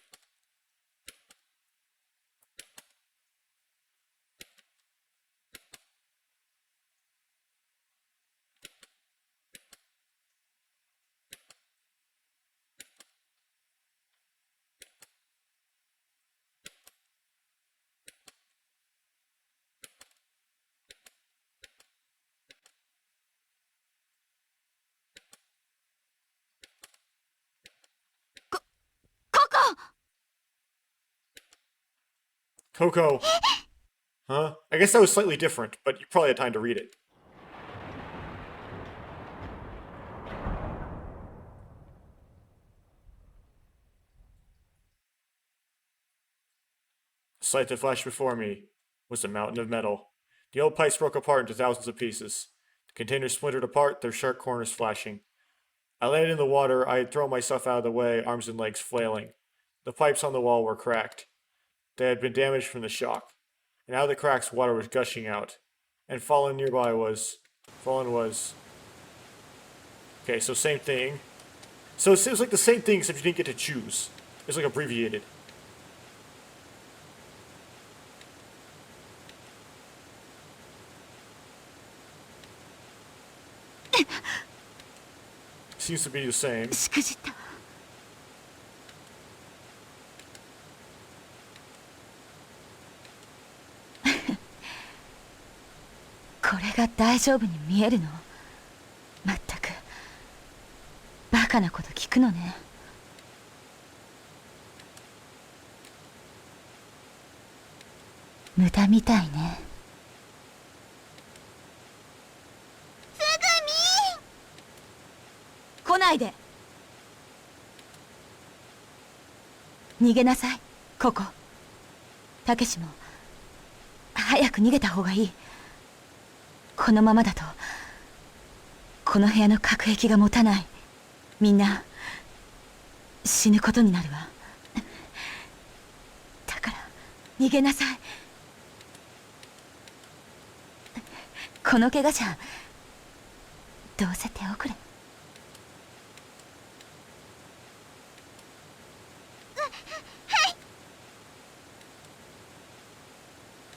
Coco! Huh? I guess that was slightly different, but you probably had time to read it. The sight that flashed before me was a mountain of metal. The old pipes broke apart into thousands of pieces. The containers splintered apart, their sharp corners flashing. I landed in the water. I had thrown myself out of the way, arms and legs flailing. The pipes on the wall were cracked. They had been damaged from the shock. And out of the cracks, water was gushing out. And fallen was... Okay, so same thing. So it seems like the same thing, except you didn't get to choose. It's like abbreviated. Seems to be the same. しくじった。これが大丈夫に見えるの？まったくバカなこと聞くのね。無駄みたいね。来ないで。逃げなさい、ココ。たけしも早く逃げた方がいい。このままだとこの部屋の隔壁が持たない。みんな死ぬことになるわ。だから逃げなさい。この怪我じゃどうせ手遅れ。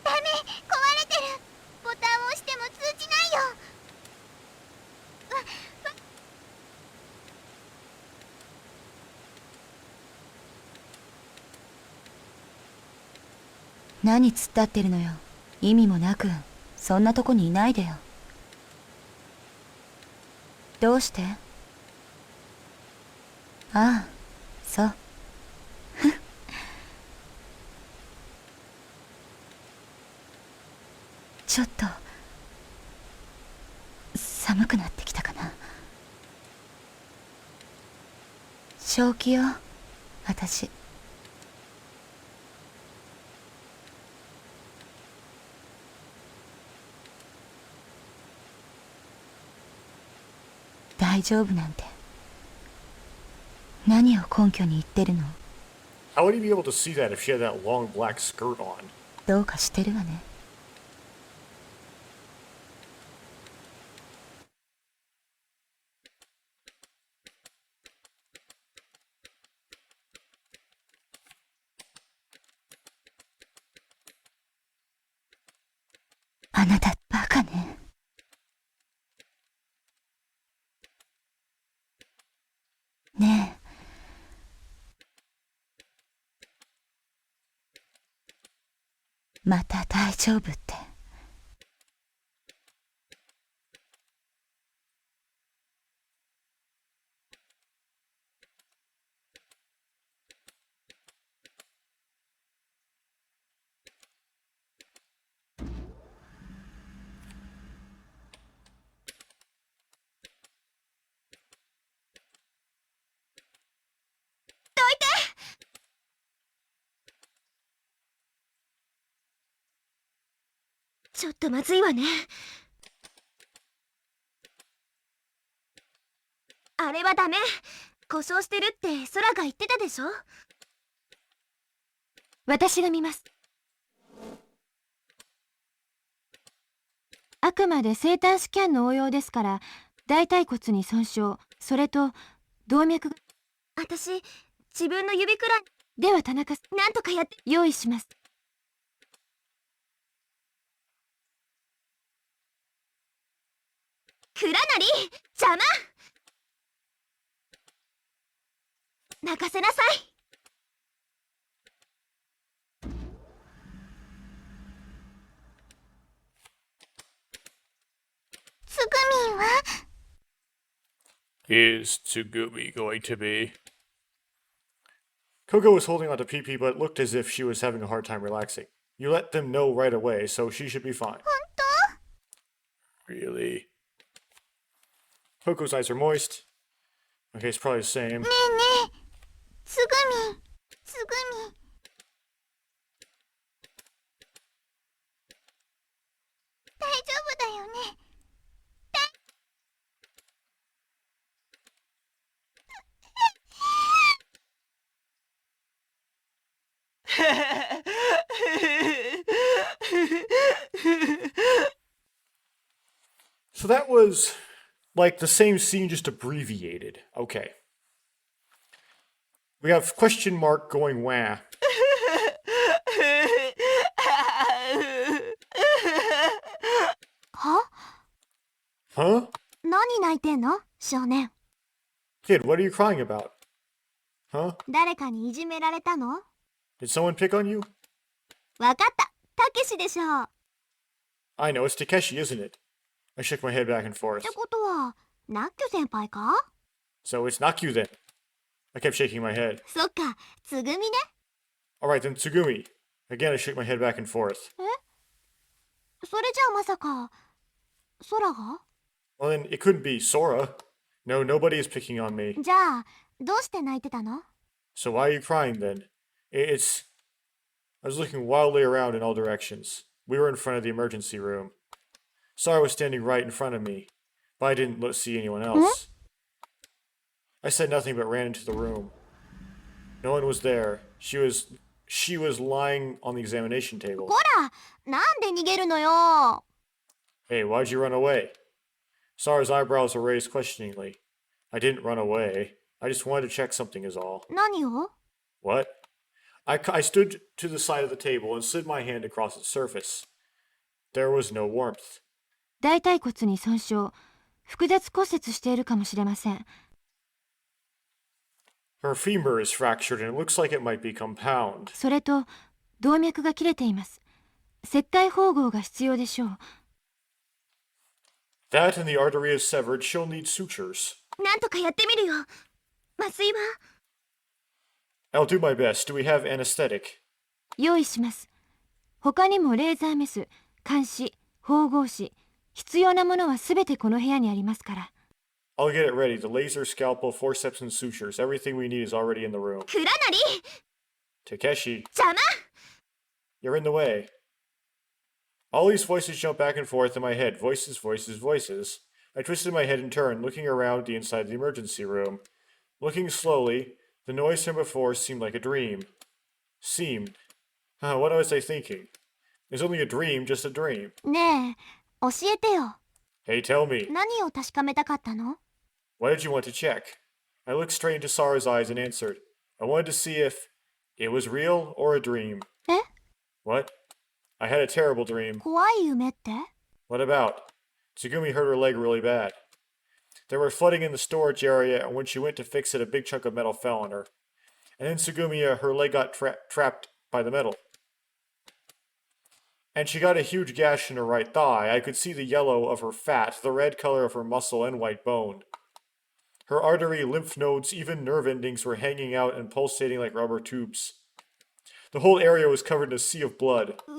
ダメ、壊れてる。ボタンを押しても通じないよ。何突っ立ってるのよ。意味もなくそんなとこにいないでよ。どうして？ああ、そうちょっと寒くなってきたかな。正気よ、私。大丈夫なんて何を根拠に言ってるの？ How would he be able to see that if she had that long black skirt on? どうかしてるわね。あなたバカね。ねえ、また大丈夫って。ちょっとまずいわね。あれはダメ。故障してるって空が言ってたでしょ。私が見ます。あくまで生体スキャンの応用ですから、大腿骨に損傷、それと動脈が。私、自分の指くらい。では田中さん、なんとかやって。用意します。蔵なり邪魔。泣かせなさい。つぐみんは Is Tsugumi going to be? Coco was holding onto Pee-Pee, but it looked as if she was having a hard time relaxing. You let them know right away, so she should be fine. Really? Coco's eyes are moist. Okay, it's probably the same. ねえねえ、つぐみん、つぐみん。大丈夫だよね。So that was like the same scene, just abbreviated. Okay. We have question mark going wah. は？ Huh? 何泣いてんの少年。 Kid, what are you crying about? Huh? 誰かにいじめられたの？ Did someone pick on you? わかった。たけしでしょ。っ I know, it's Takeshi, isn't it? I shook my head back and forth. てことは、ナッキョ先輩か？ So it's not you then. I kept shaking my head. そっか、つぐみね。 Alright, then Tsugumi. Again, I shook my head back and forth. それじゃあまさか、空が？ Well, then it couldn't be Sora. No, nobody is picking on me. じゃあ、どうして泣いてたの？ So why are you crying then? It's. I was looking wildly around in all directions. We were in front of the emergency room. Sora was standing right in front of me, but I didn't see anyone else. I said nothing but ran into the room. No one was there. She was lying on the examination table. こら、なんで逃げるのよ。 Hey, why'd you run away? Sara's eyebrows were raised questioningly. I didn't run away. I just wanted to check something is all. 何を？ What? I stood to the side of the table and slid my hand across its surface. There was no warmth. 大腿骨に損傷、複雑骨折しているかもしれません。 Her femur is fractured and it looks like it might be compound. それと動脈が切れています。切開縫合が必要でしょう。 That and the artery is severed. She'll need sutures. なんとかやってみるよ。麻酔は？ I'll do my best. Do we have anesthetic? 用意します。他にもレーザーメス、鉗子、縫合紙、必要なものはすべてこの部屋にありますから。 I'll get it ready. The laser, scalpel, forceps, and sutures. Everything we need is already in the room. 蔵なり Takeshi, 邪魔。 you're in the way. All these voices jump back and forth in my head. Voices, voices, voices. I twisted my head and turned, looking around the inside of the emergency room. Looking slowly, the noise from before seemed like a dream. Seemed. What was I thinking? It was only a dream, just a dream. ねえ、教えてよ。 Hey, tell me, 何を確かめたかったの？ what did you want to check? I looked straight into Sarah's eyes and answered. I wanted to see if it was real or a dream. え？ What? I had a terrible dream. 怖い夢って？ What about? Tsugumi hurt her leg really bad. There were flooding in the storage area, and when she went to fix it, a big chunk of metal fell on her. And then Tsugumi, her leg got trapped by the metal. And she got a huge gash in her right thigh. I could see the yellow of her fat, the red color of her muscle, and white bone. Her artery, lymph nodes, even nerve endings were hanging out and pulsating like rubber tubes. The whole area was covered in a sea of blood. う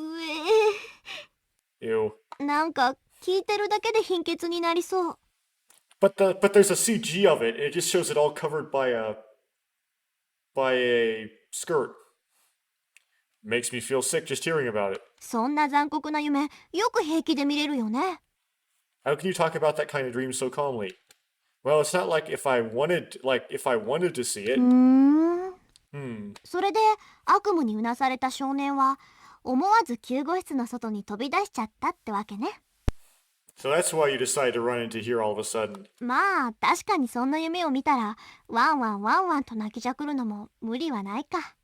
Ew. え。なんか聞いてるだけで貧血になりそう。 But there's a CG of it, and it just shows it all covered by a skirt. Makes me feel sick just hearing about it. そんな残酷な夢、よく平気で見れるよね。 How can you talk about that kind of dream so calmly? Well, it's not like if I wanted to see it. それで悪夢にうなされた少年は思わず救護室の外に飛び出しちゃったってわけね。 So that's why you decided to run into here all of a sudden. まあ確かにそんな夢を見たらワンワンワンワンと泣きじゃくるのも無理はないか。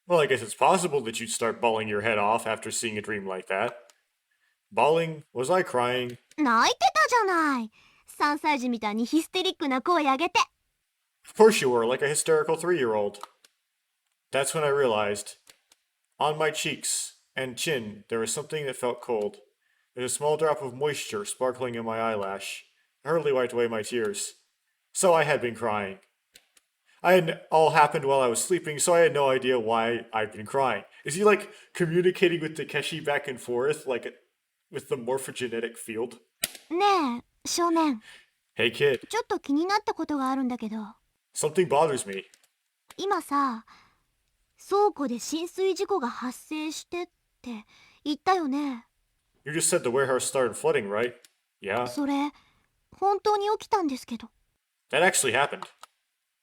Well, I guess it's possible that you'd start bawling your head off after seeing a dream like that. Bawling? Was I crying? 泣いてたじゃない。3歳児みたいにヒステリックな声上げて。 Of course you were, like a hysterical 3-year-old. That's when I realized. On my cheeks and chin, there was something that felt cold. There was a small drop of moisture sparkling in my eyelash. I hurriedly wiped away my tears. So I had been crying. All happened while I was sleeping, so I had no idea why I'd been crying. Is he like communicating with Takeshi back and forth, like with the morphogenetic field? ねえ少年、 Hey kid, ちょっと気になったことがあるんだけど、 something bothers me. 今さ倉庫で浸水事故が発生してって言ったよね。 You just said the warehouse started flooding, right? Yeah, それ本当に起きたんですけど、 that actually happened.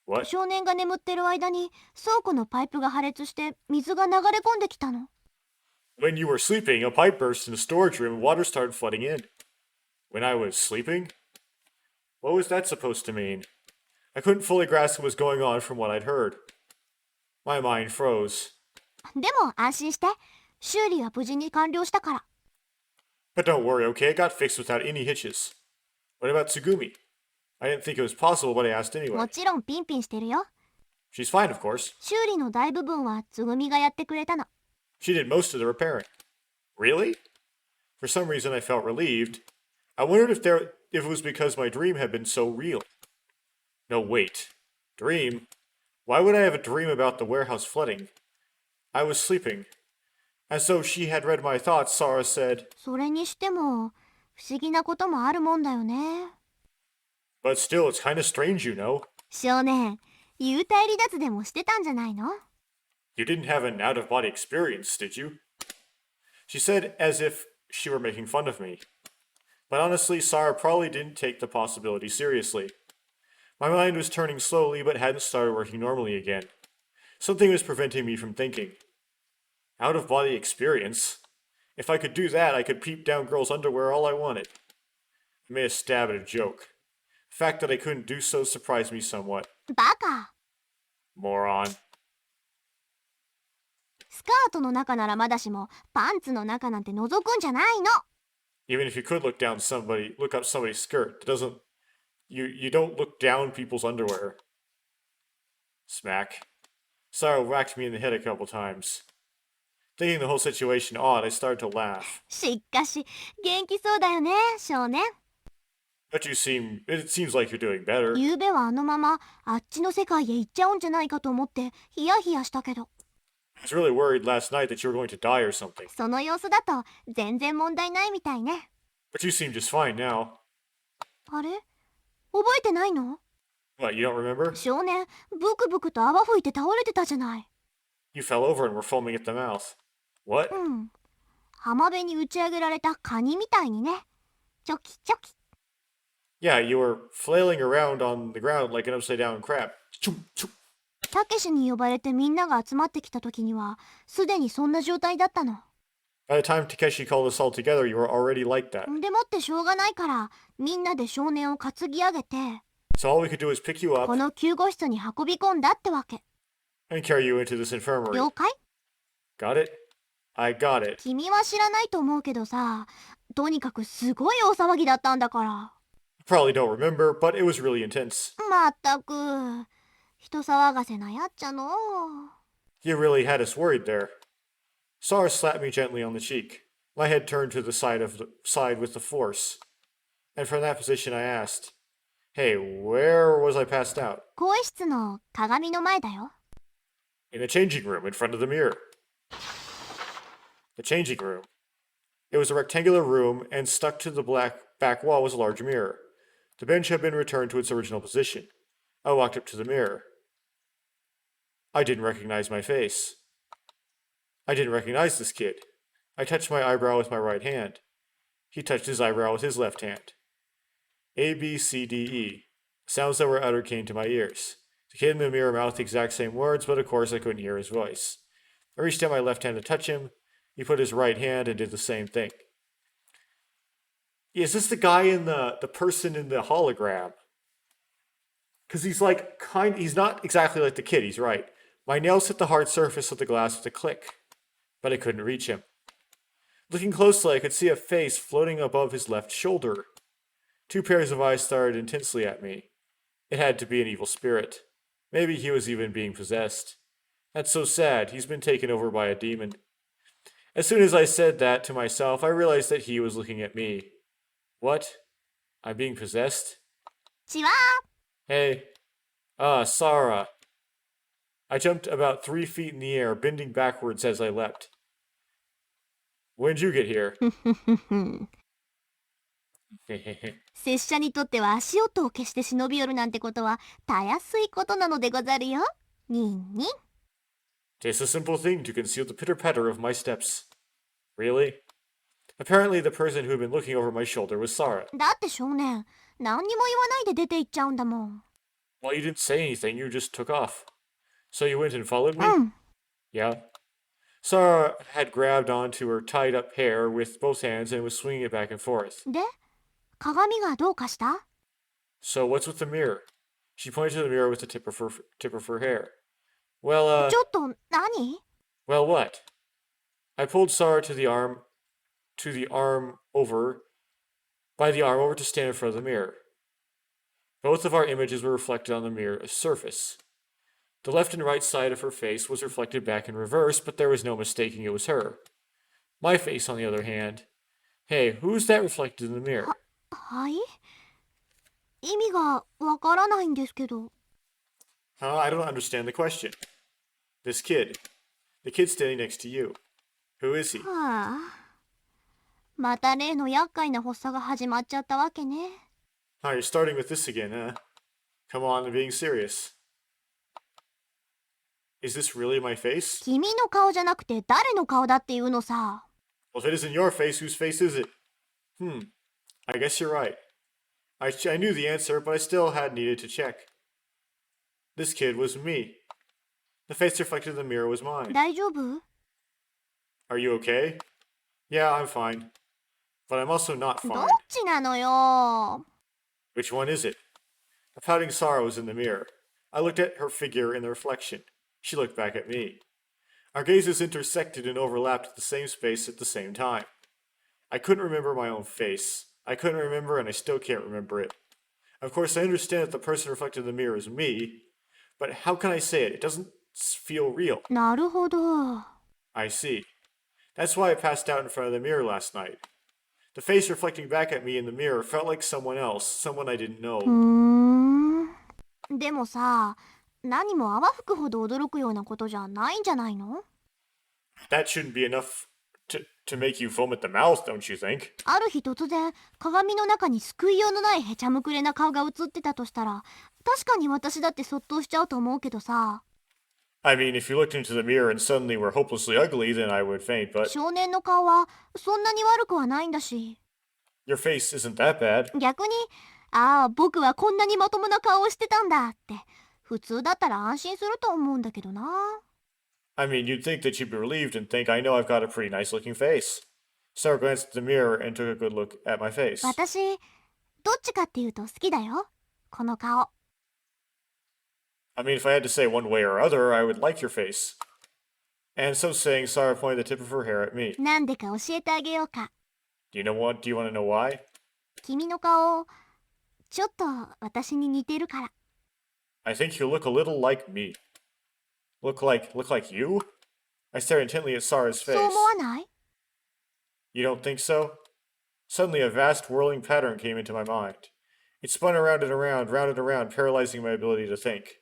What? 少年が眠ってる間に倉庫のパイプが破裂して水が流れ込んできたの。 When you were sleeping, a pipe burst in the storage room and water started flooding in. When I was sleeping? What was that supposed to mean? I couldn't fully grasp what was going on from what I'd heard. My mind froze. でも安心して、修理は無事に完了したから。 But don't worry, okay? It got fixed without any hitches. What about Tsugumi? I didn't think it was possible, but I asked も anyway. ちろんピンピンしてるよ。 She's fine, of course. 修理の大部分はつぐみがやってくれたの。 She did most of the repairing. Really? For some reason, I felt relieved. I wondered if it was because my dream had been so real. No, wait. Dream? Why would I have a dream about the warehouse flooding? I was sleeping. As though she had read my thoughts, Sarah said, それにしても不思議なこともあるもんだよね。 But still, it's kind of strange, you know. 少年、幽体離脱でもしてたんじゃないの？ You didn't have an out-of-body experience, did you? She said as if she were making fun of me. But honestly, Sarah probably didn't take the possibility seriously. My mind was turning slowly but hadn't started working normally again. Something was preventing me from thinking. Out-of-body experience? If I could do that, I could peep down girls' underwear all I wanted. I made a stab at a joke. The fact that I couldn't do so surprised me somewhat. バカ。 Moron. スカートの中ならまだしも、パンツの中なんて覗くんじゃないの。 Even if you could look up somebody's skirt, it doesn't. You don't look down people's underwear. Smack. Sarah whacked me in the head a couple times. Thinking the whole situation odd, I started to laugh. しかし、元気そうだよね、少年。 But it seems like you're doing better. ゆうべはあのまま、あっちの世界へ行っちゃうんじゃないかと思って、ヒヤヒヤしたけど。 I was really worried last night that you were going to die or something. その様子だと、全然問題ないみたいね。 But you seem just fine now. あれ？覚えてないの？ What, you don't remember? 少年、ブクブクと泡吹いて倒れてたじゃない。 You fell over and were foaming at the mouth. What? うん。浜辺に打ち上げられたカニみたいにね。チョキチョキ。Yeah, you were flailing around on the ground like an upside down crab. たけしに呼ばれてみんなが集まってきた時にはすでにそんな状態だったの。 By the time Takeshi called us all together, you were already like that. でもってしょうがないからみんなで少年を担ぎ上げて So all we could do is pick you up この救護室に運び込んだってわけ。 and carry you into this infirmary. 了解？ Got it? I got it. 君は知らないと思うけどさ、とにかくすごい大騒ぎだったんだから。 Probably don't remember, but it was really intense. まったく人騒がせなやっちゃの。 You really had us worried there. Sara slapped me gently on the cheek. My head turned to the side with the force. And from that position I asked, "Hey, where was I passed out?" 更衣室の鏡の前だよ。 In the changing room, in front of the mirror. The changing room. It was a rectangular room, and stuck to the black back wall was a large mirror. The bench had been returned to its original position. I walked up to the mirror. I didn't recognize my face. I didn't recognize this kid. I touched my eyebrow with my right hand. He touched his eyebrow with his left hand. A, B, C, D, E. Sounds that were uttered came to my ears. The kid in the mirror mouthed the exact same words, but of course I couldn't hear his voice. I reached out my left hand to touch him. He put his right hand and did the same thing. Is this the guy in the person in the hologram? Because he's he's not exactly like the kid, he's right. My nails hit the hard surface of the glass with a click, but I couldn't reach him. Looking closely, I could see a face floating above his left shoulder. Two pairs of eyes stared intensely at me. It had to be an evil spirit. Maybe he was even being possessed. That's so sad, he's been taken over by a demon. As soon as I said that to myself, I realized that he was looking at me. What? I'm being possessed? ちわ Hey. Sara. I jumped about 3 feet in the air, bending backwards as I leapt. When did you get here? ー。拙者にとっては足音を消して忍び寄るなんてことはたやすいことなのでござるよ。にんにん。 It's a simple thing to conceal the pitter-patter of my steps. Really? Apparently the person who had been looking over my shoulder was Sara. だって少年、何にも言わないで出て行っちゃうんだもん。 Well, you didn't say anything, you just took off. So you went and followed me? うん。 Yeah. Sara had grabbed onto her tied-up hair with both hands and was swinging it back and forth. で、鏡がどうかした？ So what's with the mirror? She pointed to the mirror with the tip of her hair. Well, ちょっと何？ well, what? I pulled Sara by the arm over to stand in front of the mirror. Both of our images were reflected on the mirror's surface. The left and right side of her face was reflected back in reverse, but there was no mistaking it was her. My face, on the other hand. Hey, who's that reflected in the mirror? はい？意味がわからないんですけど。 Huh? I don't understand the question. This kid. The kid standing next to you. Who is he? はあ。また例の厄介な発作が始まっちゃったわけね。 You're starting with this again, huh? Come on, I'm being serious. Is this really my face? 君の顔じゃなくて誰の顔だっていうのさ。 Well, if it isn't your face, whose face is it? I guess you're right. I knew the answer, but I still had needed to check. This kid was me. The face reflected in the mirror was mine. 大丈夫？ Are you okay? Yeah, I'm fine. But I'm also not どっ fine. ちなのよ。 Which one is it? A pouting Sara was in the mirror. I looked at her figure in the reflection. She looked back at me. Our gazes intersected and overlapped at the same space at the same time. I couldn't remember my own face. I couldn't remember, and I still can't remember it. Of course, I understand that the person reflected in the mirror is me, but how can I say it? It doesn't feel real. なるほど。 I see. That's why I passed out in front of the mirror last night. The face reflecting back at me in the mirror felt like someone else, someone I didn't know. でもさ、何も泡吹くほど驚くようなことじゃないんじゃないの？ That shouldn't be enough to make you foam at the mouth, don't you think? ある日突然、鏡の中に救いようのないへちゃむくれな顔が映ってたとしたら、確かに私だってそっとしちゃうと思うけどさ。I mean, if you looked into the mirror and suddenly were hopelessly ugly, then I would faint, but 少年の顔はそんなに悪くはないんだし。 your face isn't that bad. 逆に、ああ、僕はこんなにまともな顔をしてたんだって。普通だったら安心すると思うんだけどな。I mean, you'd think that you'd be relieved and think, I know I've got a pretty nice looking face. Sarah glanced at the mirror and took a good look at my face. 私、どっちかっていうと好きだよ。この顔。I mean, if I had to say one way or other, I would like your face. And so saying, Sarah pointed the tip of her hair at me. なんでか教えてあげようか。Do you want to know why? 君の顔、ちょっと私に似てるから。I think you look a little like me. Look like you? I stared intently at Sarah's そう face. 思わない？ You don't think so? Suddenly, a vast whirling pattern came into my mind. It spun around and around, round and around, paralyzing my ability to think.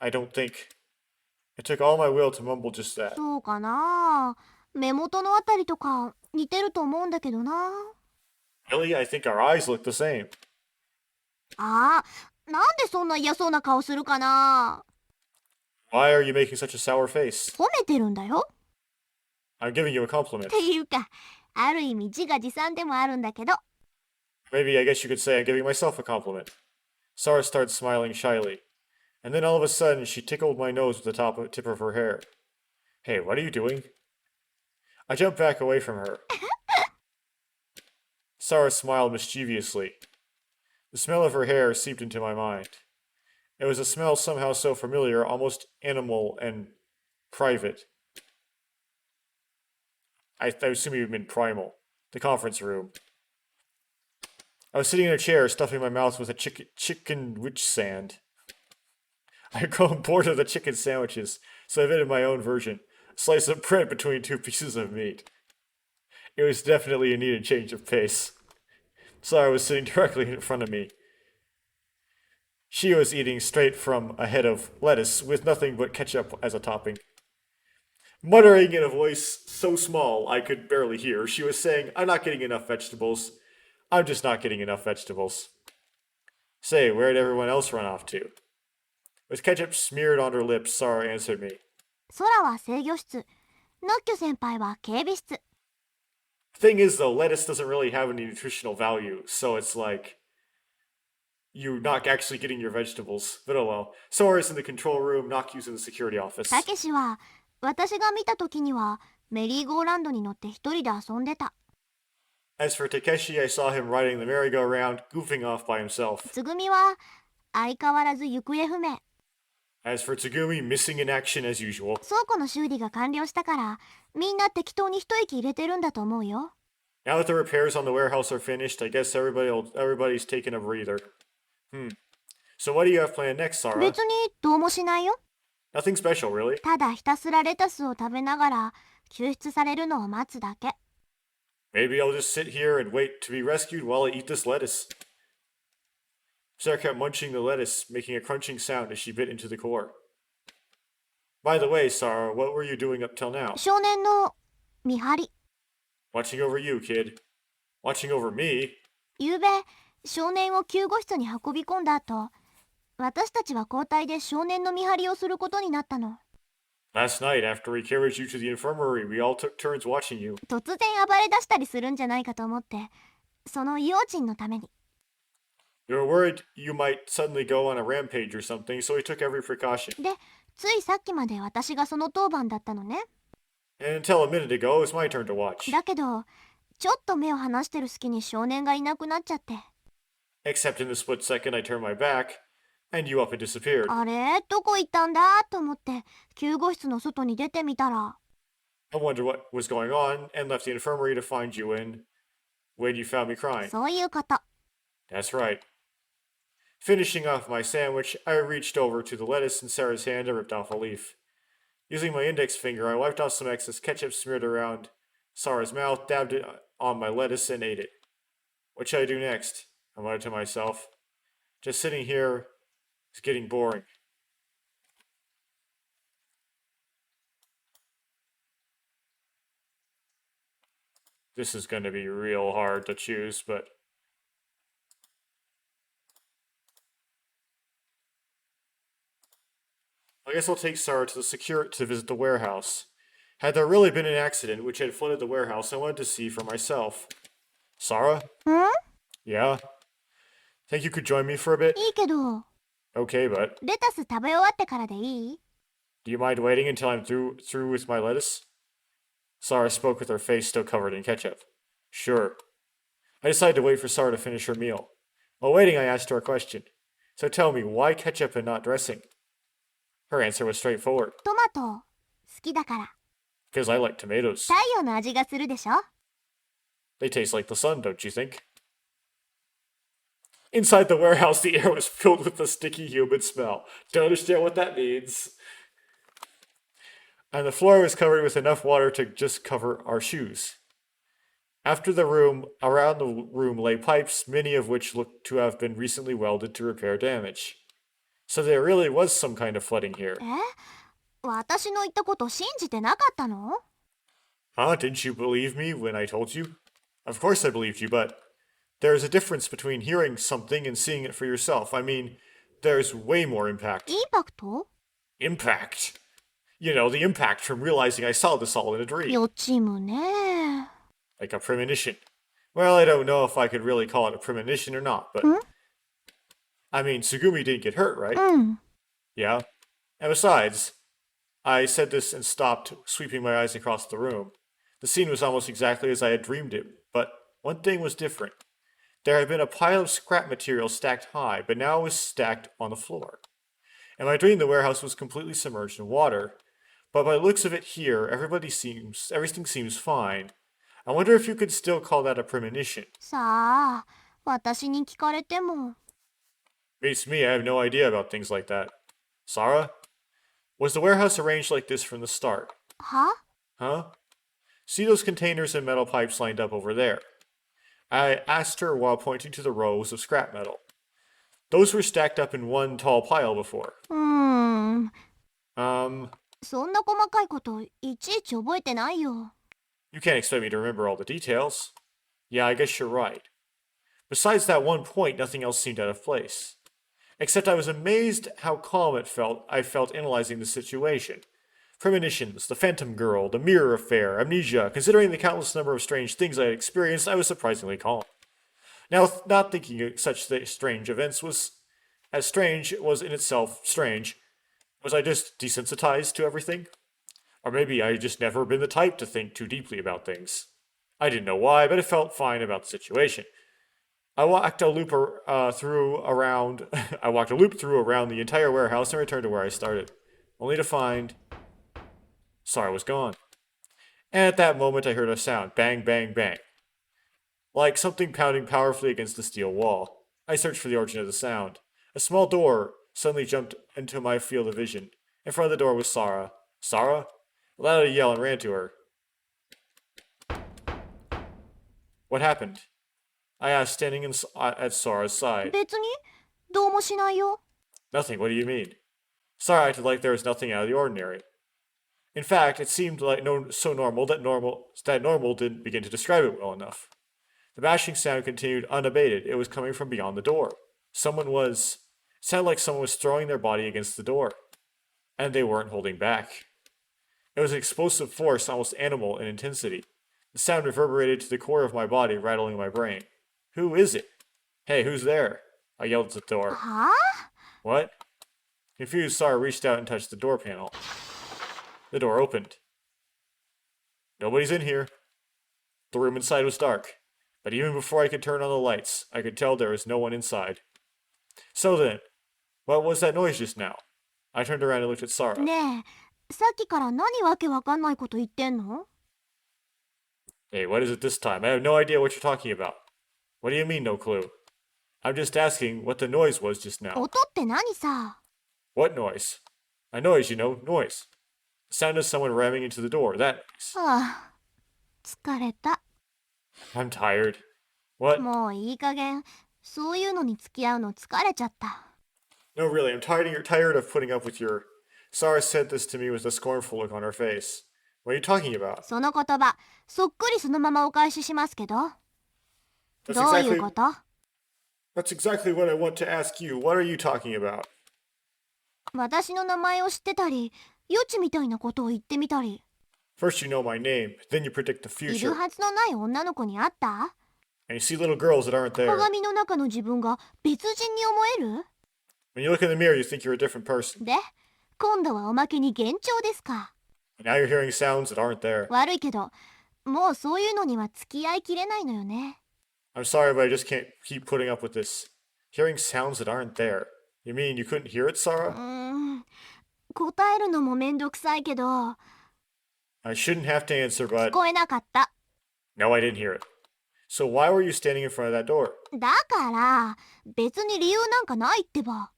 I don't think. It took all my will to mumble just that. そうかな。目元のあたりとか似てると思うんだけどな。Really? I think our eyes look the same. ああ、なんでそんな嫌そうな顔するかな。 Why are you making such a sour face? 褒めてるんだよ。 I'm giving you a compliment. っていうか、ある意味自画自賛でもあるんだけど。 Maybe I guess you could say I'm giving myself a compliment. Sarah started smiling shyly. And then all of a sudden, she tickled my nose with the tip of her hair. Hey, what are you doing? I jumped back away from her. Sarah smiled mischievously. The smell of her hair seeped into my mind. It was a smell somehow so familiar, almost animal and private. I assume you mean primal. The conference room. I was sitting in a chair, stuffing my mouth with a chicken witch sand. I had grown bored of the chicken sandwiches, so I invented my own version. A slice of bread between two pieces of meat. It was definitely a needed change of pace. Sarah was sitting directly in front of me. She was eating straight from a head of lettuce with nothing but ketchup as a topping. Muttering in a voice so small I could barely hear, she was saying, I'm not getting enough vegetables. I'm just not getting enough vegetables. Say, where'd everyone else run off to? With ketchup smeared on her lips, Sarah answered me. 空は制御室。ノッキョ先輩は警備室。 Thing is, though, lettuce doesn't really have any nutritional value, so it's like you're not actually getting your vegetables. But oh well. Sora's in the control room, Nokyu's in the security office. たけしは、私が見た時にはメリーゴーランドに乗って一人で遊んでた。 As for Takeshi, I saw him riding the merry-go-round, goofing off by himself. つぐみは相変わらず行方不明。 As for Tsugumi, missing in action as usual. 倉庫の修理が完了したから、みんな適当に一息入れてるんだと思うよ。 Now that the repairs on the warehouse are finished, I guess everybody's taking a breather. So what do you have planned next, Sarah? 別にどうもしないよ。 Nothing special, really. ただひたすらレタスを食べながら救出されるのを待つだけ。 Maybe I'll just sit here and wait to be rescued while I eat this lettuce. Sarah kept munching the lettuce, making a crunching sound as she bit into the core. By the way, Sarah, what were you doing up till now? 少年の見張り。 Watching over you, kid. Watching over me? ゆうべ少年を救護室に運び込んだ後、私たちは交代で少年の見張りをすることになったの。 Last night, after we carried you to the infirmary, we all took turns watching you. 突然暴れ出したりするんじゃないかと思って、その用心のために。 We were worried you might suddenly go on a rampage or something, so we took every precaution. で、ついさっきまで私がその当番だったのね。 And until a minute ago, it was my turn to watch. だけど、ちょっと目を離してる隙に少年がいなくなっちゃって。 Except in the split second I turned my back, and you up and disappeared. あれどこ行ったんだと思って救護室の外に出てみたら、 I wondered what was going on, and left the infirmary to find you in when you found me crying. そういうこと。 That's right. Finishing off my sandwich, I reached over to the lettuce in Sarah's hand and ripped off a leaf. Using my index finger, I wiped off some excess ketchup smeared around Sarah's mouth, dabbed it on my lettuce, and ate it. What should I do next? I muttered to myself. Just sitting here is getting boring. This is going to be real hard to choose, but I guess I'll take Sarah to visit the warehouse. Had there really been an accident which had flooded the warehouse, I wanted to see for myself. Sarah? Hmm? Yeah? Think you could join me for a bit? いいけど、 Okay, but レタス食べ終わってからでいい？ do you mind waiting until I'm through with my lettuce? Sarah spoke with her face still covered in ketchup. Sure. I decided to wait for Sarah to finish her meal. While waiting, I asked her a question. So tell me, why ketchup and not dressing? Her answer was straightforward. トマト好きだから。 Because I like tomatoes. 太陽の味がするでしょ？ They taste like the sun, don't you think? Inside the warehouse, the air was filled with a sticky, humid smell. Don't understand what that means. And the floor was covered with enough water to just cover our shoes. Around the room lay pipes, many of which looked to have been recently welded to repair damage. So there really was some kind of flooding here. 私の言ったこと信じてなかったの？ Huh? Didn't you believe me when I told you? Of course I believed you, but there is a difference between hearing something and seeing it for yourself. I mean, there's way more impact. インパクト？ Impact? You know, the impact from realizing I saw this all in a dream. 予知夢ね。 Like a premonition. Well, I don't know if I could really call it a premonition or not, but... I mean, Tsugumi didn't get hurt, right? うん。 Yeah. And besides, I said this and stopped, sweeping my eyes across the room. The scene was almost exactly as I had dreamed it, but one thing was different. There had been a pile of scrap material stacked high, but now it was stacked on the floor. In my dream, the warehouse was completely submerged in water, but by the looks of it here, everything seems fine. I wonder if you could still call that a premonition. さあ、私に聞かれても。 Beats me, I have no idea about things like that. Sarah? Was the warehouse arranged like this from the start? は？ Huh? See those containers and metal pipes lined up over there? I asked her while pointing to the rows of scrap metal. Those were stacked up in one tall pile before. そんな細かいこといちいち覚えてないよ。 You can't expect me to remember all the details. Yeah, I guess you're right. Besides that one point, nothing else seemed out of place. Except I was amazed how calm I felt analyzing the situation. Premonitions, the phantom girl, the mirror affair, amnesia, considering the countless number of strange things I had experienced, I was surprisingly calm. Now, not thinking such strange events was as strange was in itself strange. Was I just desensitized to everything? Or maybe I had just never been the type to think too deeply about things. I didn't know why, but I felt fine about the situation. I walked a loop through around the entire warehouse and returned to where I started, only to find Sarah was gone. And at that moment I heard a sound, bang, bang, bang, like something pounding powerfully against the steel wall. I searched for the origin of the sound. A small door suddenly jumped into my field of vision. In front of the door was Sarah. Sarah? I let out a yell and ran to her. What happened? I asked, standing at Sarah's side. 別にどうもしないよ。 Nothing, what do you mean? Sarah acted like there was nothing out of the ordinary. In fact, it seemed like so normal that normal didn't begin to describe it well enough. The bashing sound continued unabated. It was coming from beyond the door. It sounded like someone was throwing their body against the door. And they weren't holding back. It was an explosive force, almost animal in intensity. The sound reverberated to the core of my body, rattling my brain. Who is it? Hey, who's there? I yelled at the door. はあ？ What? Confused, Sarah reached out and touched the door panel. The door opened. Nobody's in here. The room inside was dark, but even before I could turn on the lights, I could tell there was no one inside. So then, what was that noise just now? I turned around and looked at Sarah. ねえ、さっきから何わけわかんないこと言ってんの？ Hey, what is it this time? I have no idea what you're talking about. What do you mean, no clue? I'm just asking what the noise was just now. 音って何さ？ What noise? A noise, you know, noise. The sound of someone ramming into the door, that noise. はあ、疲れた。 I'm tired. What? もういい加減、そういうのに付き合うの疲れちゃった。 No, really, I'm tired of putting up with your... Sarah said this to me with a scornful look on her face. What are you talking about? その言葉、そっくりそのままお返ししますけど。どういうこと？ That's exactly what I want to ask you. What are you talking about? 私の名前を知ってたり、予知みたいなことを言ってみたり。 First you know my name, then you predict the い future. るはずのない女の子に会った？ And you see little girls that aren't there. 鏡の中の自分が別人に思える？ When you look in the mirror, you think you're a different person. で、今度はおまけに幻聴ですか。 And now you're hearing sounds that aren't there. 悪いけど、もうそういうのには付き合いきれないのよね。 I'm sorry, but I just can't keep putting up with this. Hearing sounds that aren't there. You mean you couldn't hear it, Sarah? 答えるのもめんどくさいけど、聞 I shouldn't have to answer, but こえなかった。 no, I didn't hear it. So why were you standing in front of that door? だから、別に理由なんかないってば。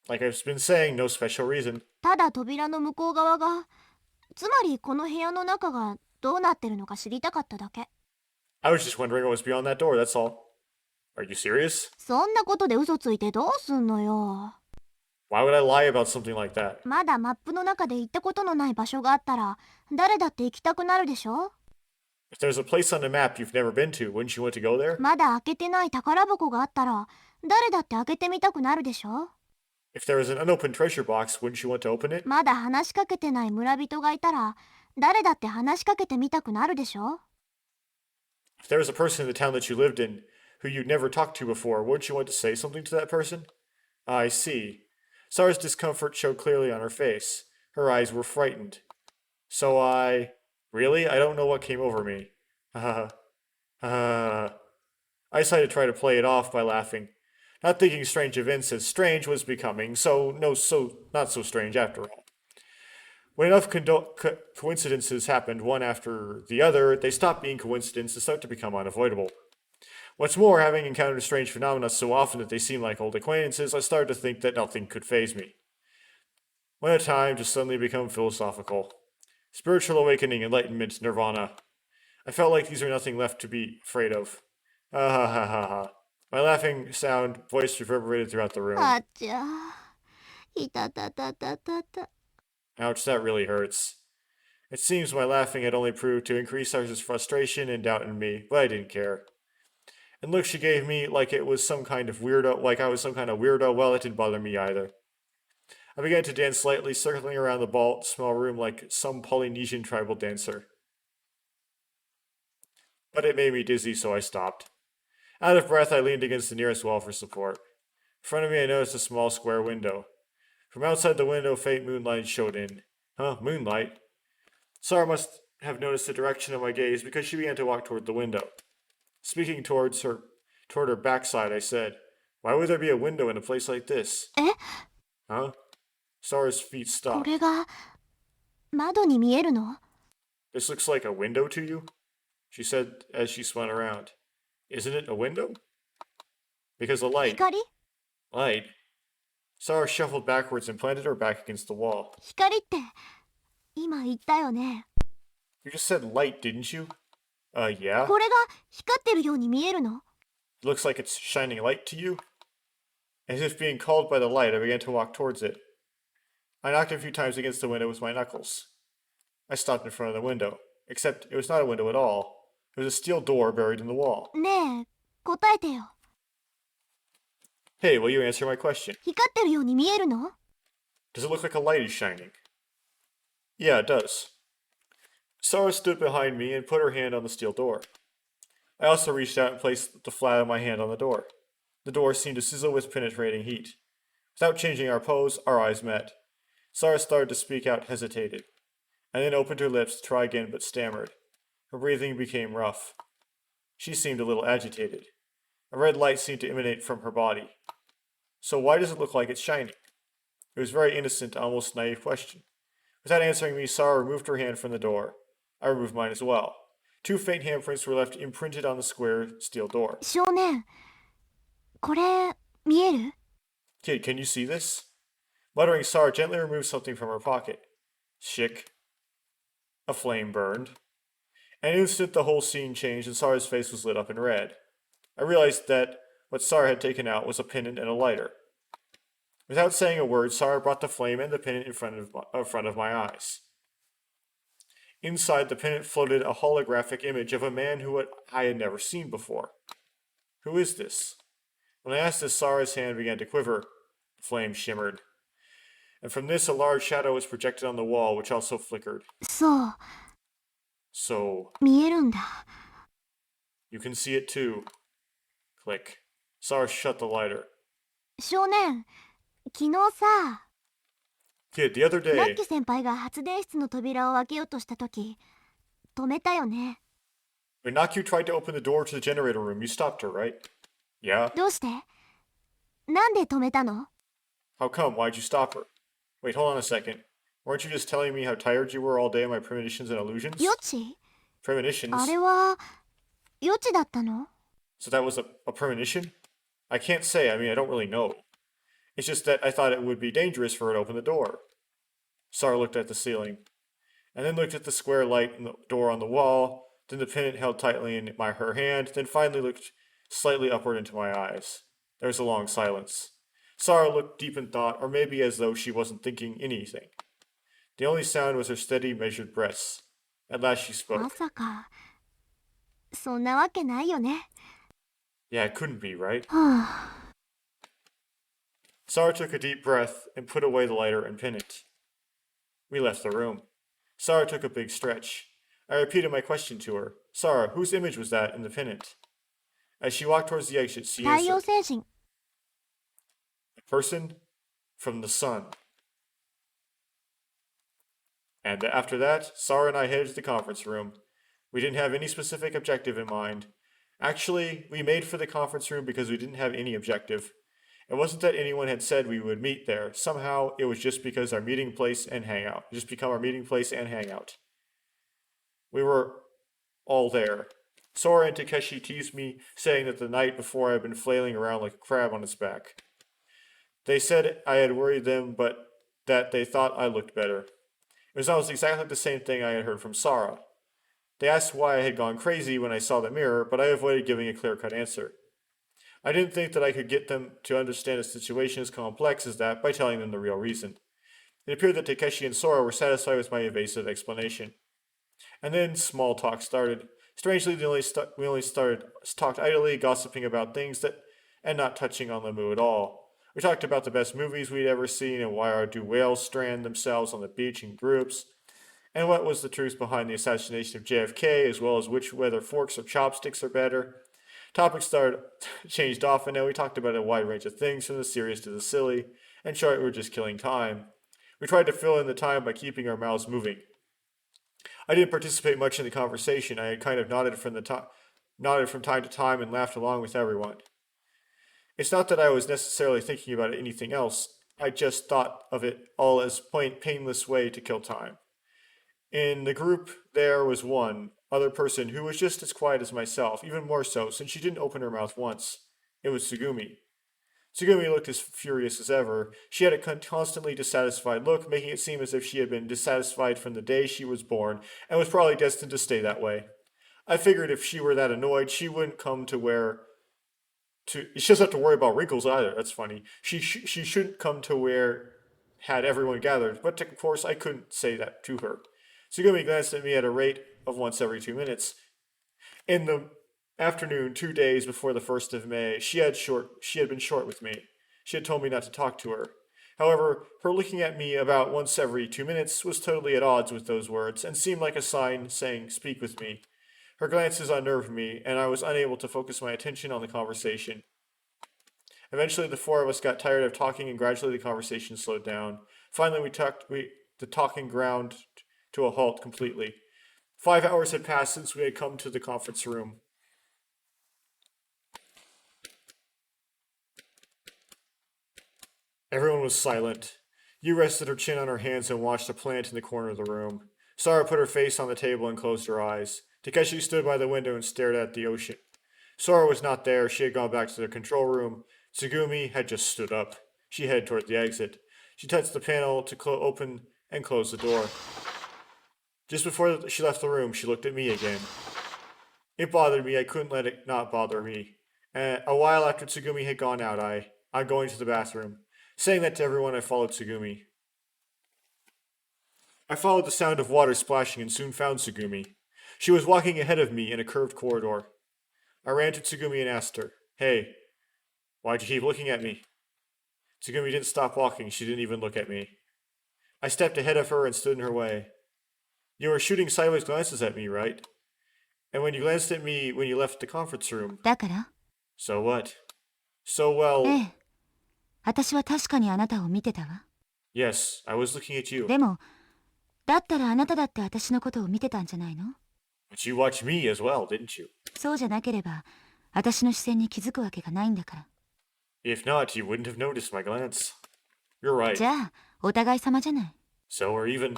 Like I've been saying, no special reason. ただ扉の向こう側が、つまりこの部屋の中がどうなってるのか知りたかっただけ。 I was just wondering what was beyond that door, that's all. Are you serious? そんなことで嘘ついてどうすんのよ。 Why would I lie about something like that? まだマップの中で行ったことのない場所があったら、誰だって行きたくなるでしょ？ If there's a place on the map you've never been to, wouldn't you want to go there? まだ開けてない宝箱があったら、誰だって開けてみたくなるでしょ？ If there was an unopened treasure box, wouldn't you want to open it? まだ話しかけてない村人がいたら、誰だって話しかけてみたくなるでしょ？ If there was a person in the town that you lived in who you'd never talked to before, wouldn't you want to say something to that person? I see. Sarah's discomfort showed clearly on her face. Her eyes were frightened. So Really? I don't know what came over me. I decided to try to play it off by laughing, not thinking strange events as strange was becoming, not so strange after all. When enough coincidences happened one after the other, they stopped being coincidences and start to become unavoidable. What's more, having encountered strange phenomena so often that they seem like old acquaintances, I started to think that nothing could faze me. One at a time, to suddenly become philosophical. Spiritual awakening, enlightenment, nirvana. I felt like these are nothing left to be afraid of. Ah ha ha ha ha. My laughing sound voice reverberated throughout the room. あっちゃー。いたたたたたた。 Ouch, that really hurts. It seems my laughing had only proved to increase Sars's frustration and doubt in me, but I didn't care. And look she gave me like I was some kind of weirdo, well, it didn't bother me either. I began to dance lightly, circling around the small room like some Polynesian tribal dancer. But it made me dizzy, so I stopped. Out of breath, I leaned against the nearest wall for support. In front of me, I noticed a small square window. From outside the window, faint moonlight showed in. Moonlight? Sarah must have noticed the direction of my gaze because she began to walk toward the window. Speaking toward her backside, I said, "Why would there be a window in a place like this?" え？ Huh? Sarah's feet こ stopped. れが窓に見えるの？ This looks like a window to you? She said as she spun around. Isn't it a window? Because the light. 光？ Light? Sarah shuffled backwards and planted her back against the wall. 光って今言ったよね。 You just said light, didn't you? Yeah? これが光ってるように見えるの？ It looks like it's shining light to you? As if being called by the light, I began to walk towards it. I knocked a few times against the window with my knuckles. I stopped in front of the window. Except it was not a window at all. It was a steel door buried in the wall. ねえ、答えてよ。 Hey, will you answer my question? 光ってるように見えるの？ Does it look like a light is shining? Yeah, it does. Sarah stood behind me and put her hand on the steel door. I also reached out and placed the flat of my hand on the door. The door seemed to sizzle with penetrating heat. Without changing our pose, our eyes met. Sarah started to speak out, hesitated, and then opened her lips to try again but stammered. Her breathing became rough. She seemed a little agitated. A red light seemed to emanate from her body. So why does it look like it's shining? It was a very innocent, almost naive question. Without answering me, Sarah removed her hand from the door. I removed mine as well. Two faint handprints were left imprinted on the square steel door. 少年、これ見える？ Kid, can you see this? Muttering, Sarah gently removed something from her pocket. Shick. A flame burned. In an instant, the whole scene changed and Sarah's face was lit up in red. I realized that what Sarah had taken out was a pendant and a lighter. Without saying a word, Sarah brought the flame and the pendant in front of my eyes. Inside the pendant floated a holographic image of a man who I had never seen before. Who is this? When I asked this, Sarah's hand began to quiver. The flame shimmered. And from this, a large shadow was projected on the wall, which also flickered. そう、 So, 見えるんだ。You can see it too. Click. Sara shut the lighter. 少年、昨日さ、 Kid, the other ラッ day, キー先輩が発電室の扉を開けようとした時、止めたよね。 when Nakyu tried to open the door to the generator room, you stopped her, right? Yeah? どうして？なんで止めたの？ How come? Why'd you stop her? Wait, hold on a second. Weren't you just telling me how tired you were all day on my premonitions and illusions? 予知？ Premonitions? あれは予知だったの？ So that was a premonition? I can't say. I mean, I don't really know. It's just that I thought it would be dangerous for her to open the door. Sara looked at the ceiling, and then looked at the square light in the door on the wall, then the pendant held tightly in her hand, then finally looked slightly upward into my eyes. There was a long silence. Sara looked deep in thought, or maybe as though she wasn't thinking anything. The only sound was her steady, measured breaths. At last she ま spoke. さか、そんなわけないよね。 Yeah, it couldn't be, right? はあ、 Sara took a deep breath and put away the lighter and pendant. We left the room. Sara took a big stretch. I repeated my question to her. Sara, whose image was that in the pendant? As she walked towards the exit, she 太陽 answered, 星人。 a person from the sun. And after that, Sara and I headed to the conference room. We didn't have any specific objective in mind. Actually, we made for the conference room because we didn't have any objective. It wasn't that anyone had said we would meet there. Somehow, it was just because our meeting place and hangout. Just become our meeting place and hangout. We were all there. Sora and Takeshi teased me, saying that the night before I had been flailing around like a crab on its back. They said I had worried them, but that they thought I looked better. It was almost exactly the same thing I had heard from Sara. They asked why I had gone crazy when I saw the mirror, but I avoided giving a clear-cut answer. I didn't think that I could get them to understand a situation as complex as that by telling them the real reason. It appeared that Takeshi and Sora were satisfied with my evasive explanation. And then small talk started. Strangely, we only talked idly, gossiping about things and not touching on the moo at all. We talked about the best movies we'd ever seen and why do whales strand themselves on the beach in groups, and what was the truth behind the assassination of JFK, as well as whether forks or chopsticks are better. Topics changed often, and we talked about a wide range of things, from the serious to the silly, and short, we were just killing time. We tried to fill in the time by keeping our mouths moving. I didn't participate much in the conversation. I had kind of nodded from time to time and laughed along with everyone. It's not that I was necessarily thinking about anything else. I just thought of it all as a painless way to kill time. In the group, there was one other person who was just as quiet as myself, even more so, since she didn't open her mouth once. It was Tsugumi. Tsugumi looked as furious as ever. She had a constantly dissatisfied look, making it seem as if she had been dissatisfied from the day she was born, and was probably destined to stay that way. I figured if she were that annoyed, she wouldn't come to she doesn't have to worry about wrinkles either. That's funny. She shouldn't come to where had everyone gathered, but of course I couldn't say that to her. Tsugumi glanced at me at a rate of once every 2 minutes. In the afternoon, 2 days before the 1st of May, she had been short with me. She had told me not to talk to her. However, her looking at me about once every 2 minutes was totally at odds with those words, and seemed like a sign saying, "Speak with me." Her glances unnerved me, and I was unable to focus my attention on the conversation. Eventually, the four of us got tired of talking, and gradually the conversation slowed down. Finally, the talking ground to a halt completely. 5 hours had passed since we had come to the conference room. Everyone was silent. Yu rested her chin on her hands and watched a plant in the corner of the room. Sara put her face on the table and closed her eyes. Takeshi stood by the window and stared at the ocean. Sora was not there. She had gone back to the control room. Tsugumi had just stood up. She headed toward the exit. She touched the panel to open and close the door. Just before she left the room, she looked at me again. It bothered me. I couldn't let it not bother me. A while after Tsugumi had gone out, I'm going to the bathroom. Saying that to everyone, I followed Tsugumi. I followed the sound of water splashing and soon found Tsugumi. She was walking ahead of me in a curved corridor. I ran to Tsugumi and asked her, "Hey, why'd you keep looking at me?" Tsugumi didn't stop walking. She didn't even look at me. I stepped ahead of her and stood in her way. "You were shooting sideways glances at me, right?" And when you glanced at me when you left the conference room, だから so what? So, well, ええ。私は確かにあなたを見てたわ。 yes, I was looking at you. でも、だったらあなただって私のことを見てたんじゃないの？ But you watched me as well, didn't you? そうじゃなければ、私の視線に気づくわけがないんだから。 If not, you wouldn't have noticed my glance. You're right. じゃあ、お互い様じゃない。 So we're even.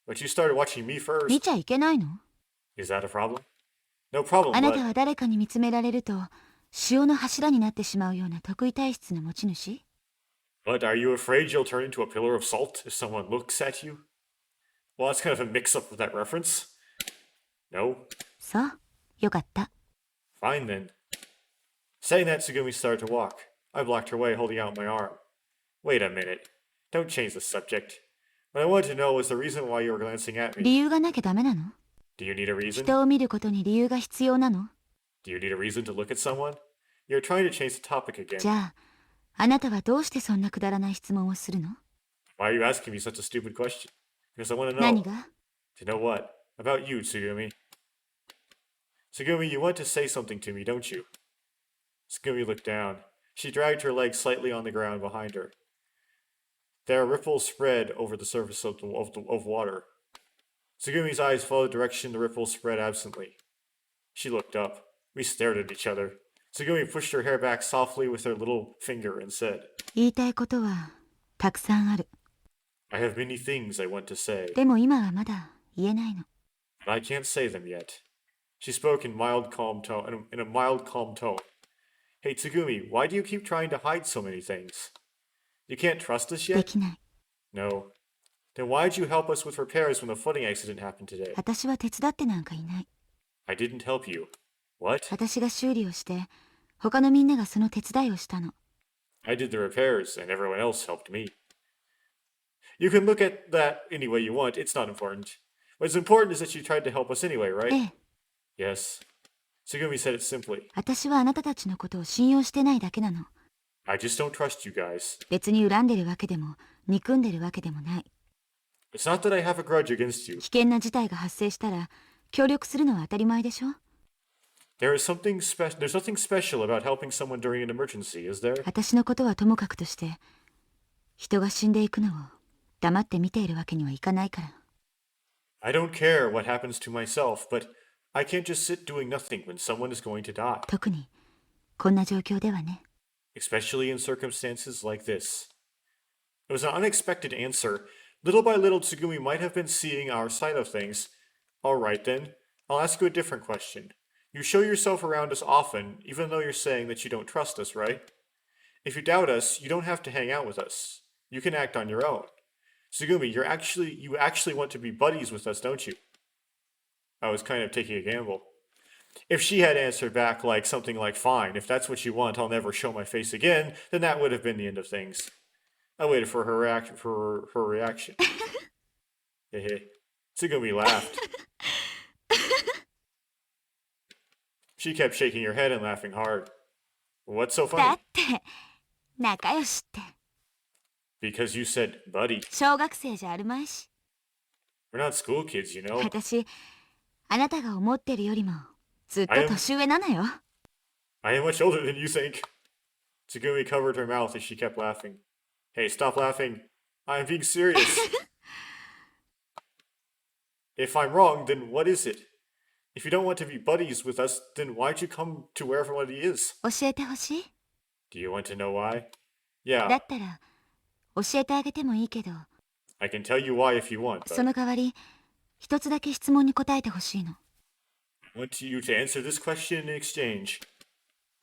But you started watching me 見 first. ちゃいけないの？ Is that a problem? No problem, あなた but は誰かに見つめられると、潮の柱になってしまうような得意体質の持ち主？ are you afraid you'll turn into a pillar of salt if someone looks at you? Well, that's kind of a mix-up with that reference. No? そう、よかった。 Fine then. Saying that, Tsugumi started to walk. I blocked her way, holding out my arm. Wait a minute. Don't change the subject. What I wanted to know was the reason why you were glancing at me. 理由がなきゃダメなの？ Do you need a reason? 人を見ることに理由が必要なの？ Do you need a reason to look at someone? You're trying to change the topic じ again. ゃあ、あなたはどうしてそんなくだらない質問をするの？ Why are you asking me such a stupid question? Because I want to know. 何が？ To know what? About you, Tsugumi. Tsugumi, you want to say something to me, don't you? Tsugumi looked down. She dragged her legs slightly on the ground behind her. There are ripples spread over the surface of water. Tsugumi's eyes followed the direction the ripples spread absently. She looked up. We stared at each other. Tsugumi pushed her hair back softly with her little finger and said, 言いたいことはたくさんある。 I have many things I want to say, でも今はまだ言えないの。 but I can't say them yet. She spoke in a mild, calm tone. Hey, Tsugumi, why do you keep trying to hide so many things? You can't trust us で yet? きない。 No. Then why'd you help us with repairs when the flooding accident happened today? 私は手伝ってなんかいない。 I didn't help you. What? 私が修理をして、他のみんながその手伝いをしたの。 I did the repairs, and everyone else helped me. You can look at that any way you want. It's not important. What's important is that you tried to help us anyway, え right? え、 Yes. Tsugumi said it simply. 私はあなたたちのことを信用してないだけなの。 I just don't trust you guys. 別に恨んでるわけでも、憎んでるわけでもない。 It's not that I have a grudge against you. 危険な事態が発生したら、協力するのは当たり前でしょ？ There's nothing special about helping someone during an emergency, is there? 私のことはともかくとして、人が死んでいくのを黙って見ているわけにはいかないから。 I don't care what happens to myself, but I can't just sit doing nothing when someone is going to die. 特に、こんな状況ではね。 Especially in circumstances like this. It was an unexpected answer. Little by little, Tsugumi might have been seeing our side of things. All right, then. I'll ask you a different question. You show yourself around us often, even though you're saying that you don't trust us, right? If you doubt us, you don't have to hang out with us. You can act on your own. Tsugumi, you actually want to be buddies with us, don't you? I was kind of taking a gamble. If she had answered back like something like, fine, if that's what you want, I'll never show my face again, then that would have been the end of things. I waited for her reaction. Tsugumi laughed. She kept shaking her head and laughing hard. What's so だ funny? って仲良しって Because you said buddy. 小学生じゃあるまいし。 We're not school kids, you know. 私、あなたが思ってるよりもずっと年上なのよ。 I am much older than you think. Tsugumi covered her mouth as she kept laughing. Hey, stop laughing. I'm being serious. If I'm wrong, then what is it? If you don't want to be buddies with us, then why'd you come to where everybody is? 教えてほしい？ Do you want to know why? だ Yeah, ったら教えてあげてもいいけど、 I can tell you why if you want, そ but の代わり一つだけ質問に答えてほしいの。 I want you to answer this question in exchange.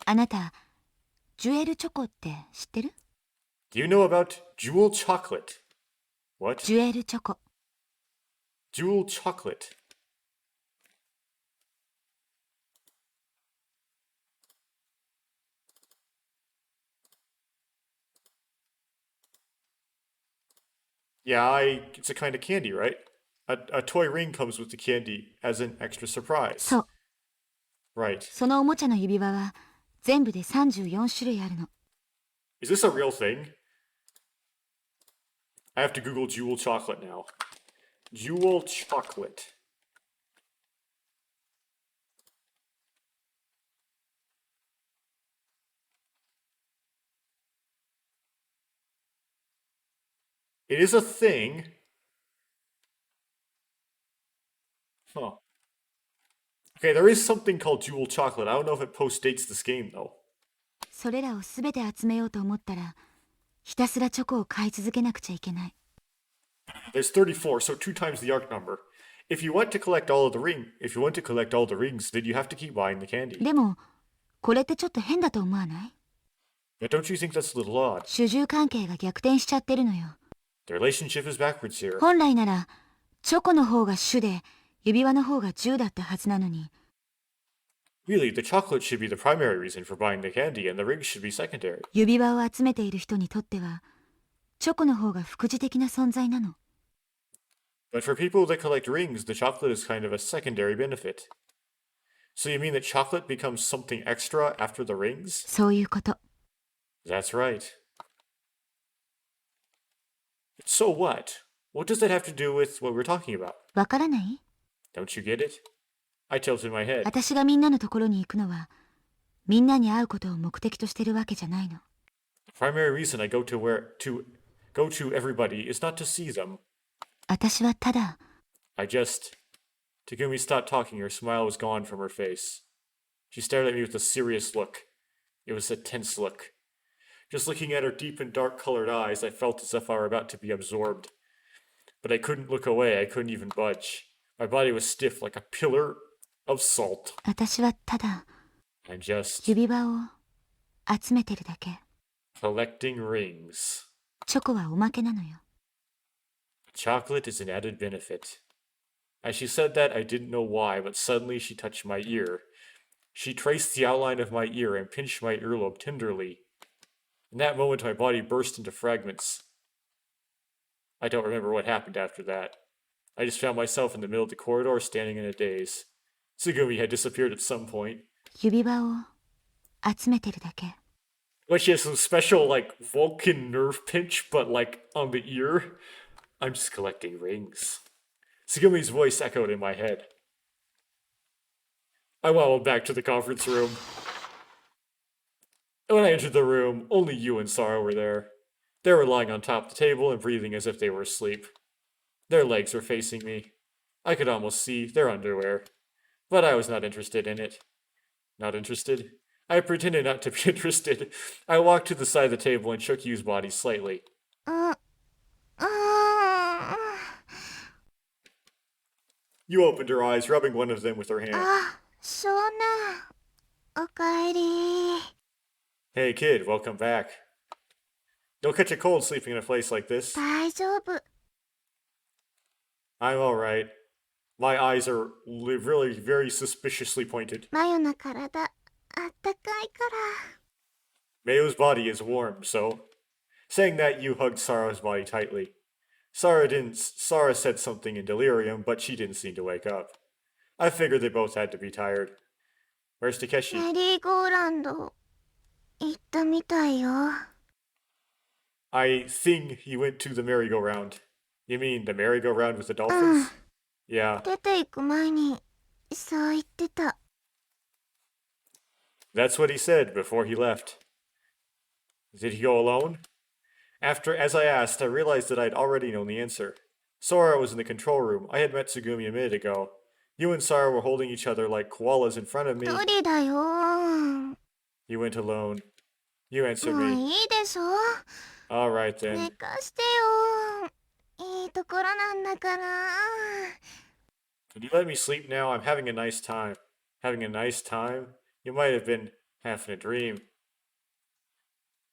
あなた、ジュエルチョコって知ってる？ Do you know about jewel chocolate? What? ジュエルチョコ。 Jewel chocolate. Yeah, it's a kind of candy, right? A toy ring comes with the candy as an extra surprise. そう、 Right. そのおもちゃの指輪は全部で34種類あるの。 Is this a real thing? I have to Google jewel chocolate now. Jewel chocolate. It is a thing. Huh. Okay, there is something called Jewel Chocolate. I don't know if it postdates this game, though. それらをすべて集めようと思ったら、ひたすらチョコを買い続けなくちゃいけない。There's 34, so 2 times the arc number. If you want to collect all the rings, then you have to keep buying the candy. でも、これってちょっと変だと思わない？ But don't you think that's a little odd? 主従関係が逆転しちゃってるのよ。The relationship is backwards here. 本来なら、チョコの方が主で、指輪の方が10だったはずなのに。Really, the chocolate should be the primary reason for buying the candy, and the rings should be secondary. 指輪を集めている人にとっては、チョコの方が副次的な存在なの。But for people that collect rings, the chocolate is kind of a secondary benefit. So you mean that chocolate becomes something extra after the rings? そういうこと。That's right. So what? What does that have to do with what we're talking about? わからない？ Don't you get it? I tilted my head. 私がみんなのところに行くのは、みんなに会うことを目的としてるわけじゃないの。The primary reason I go to everybody is not to see them. 私はただ、Takumi stopped talking. Her smile was gone from her face. She stared at me with a serious look. It was a tense look. Just looking at her deep and dark-colored eyes, I felt as if I were about to be absorbed. But I couldn't look away. I couldn't even budge. My body was stiff like a pillar of salt. 私はただ、 I'm just 指輪を集めてるだけ。 collecting rings. チョコはおまけなのよ。Chocolate is an added benefit. As she said that, I didn't know why, but suddenly she touched my ear. She traced the outline of my ear and pinched my earlobe tenderly. In that moment, my body burst into fragments. I don't remember what happened after that. I just found myself in the middle of the corridor, standing in a daze. Tsugumi had disappeared at some point. 指輪を集めてるだけ。 But she has some special, like, Vulcan nerve pinch, but, like, on the ear. I'm just collecting rings. Tsugumi's voice echoed in my head. I waddled back to the conference room. When I entered the room, only you and Sara were there. They were lying on top of the table and breathing as if they were asleep. Their legs were facing me. I could almost see their underwear. But I was not interested in it. Not interested? I pretended not to be interested. I walked to the side of the table and shook Yu's body slightly. Yu opened her eyes, rubbing one of them with her hand. 少年、おかえり。 Hey kid, welcome back. You'll catch a cold sleeping in a place like this. 大丈夫。 I'm alright. My eyes are really very suspiciously pointed. マヨの体、あったかいから。 Mayo's body is warm, so. Saying that, Yu hugged Sara's body tightly. Sara said something in delirium, but she didn't seem to wake up. I figured they both had to be tired. Where's Takeshi? メリーゴーランド、行ったみたいよ。 I think he went to the merry-go-round. You mean the merry-go-round with the dolphins? Yeah, 出て行く前に、そう言ってた。 that's what he said before he left. Did he go alone? As I asked, I realized that I'd already known the answer. Sora was in the control room. I had met Tsugumi a minute ago. You and Sara were holding each other like koalas in front of me. 一人だよ。 You went alone. You answered もう me. いいでしょ。 Alright then. 寝かしてよ。いいところなんだから。 Can you let me sleep now? I'm having a nice time. Having a nice time? You might have been having a dream.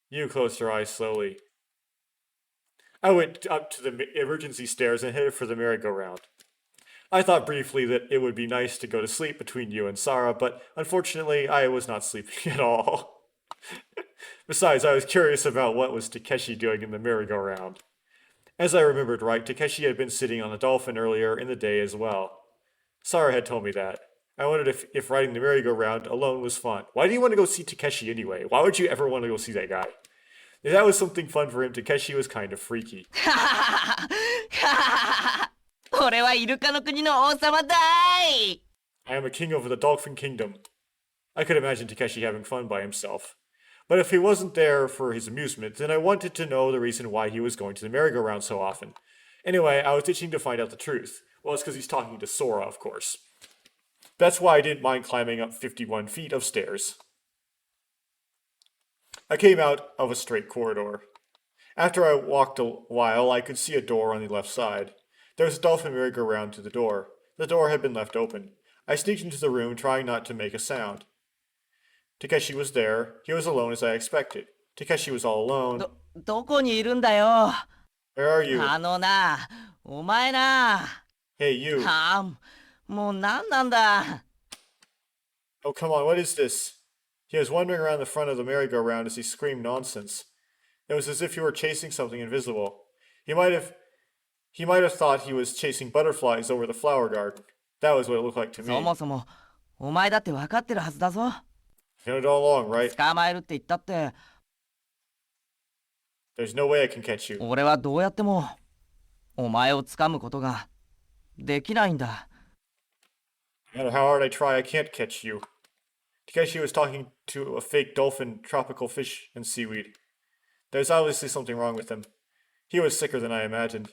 You closed her eyes slowly. I went up to the emergency stairs and headed for the merry-go-round. I thought briefly that it would be nice to go to sleep between you and Sara, but unfortunately I was not sleeping at all. Besides, I was curious about what was Takeshi doing in the merry-go-round. As I remembered right, Takeshi had been sitting on a dolphin earlier in the day as well. Sara had told me that. I wondered if riding the merry-go-round alone was fun. Why do you want to go see Takeshi anyway? Why would you ever want to go see that guy? If that was something fun for him, Takeshi was kind of freaky. 俺はイルカの国の王様だい。 I am a king over the dolphin kingdom. I could imagine Takeshi having fun by himself. But if he wasn't there for his amusement, then I wanted to know the reason why he was going to the merry-go-round so often. Anyway, I was itching to find out the truth. Well, it's because he's talking to Sora, of course. That's why I didn't mind climbing up 51 feet of stairs. I came out of a straight corridor. After I walked a while, I could see a door on the left side. There was a dolphin merry-go-round to the door. The door had been left open. I sneaked into the room, trying not to make a sound. Takeshi was there. He was alone as I expected. Takeshi was all alone. どこにいるんだよ Where are you? な、お前な Hey, you. もう何なんだ Oh, come on, what is this? He was wandering around the front of the merry-go-round as he screamed nonsense. It was as if he were chasing something invisible. He might have thought he was chasing butterflies over the flower garden. That was what it looked like to そ me. もそもお前だって分かってるはずだぞ You know it all along, right? 捕まえるって言ったって There's no way I can catch you. 俺はどうやってもお前を掴むことができないんだ No matter how hard I try, I can't catch you. Takeshi was talking to a fake dolphin, tropical fish, and seaweed. There's obviously something wrong with him. He was sicker than I imagined.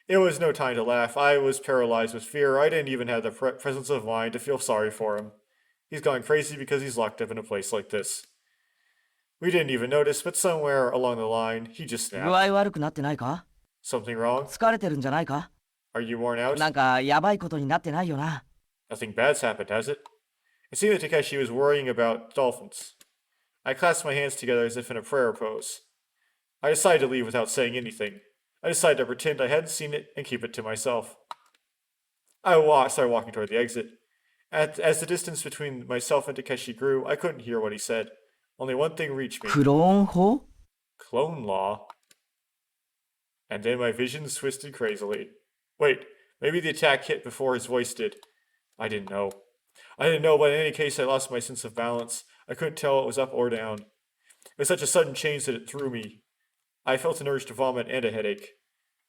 It was no time to laugh. I was paralyzed with fear. I didn't even have the presence of mind to feel sorry for him. He's gone crazy because he's locked up in a place like this. We didn't even notice, but somewhere along the line, he just 具 snapped. 合悪くなってないか Something wrong? 疲れてるんじゃないか Are you worn out? なんかやばいことになってないよな Nothing bad's happened, has it? It seemed that Takeshi was worrying about dolphins. I clasped my hands together as if in a prayer pose. I decided to leave without saying anything. I decided to pretend I hadn't seen it and keep it to myself. I started walking toward the exit. As the distance between myself and Takeshi grew, I couldn't hear what he said. Only one thing reached me. クローン法 Clone law. And then my visions twisted crazily. Wait, maybe the attack hit before his voice did. I didn't know. But in any case, I lost my sense of balance. I couldn't tell it was up or down. It was such a sudden change that it threw me. I felt an urge to vomit and a headache.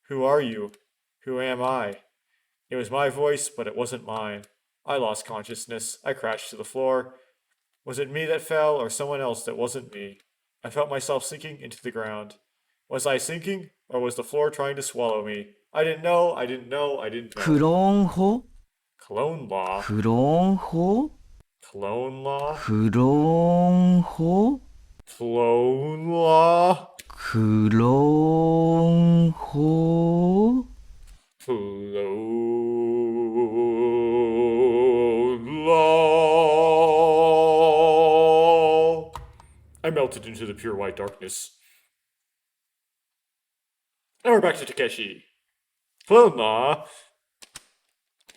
Who are you? Who am I? It was my voice, but it wasn't mine. I lost consciousness. I crashed to the floor. Was it me that fell, or someone else that wasn't me? I felt myself sinking into the ground. Was I sinking, or was the floor trying to swallow me? I didn't know. クローン法 Clone law? クローン法 Clone law? クローン法 Clone law? クローン法 Clone law. I melted into the pure white darkness. Now we're back to Takeshi. Clone law.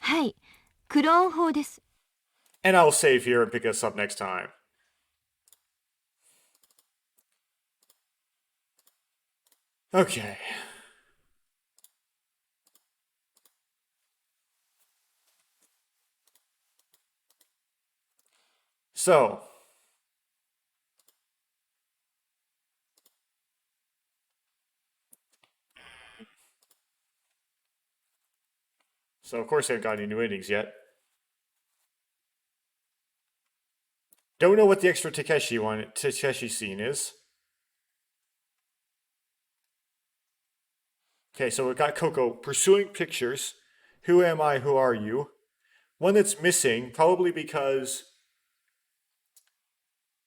はいクローン法です And I'll save here and pick us up next time. Okay. So, of course I haven't got any new endings yet. Don't know what the extra Takeshi scene is. Okay, so we've got Coco pursuing pictures. Who am I? Who are you? One that's missing, probably because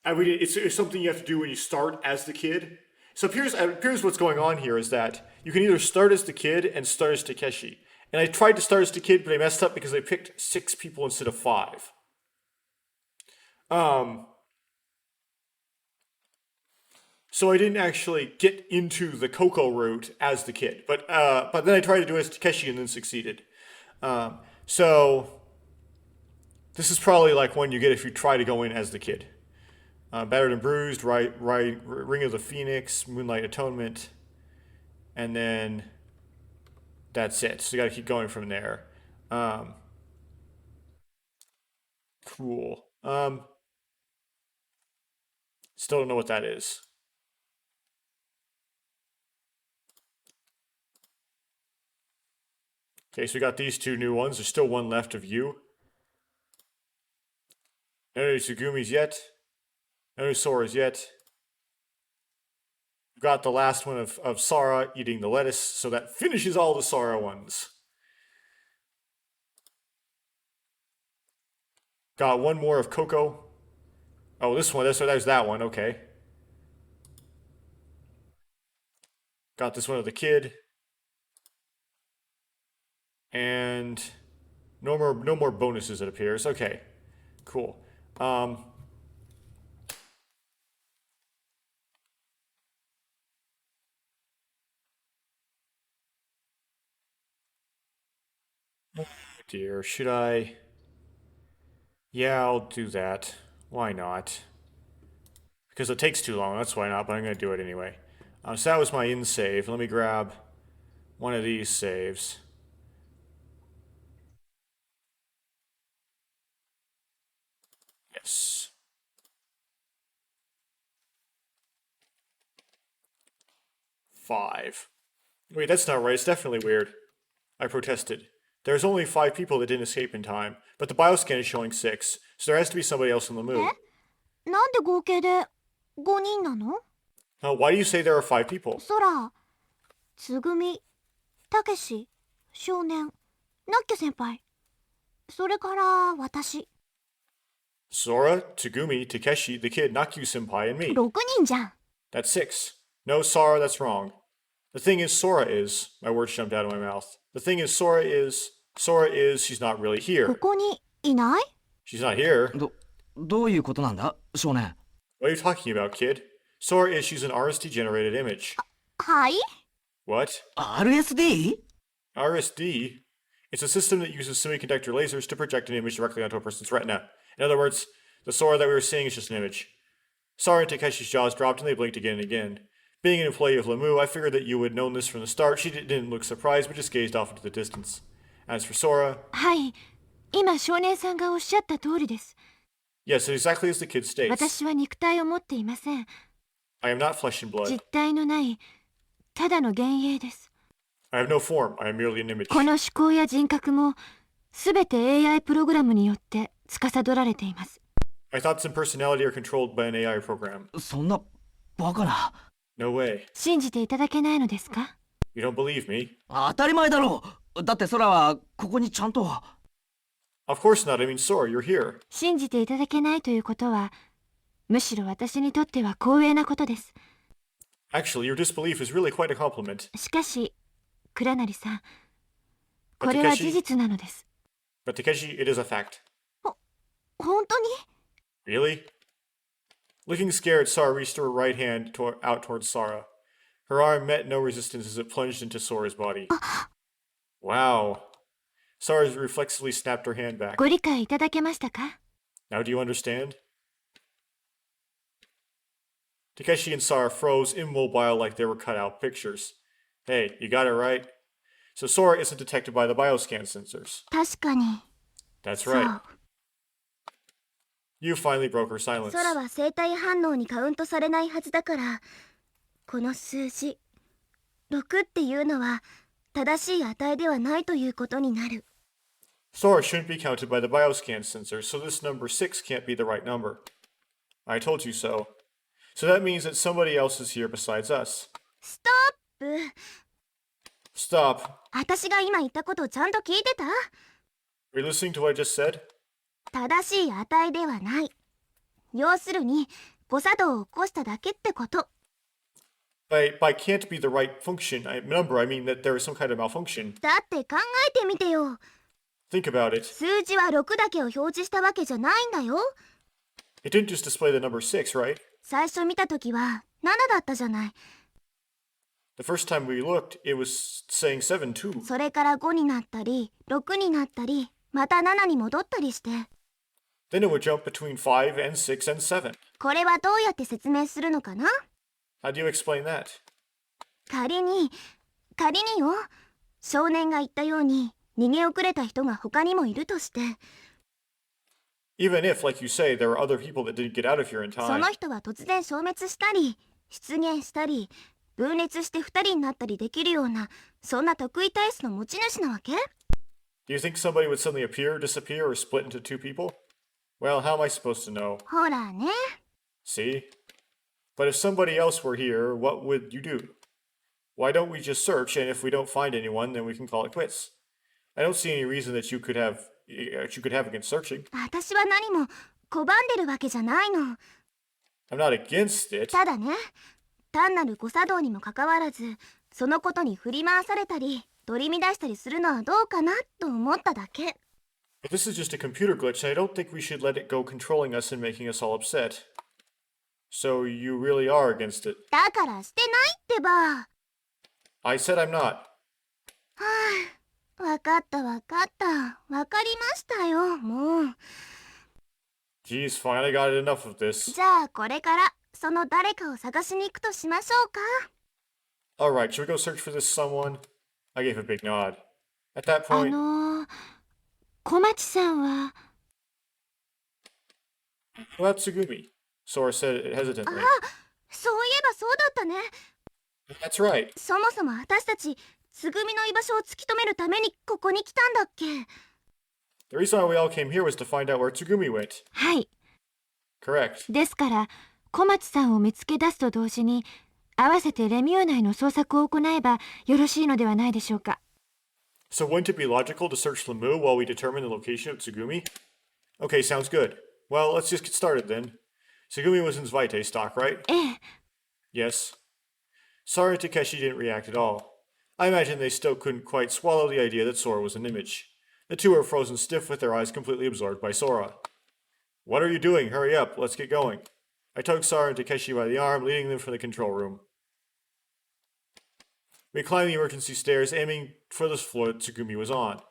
it's something you have to do when you start as the kid. So here's what's going on here is that you can either start as the kid and start as Takeshi. And I tried to start as the kid, but I messed up because I picked 6 people instead of 5. So I didn't actually get into the Coco route as the kid, but then I tried to do it as Takeshi and then succeeded. So this is probably like one you get if you try to go in as the kid. Battered and Bruised, Ring of the Phoenix, Moonlight Atonement, and then that's it. So you got to keep going from there. Cool. Still don't know what that is. Okay, so we got these 2 new ones. There's still one left of you. No new Tsugumis yet. No new Soras yet. Got the last one of Sora eating the lettuce, so that finishes all the Sora ones. Got one more of Coco. Oh, this one. There's that one. Okay. Got this one of the kid. And no more bonuses, it appears. Okay. Cool. Dear, should I? Yeah, I'll do that. Why not? Because it takes too long, that's why not, but I'm going to do it anyway. So that was my in save. Let me grab one of these saves. Yes. Five. Wait, that's not right. It's definitely weird. I protested. There's only 5 people that didn't escape in time, but the bioscan is showing 6, so there has to be somebody else on the move. なんで合計で5人なの？ Why do you say there are 5 people? ソラ、つぐみ、たけし、少年、ナッキョ先輩。それから私。Sora, Tagumi, Takeshi, the kid, Nakyu Senpai, and me. 6人じゃん。 That's 6. No, Sora, that's wrong. The thing is, Sora is. My words jumped out of my mouth. The thing is, Sora is, she's not really こ here. こにいない？ She's not here. どういうことなんだ少年。 What are you talking about, kid? Sora is, she's an RSD-generated image. はい？ What? RSD? RSD? It's a system that uses semiconductor lasers to project an image directly onto a person's retina. In other words, the Sora that we were seeing is just an image. Sora and Takeshi's jaws dropped and they blinked again and again. Being an employee of Lemu, I figured that you would have known this from the start. She didn't look surprised, but just gazed off into the distance. As for Sora... はい。今少年さんがおっしゃった通りです。 Yes, exactly as the kid states. 私は肉体を持っていません。 I am not flesh and blood. 実体のないただの幻影です。 I have no form. I am merely an image. この思考や人格もすべて AI プログラムによって司られています。 My thoughts and personality are controlled by an AI program. そんなバカな。 No way. 信じていただけないのですか？ You don't believe me? 当たり前だろう。だって空はここにちゃんと。 Of course not. I mean, Sora, you're here. 信じていただけないということはむしろ私にとっては光栄なことです。 Actually, your disbelief is really quite a compliment. しかし倉成さん、これは事実なのです。 But Takeshi, it is a fact. 本当に？ Really? Looking scared, Sora reached her right hand out towards Sora. Her arm met no resistance as it plunged into Sora's body. Wow. Sora reflexively snapped her hand back. ご理解いただけましたか？ Now do you understand? Takeshi and Sora froze immobile like they were cut-out pictures. Hey, you got it right? So Sora isn't detected by the bioscan sensors. 確かに。 That's そう。 right. You finally broke her silence. 空は生体反応にカウントされないはずだから、この数字6っていうのは正しい値ではないということになる。 Sora shouldn't be counted by the bioscan sensors, so this number 6 can't be the right number. I told you so. So that means that somebody else is here besides us. ストップ。 Stop. 私が今言ったことちゃんと聞いてた？ Are you listening to what I just said? 正しい値ではない。要するに誤作動を起こしただけってこと。 By can't be the right number, I mean that there is some kind of malfunction. だって考えてみてよ。 Think about it. 数字は6だけを表示したわけじゃないんだよ。 It didn't just display the number 6, right? 最初見たときは7だったじゃない。 The first time we looked, it was saying 7 too. それから5になったり6になったりまた7に戻ったりして。 Then it would jump between 5 and 6 and 7. これはどうやって説明するのかな？ How do you explain that? 仮によ、少年が言ったように逃げ遅れた人が他にもいるとして、 Even if, like you say, there are other people that didn't get out of here in そ time. の人は突然消滅したり出現したり分裂して2人になったりできるようなそんな特異体質の持ち主なわけ？ Do you think somebody would suddenly appear, disappear, or split into 2 people? Well, how am I supposed to know? ほらね。 See? But if somebody else were here, what would you do? Why don't we just search, and if we don't find anyone, then we can call it quits? I don't see any reason that you could have against searching. 私は何も拒んでるわけじゃないの。 I'm not against it. ただね、単なる誤作動にもかかわらず、そのことに振り回されたり、取り乱したりするのはどうかなと思っただけ。 But this is just a computer glitch, and I don't think we should let it go controlling us and making us all upset. So you really are against it. だからしてないってば。 I said I'm not. はあ、わかったわかった。わかりましたよ、もう。 Geez, finally got enough of this. じゃあこれからその誰かを探しに行くとしましょうか。 Alright, should we go search for this someone? I gave a big nod. At that point, 小町さんは well, that's Tsugumi. Sora said it hesitantly. そういえばそうだったね。 That's right. そもそも私たち、つぐみの居場所を突き止めるためにここに来たんだっけ。 The reason why we all came here was to find out where Tsugumi went. はい。 Correct. ですから小町さんを見つけ出すと同時に合わせてレミュー内の捜索を行えばよろしいのではないでしょうか。 So wouldn't it be logical to search Lemu while we determine the location of Tsugumi? Okay, sounds good. Well, let's just get started then. Tsugumi was in Zweite stock, right? ええ。 Yes. Sora and Takeshi didn't react at all. I imagine they still couldn't quite swallow the idea that Sora was an image. The two were frozen stiff with their eyes completely absorbed by Sora. What are you doing? Hurry up, let's get going. I tugged Sora and Takeshi by the arm, leading them from the control room. We climbed the emergency stairs, aiming for the floor that Tsugumi was on.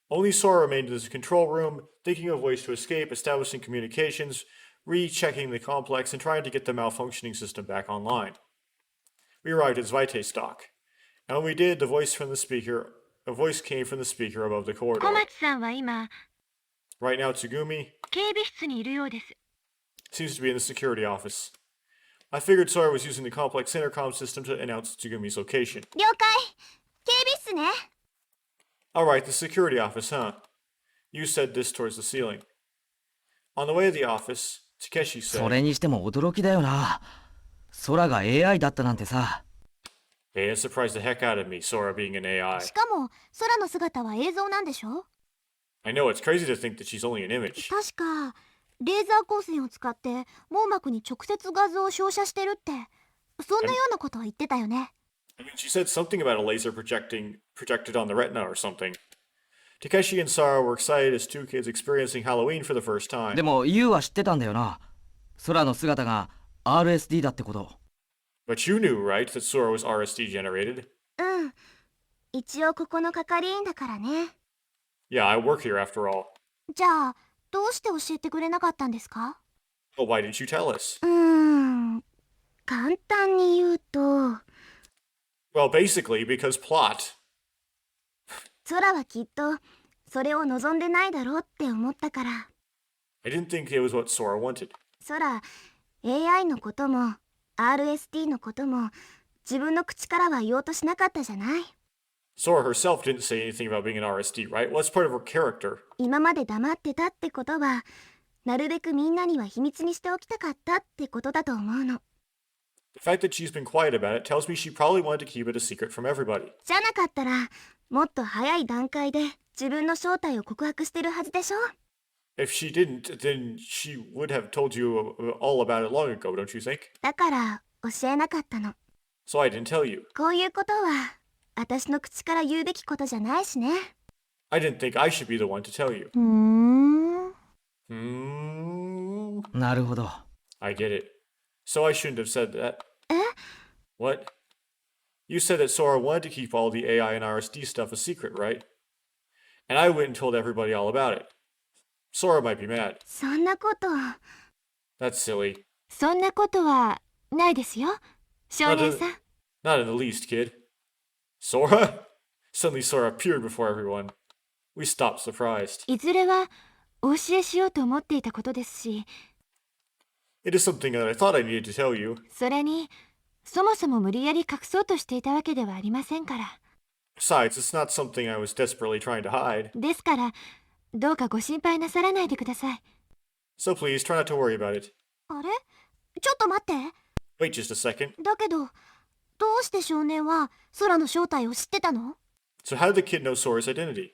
Only Sora remained in the control room, thinking of ways to escape, establishing communications, rechecking the complex, and trying to get the malfunctioning system back online. We arrived at Zweite stock. And when we did, a voice came from the speaker above the corridor. 小町さんは今 Right now, Tsugumi 警備室にいるようです。 seems to be in the security office. I figured Sora was using the complex intercom system to announce Tsugumi's location. 了解。警備室ね。 Alright, the security office, huh? You said this towards the ceiling. On the way to the office, Takeshi そ said, れにしても驚きだよな。空が AI だったなんてさ。 Hey, it surprised the heck out of me, Sora being an AI. しかも空の姿は映像なんでしょ。 I know, it's crazy to think that she's only an image. 確かレーザー光線を使って網膜に直接画像を照射してるって、そんなようなことを言ってたよね。 I mean, she said something about a laser projected on the retina or something. Takeshi and Sora were excited as two kids experiencing Halloween for the first time. でも YOU は知ってたんだよな。空の姿が RSD だってこと。 But you knew, right, that Sora was RSD generated? うん。一応ここの係員だからね。 Yeah, I work here after all. じゃあどうして教えてくれなかったんですか。 Well, why didn't you tell us? 簡単に言うと、 Well, basically, because plot. 空はきっとそれを望んでないだろうって思ったから。 I didn't think it was what Sora wanted. 空、AI のことも RSD のことも自分の口からは言おうとしなかったじゃない。 Sora herself didn't say anything about being an RSD, right? Well, that's part of her character. 今まで黙ってたってことは、なるべくみんなには秘密にしておきたかったってことだと思うの。 The fact that she's been quiet about it tells me she probably wanted to keep it a secret from everybody. じゃなかったら、もっと早い段階で自分の正体を告白してるはずでしょ。 If she didn't, then she would have told you all about it long ago, don't you think? だから教えなかったの。 So I didn't tell you. こういうことは私の口から言うべきことじゃないしね。 I didn't think I should be the one to tell you. なるほど。 I get it. So I shouldn't have said that. え？ What? You said that Sora wanted to keep all the AI and RSD stuff a secret, right? And I went and told everybody all about it. Sora might be mad. そんなこと。 That's silly. そんなことはないですよ、少年さん。 Not in the least, kid. Sora? Suddenly Sora appeared before everyone. We stopped surprised. いずれはお教えしようと思っていたことですし、 It is something that I thought I needed to tell you. それにそもそも無理やり隠そうとしていたわけではありませんから。 Besides, it's not something I was desperately trying to hide. ですからどうかご心配なさらないでください。 So please try not to worry about it. あれ？ちょっと待って。Wait just a second. だけど、どうして少年は空の正体を知ってたの？ So how did the kid know Sora's identity?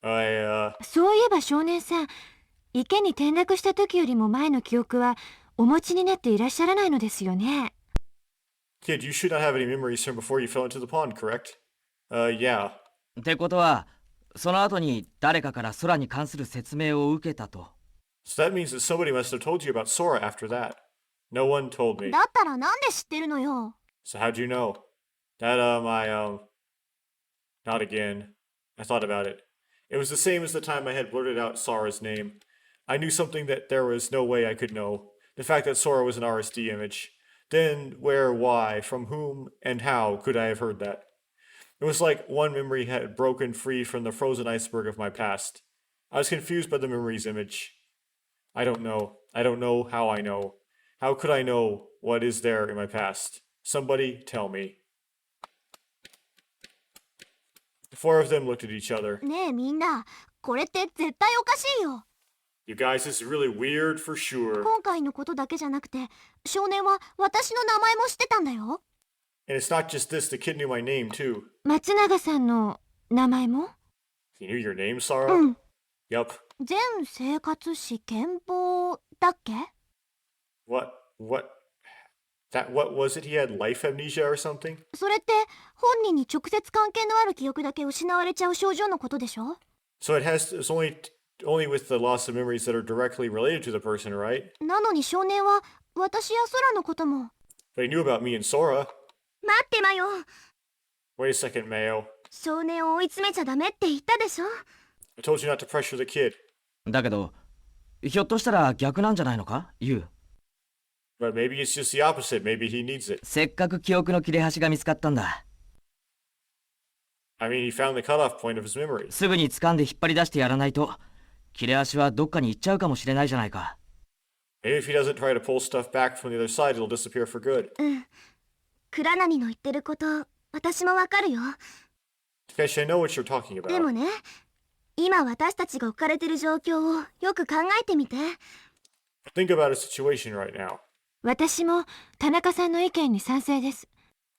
I そういえば少年さん、池に転落した時よりも前の記憶はお持ちになっていらっしゃらないのですよね。Kid, you should not have any memories from before you fell into the pond, correct? Yeah. ってことは、その後に誰かから空に関する説明を受けたと。So that means that somebody must have told you about Sora after that. No one told me. だったらなんで知ってるのよ。 So how'd you know? That, not again. I thought about it. It was the same as the time I had blurted out Sora's name. I knew something that there was no way I could know. The fact that Sora was an RSD image. Then, where, why, from whom, and how could I have heard that? It was like one memory had broken free from the frozen iceberg of my past. I was confused by the memory's image. I don't know. I don't know how I know. How could I know what is there in my past? Somebody tell me. The four of them looked at each other. ねえみんな、これって絶対おかしいよ。 You guys, this is really weird for sure. 今回のことだけじゃなくて、少年は私の名前も知ってたんだよ。 And it's not just this, the kid knew my name too. 松永さんの名前も？ He knew your name, Sarah? うん。 Yup. 全生活史健忘だっけ？ What was it? He had life amnesia or something? それって本人に直接関係のある記憶だけ失われちゃう症状のことでしょ？ So it's only with the loss of memories that are directly related to the person, right? なのに少年は私や空のことも。 But he knew about me and Sora. 待ってまよ。 Wait a second, Mayo. 少年を追い詰めちゃダメって言ったでしょ？ I told you not to pressure the kid. だけど、ひょっとしたら逆なんじゃないのか、ユウ。But maybe it's just the opposite. Maybe he needs it. せっかく記憶の切れ端が見つかったんだ。I mean, he found the cutoff point of his memory. すぐに掴んで引っ張り出してやらないと、切れ端はどっかに行っちゃうかもしれないじゃないか。Maybe if he doesn't try to pull stuff back from the other side, it'll disappear for good. うん。倉波の言ってること、私もわかるよ。 Takeshi, I know what you're talking でも about. ね、今私たちが置かれてる状況をよく考えてみて。 Think about a situation right now. 私も田中さんの意見に賛成です。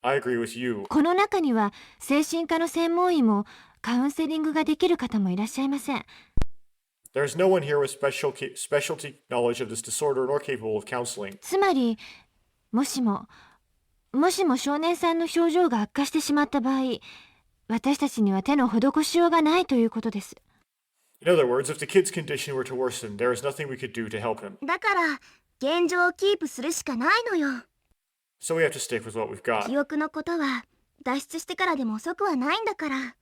I agree with you. この中には精神科の専門医もカウンセリングができる方もいらっしゃいません。 There's no one here with specialty knowledge of this disorder nor capable of counseling. つまり、もしも少年さんの症状が悪化してしまった場合、私たちには手の施しようがないということです。 In other words, if the kid's condition were to worsen, there is nothing we could do to help him. だから現状をキープするしかないのよ。 So we have to stick with what we've got. 記憶のことは脱出してからでも遅くはないんだから。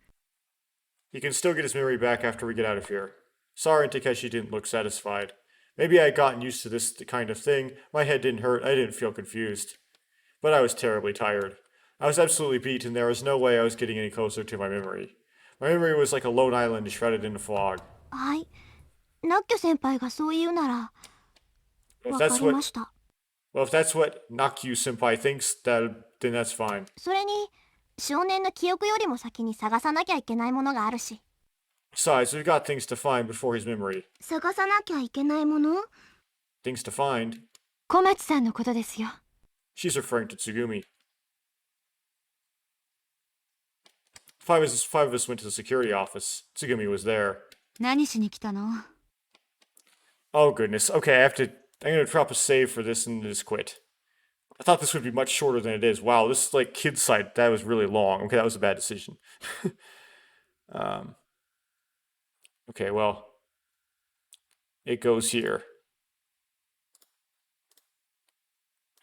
He can still get his memory back after we get out of here. Sara and Takeshi didn't look satisfied. Maybe I had gotten used to this kind of thing. My head didn't hurt. I didn't feel confused. But I was terribly tired. I was absolutely beat, and there was no way I was getting any closer to my memory. My memory was like a lone island shrouded in fog. はい。ナッキョ先輩がそう言うなら、 If わか that's りま what した。 well, if that's what Nakyu Senpai thinks, then that's fine. それに、少年の記憶よりも先に探さなきゃいけないものがあるし。 Besides, we've got things to find before his memory. 探さなきゃいけないもの？ Things to find. 小松さんのことですよ。 She's referring to Tsugumi. Five of us went to the security office. Tsugumi was there. 何しに来たの？ Oh goodness. Okay, I'm gonna drop a save for this and just quit. I thought this would be much shorter than it is. Wow, this is like kid side. That was really long. Okay, that was a bad decision. Okay, well, it goes here.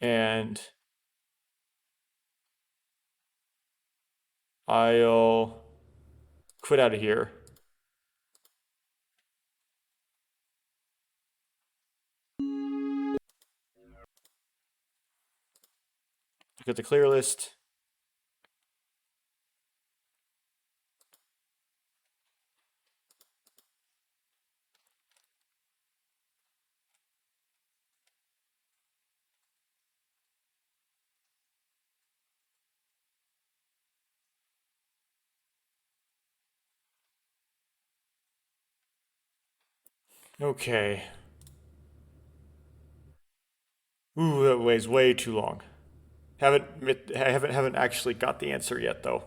And I'll quit out of here. Look at the clear list. Okay. Ooh, that weighs way too long. Haven't actually got the answer yet though.